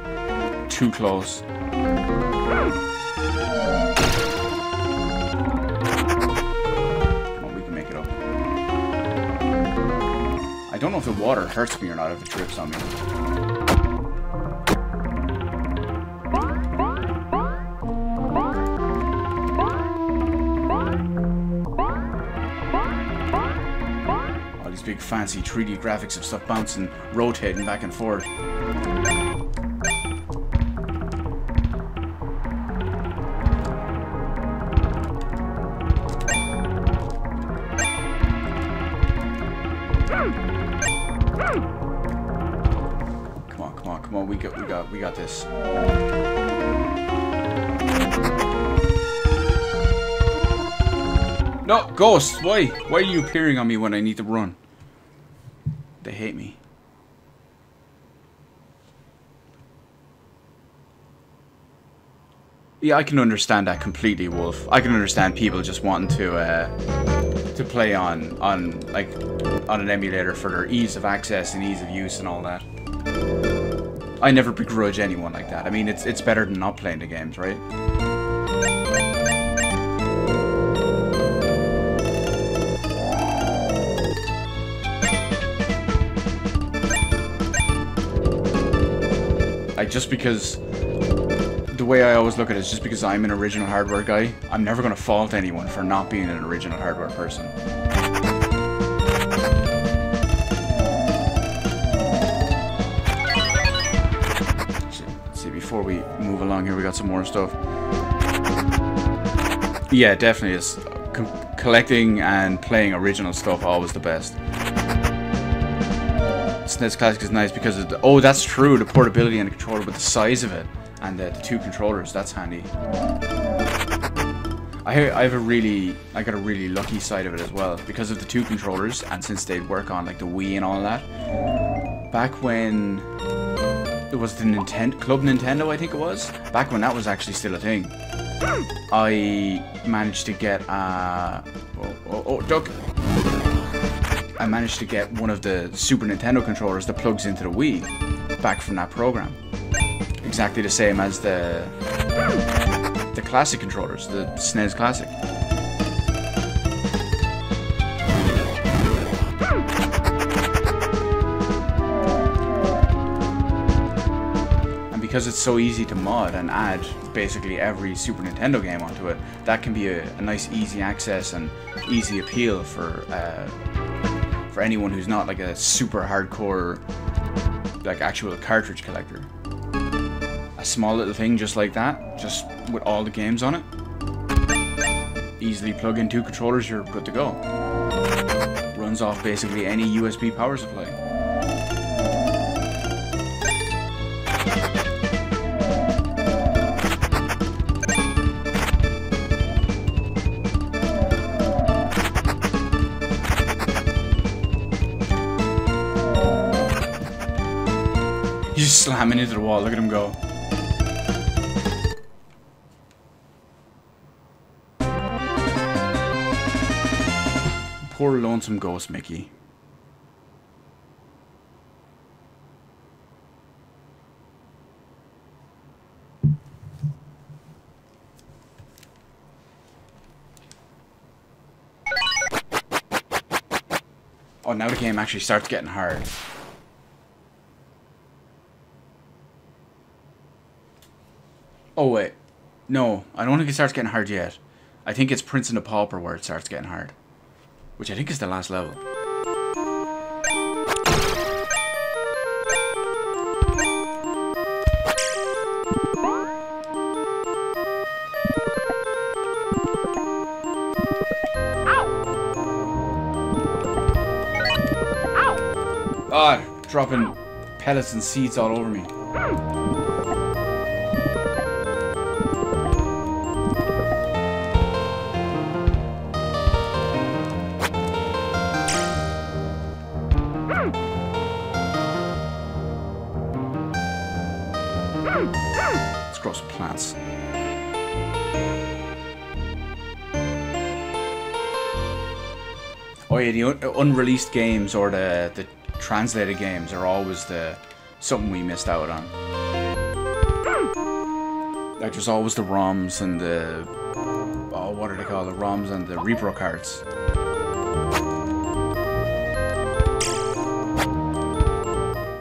close. Come on, we can make it up. I don't know if the water hurts me or not if it drips on me. All these big fancy 3D graphics of stuff bouncing, rotating back and forth. Come on, we got this. No, Ghost, why? Why are you appearing on me when I need to run? They hate me. Yeah, I can understand that completely, Wolf. I can understand people just wanting to play on an emulator for their ease of access and ease of use and all that. I never begrudge anyone like that. I mean, it's better than not playing the games, right? Just because the way I always look at it is just because I'm an original hardware guy, I'm never going to fault anyone for not being an original hardware person. See, before we move along here, we got some more stuff. Yeah, definitely is. Collecting and playing original stuff always the best. SNES Classic is nice because of the, oh, that's true, the portability and the controller, but the size of it and the two controllers, that's handy. I got a really lucky side of it as well because of the two controllers, and since they'd work on like the Wii and all that. Back when it was the Club Nintendo, I think it was. Back when that was actually still a thing. I managed to get duck. I managed to get one of the Super Nintendo controllers that plugs into the Wii back from that program. Exactly the same as the classic controllers, the SNES Classic. And because it's so easy to mod and add basically every Super Nintendo game onto it, that can be a nice easy access and easy appeal for anyone who's not like a super hardcore like actual cartridge collector. A small little thing just like that, just with all the games on it. Easily plug in two controllers, you're good to go. Runs off basically any USB power supply. He's just slamming into the wall, look at him go. Poor lonesome ghost Mickey. Oh, now the game actually starts getting hard. Oh wait. No, I don't think it starts getting hard yet. I think it's Prince and the Pauper where it starts getting hard. Which I think is the last level. Ah, dropping pellets and seeds all over me. It's gross plants. Oh yeah, the unreleased games or the translated games are always something we missed out on. Like there's always the ROMs and the what are they called? The ROMs and the repro cards.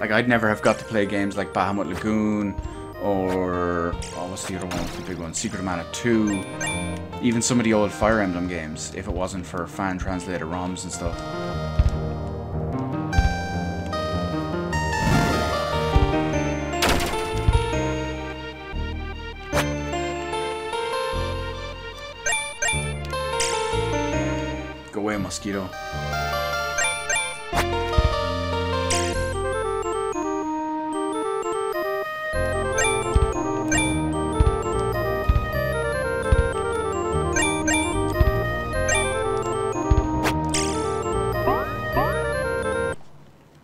Like I'd never have got to play games like Bahamut Lagoon or what's the other one? The big one, Secret of Mana 2. Even some of the old Fire Emblem games, if it wasn't for fan translated ROMs and stuff. Go away, mosquito.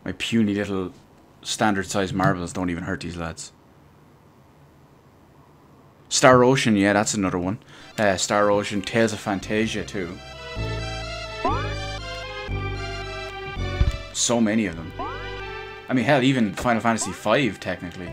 My puny little standard size marbles don't even hurt these lads. Star Ocean, yeah, that's another one. Star Ocean, Tales of Fantasia too. So many of them. I mean, hell, even Final Fantasy V, technically.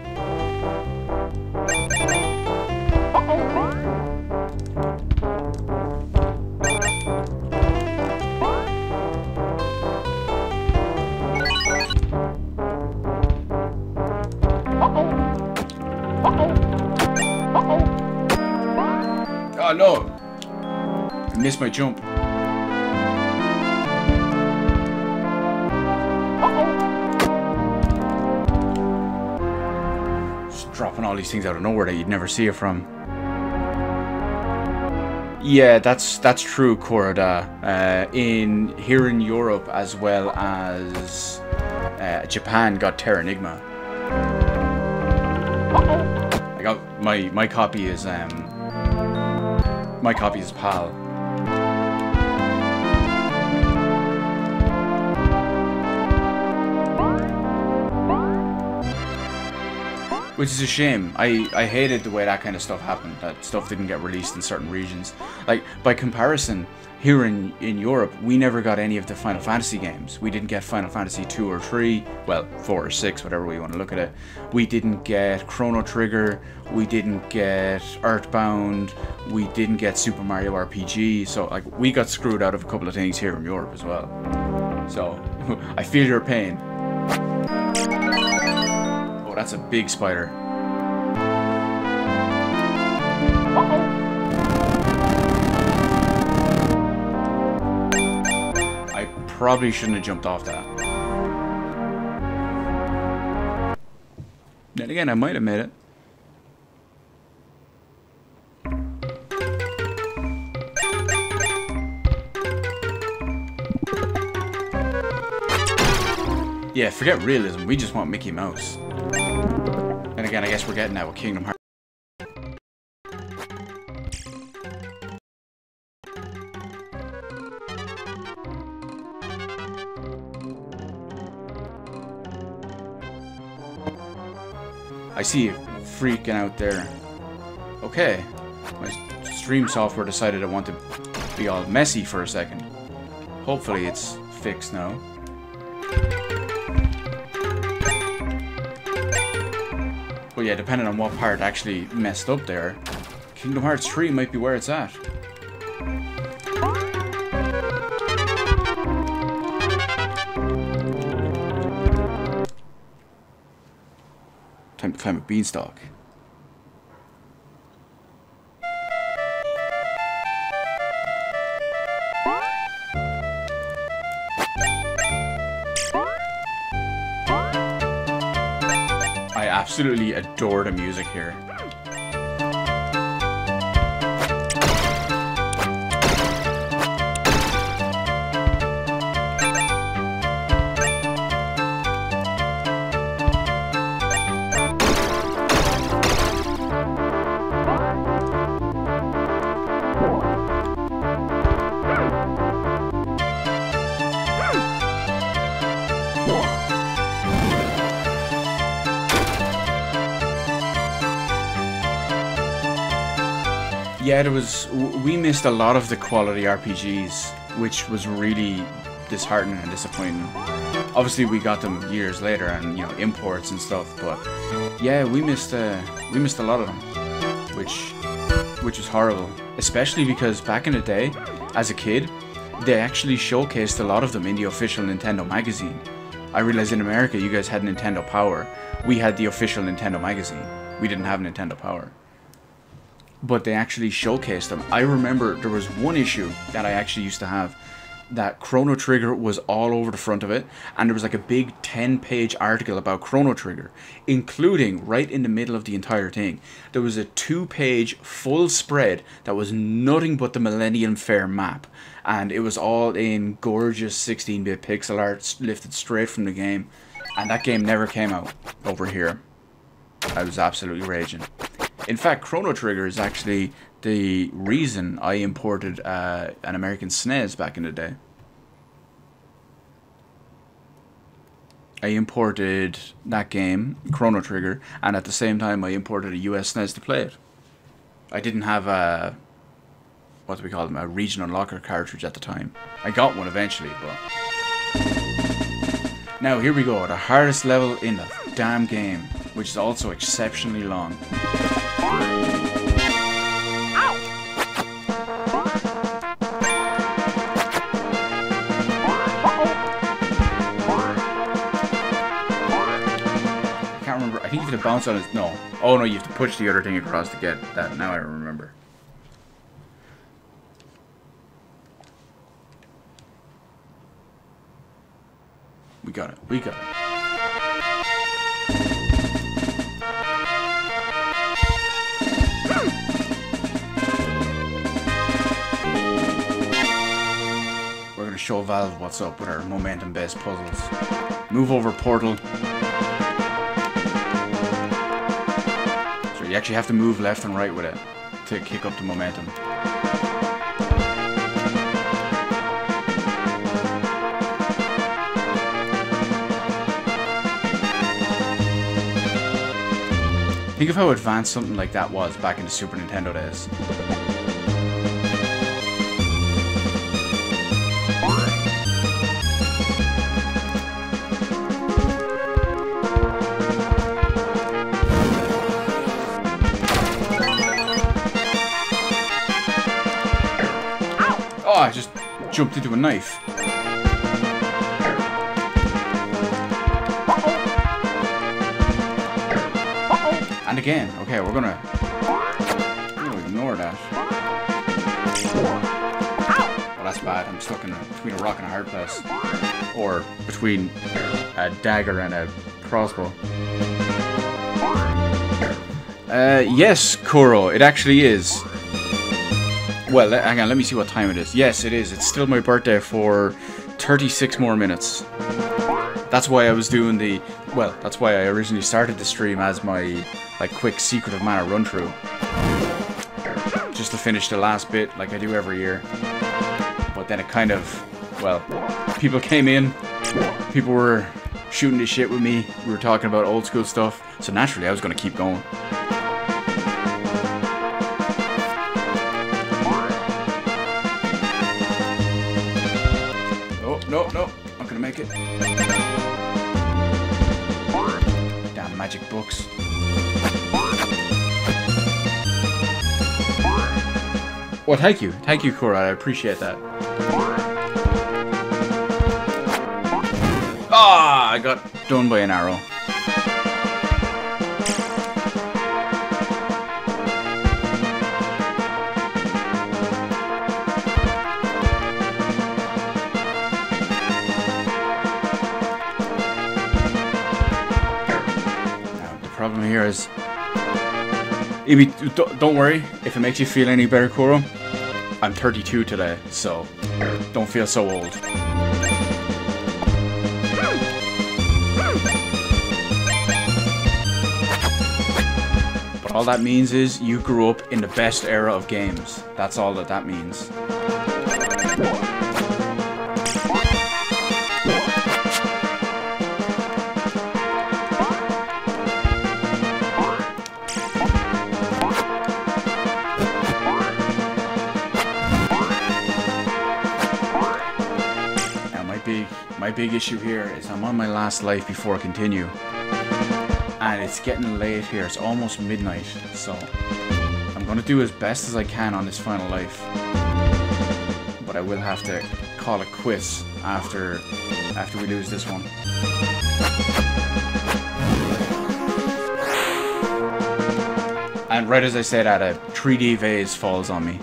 Oh no! I missed my jump. Just dropping all these things out of nowhere that you'd never see it from. Yeah, that's true, Corada. Here in Europe as well as Japan got Terranigma. I got my copy is PAL. Which is a shame. I hated the way that kind of stuff happened, that stuff didn't get released in certain regions. Like, by comparison, here in Europe, we never got any of the Final Fantasy games. We didn't get Final Fantasy 2 or 3, well, 4 or 6, whatever way you want to look at it. We didn't get Chrono Trigger, we didn't get Earthbound, we didn't get Super Mario RPG, so like, we got screwed out of a couple of things here in Europe as well. So, I feel your pain. Oh, that's a big spider. I probably shouldn't have jumped off that. Then again, I might have made it. Yeah, forget realism, we just want Mickey Mouse. And again, I guess we're getting that with Kingdom Hearts. I see you freaking out there. Okay, my stream software decided I want to be all messy for a second. Hopefully it's fixed now. But yeah, depending on what part actually messed up there, Kingdom Hearts 3 might be where it's at. Time to climb a beanstalk. I absolutely adore the music here. Yeah, we missed a lot of the quality RPGs, which was really disheartening and disappointing. Obviously, we got them years later, and you know, imports and stuff. But yeah, we missed a lot of them, which was horrible. Especially because back in the day, as a kid, they actually showcased a lot of them in the official Nintendo magazine. I realized in America, you guys had Nintendo Power. We had the official Nintendo magazine. We didn't have Nintendo Power. But they actually showcased them. I remember there was one issue that I actually used to have that Chrono Trigger was all over the front of it, and there was like a big 10-page article about Chrono Trigger, including right in the middle of the entire thing. There was a 2-page full spread that was nothing but the Millennium Fair map, and it was all in gorgeous 16-bit pixel art lifted straight from the game, and that game never came out over here. I was absolutely raging. In fact, Chrono Trigger is actually the reason I imported an American SNES back in the day. I imported that game, Chrono Trigger, and at the same time I imported a US SNES to play it. I didn't have a, what do we call them, a regional locker cartridge at the time. I got one eventually, but... Now here we go, the hardest level in the damn game, which is also exceptionally long. I think you have to bounce on it. No. Oh no, you have to push the other thing across to get that. Now I remember. We got it. We got it. show Valve what's up with our momentum-based puzzles. Move over, Portal. So you actually have to move left and right with it to kick up the momentum. Think of how advanced something like that was back in the Super Nintendo days. Oh, I just jumped into a knife. And again, okay, we're gonna ignore that. Well, that's bad. I'm stuck in between a rock and a hard place. Or between a dagger and a crossbow. Yes, Kuro, it actually is. Well, hang on, let me see what time it is. Yes, it is. It's still my birthday for 36 more minutes. That's why I was doing the... Well, that's why I originally started the stream as my, like, quick Secret of Mana run-through. Just to finish the last bit, like I do every year. But then it kind of... Well, people came in. People were shooting the shit with me. We were talking about old school stuff. So naturally, I was going to keep going. No, not gonna make it. Damn magic books. Well, thank you, Kura. I appreciate that. Ah, I got done by an arrow. Problem here is, don't worry if it makes you feel any better, Kuro. I'm 32 today, so don't feel so old. But all that means is you grew up in the best era of games. That's all that means. My big issue here is I'm on my last life before I continue. And it's getting late here. It's almost midnight. So I'm going to do as best as I can on this final life. But I will have to call it quits after we lose this one. And right as I say that, a 3D vase falls on me.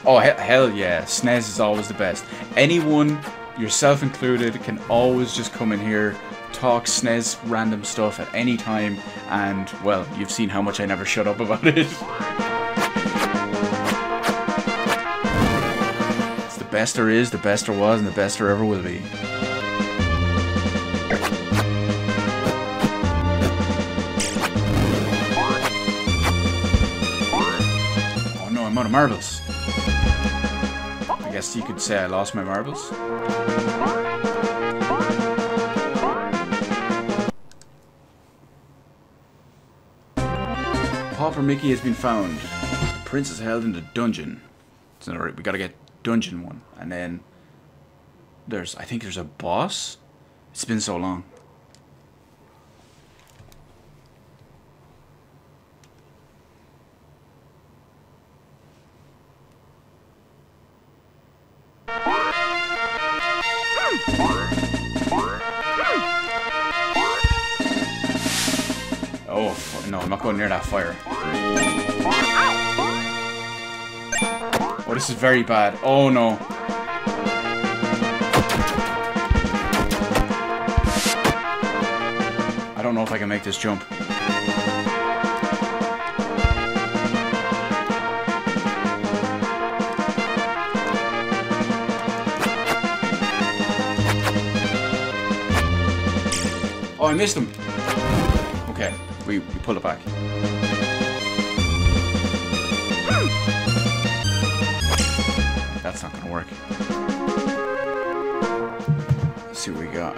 Oh, hell yeah. SNES is always the best. Anyone, yourself included, can always just come in here, talk SNES random stuff at any time, and, well, you've seen how much I never shut up about it. It's the best there is, the best there was, and the best there ever will be. Oh no, I'm out of marbles. I guess you could say I lost my marbles. Pauper Mickey has been found. The prince is held in the dungeon. So we gotta get dungeon 1. And then I think there's a boss. It's been so long. Oh, no, I'm not going near that fire. Oh, this is very bad. Oh, no. I don't know if I can make this jump. I missed him. Okay, we pull it back. That's not gonna work. Let's see what we got.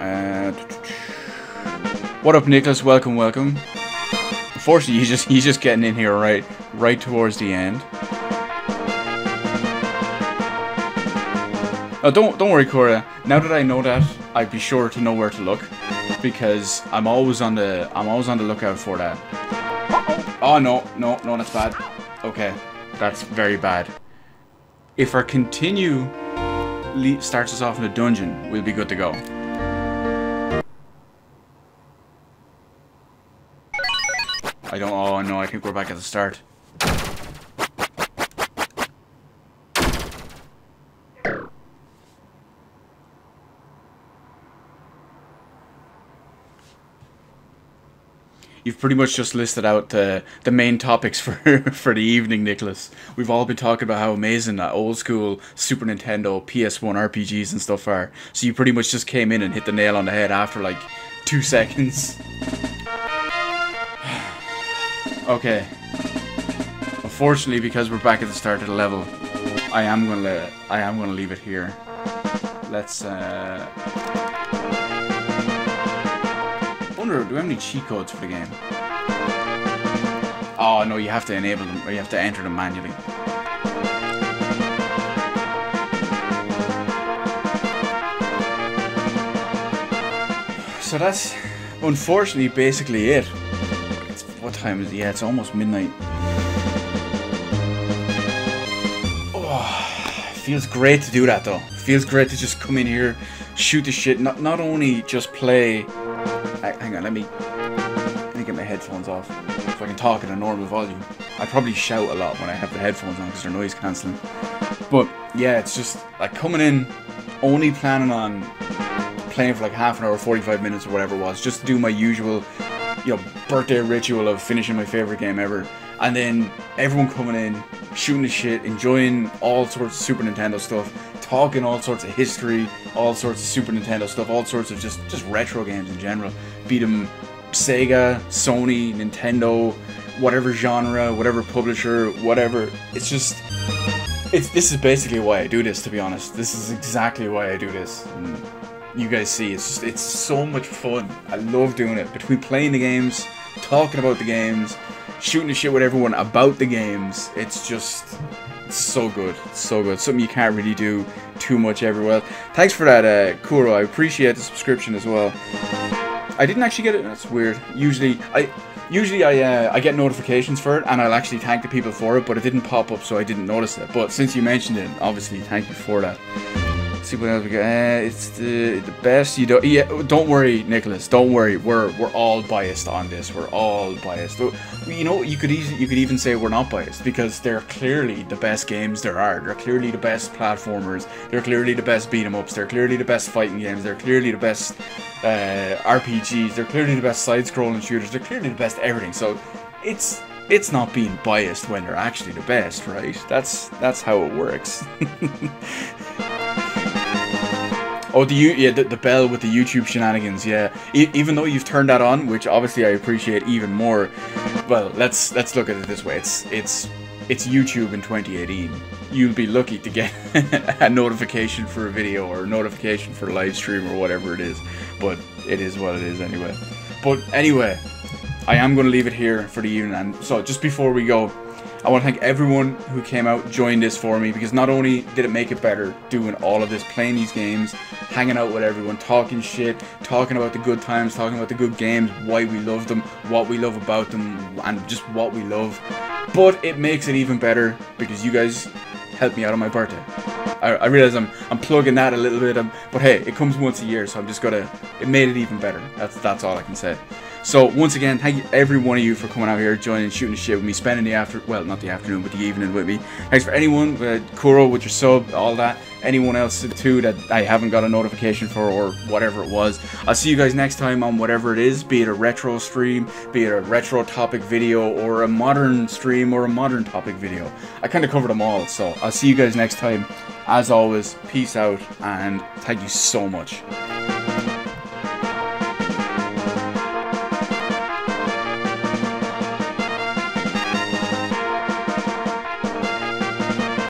What up, Nicholas? Welcome, welcome. Unfortunately, he's just getting in here right towards the end. Oh, don't worry, Cora. Now that I know that, I'd be sure to know where to look, because I'm always on the lookout for that. Oh no, that's bad. Okay, that's very bad. If our continue starts us off in a dungeon, we'll be good to go. Oh no, I think we're back at the start. You've pretty much just listed out the main topics for the evening, Nicholas. We've all been talking about how amazing that old school Super Nintendo, PS1 RPGs and stuff are. So you pretty much just came in and hit the nail on the head after like 2 seconds. Okay. Unfortunately, because we're back at the start of the level, I am gonna leave it here. Let's wonder, do we have any cheat codes for the game? Oh no, you have to enable them, or you have to enter them manually. So that's unfortunately basically it. What time is it? Yeah, it's almost midnight. Oh, feels great to do that though. Feels great to just come in here, shoot the shit. Not only just play. Hang on, let me get my headphones off so I can talk at a normal volume. I probably shout a lot when I have the headphones on because they're noise cancelling. But yeah, it's just like coming in, only planning on playing for like half an hour, 45 minutes or whatever it was, just to do my usual, you know, birthday ritual of finishing my favorite game ever. And then everyone coming in, shooting the shit, enjoying all sorts of Super Nintendo stuff, talking all sorts of history, all sorts of Super Nintendo stuff, all sorts of just retro games in general. Beat them Sega, Sony, Nintendo, whatever genre, whatever publisher, whatever. It's just, this is basically why I do this, to be honest. This is exactly why I do this. And you guys see, it's so much fun. I love doing it. Between playing the games, talking about the games, shooting the shit with everyone about the games, it's just, it's so good. It's so good. Something you can't really do too much everywhere. Thanks for that, Kuro. I appreciate the subscription as well. I didn't actually get it. That's weird. Usually I get notifications for it, and I'll actually thank the people for it, but it didn't pop up, so I didn't notice it. But since you mentioned it, obviously, thank you for that. Let's see what else we got. It's the best. You don't. Yeah, don't worry, Nicholas. Don't worry. We're all biased on this. We're all biased. You know, you could even say we're not biased, because they're clearly the best games there are. They're clearly the best platformers. They're clearly the best beat 'em ups. They're clearly the best fighting games. They're clearly the best RPGs. They're clearly the best side-scrolling shooters. They're clearly the best everything. So it's not being biased when they're actually the best, right? That's how it works. Oh, the bell with the YouTube shenanigans, yeah. Even though you've turned that on, which obviously I appreciate even more. Well, let's look at it this way. It's YouTube in 2018. You'll be lucky to get a notification for a video or a notification for a live stream or whatever it is. But it is what it is anyway. But anyway, I am going to leave it here for the evening. And so just before we go, I want to thank everyone who came out, joined this for me, because not only did it make it better doing all of this, playing these games, hanging out with everyone, talking shit, talking about the good times, talking about the good games, why we love them, what we love about them, and just what we love, but it makes it even better because you guys helped me out on my birthday. I realize I'm plugging that a little bit, but hey, it comes once a year, so I'm just gonna, it made it even better. That's all I can say. So once again, thank you every one of you for coming out here, joining, shooting the shit with me, spending the well, not the afternoon, but the evening with me. Thanks for anyone, Kuro with your sub, all that. Anyone else too that I haven't got a notification for or whatever it was. I'll see you guys next time on whatever it is, be it a retro stream, be it a retro topic video, or a modern stream, or a modern topic video. I kind of covered them all, so I'll see you guys next time. As always, peace out, and thank you so much.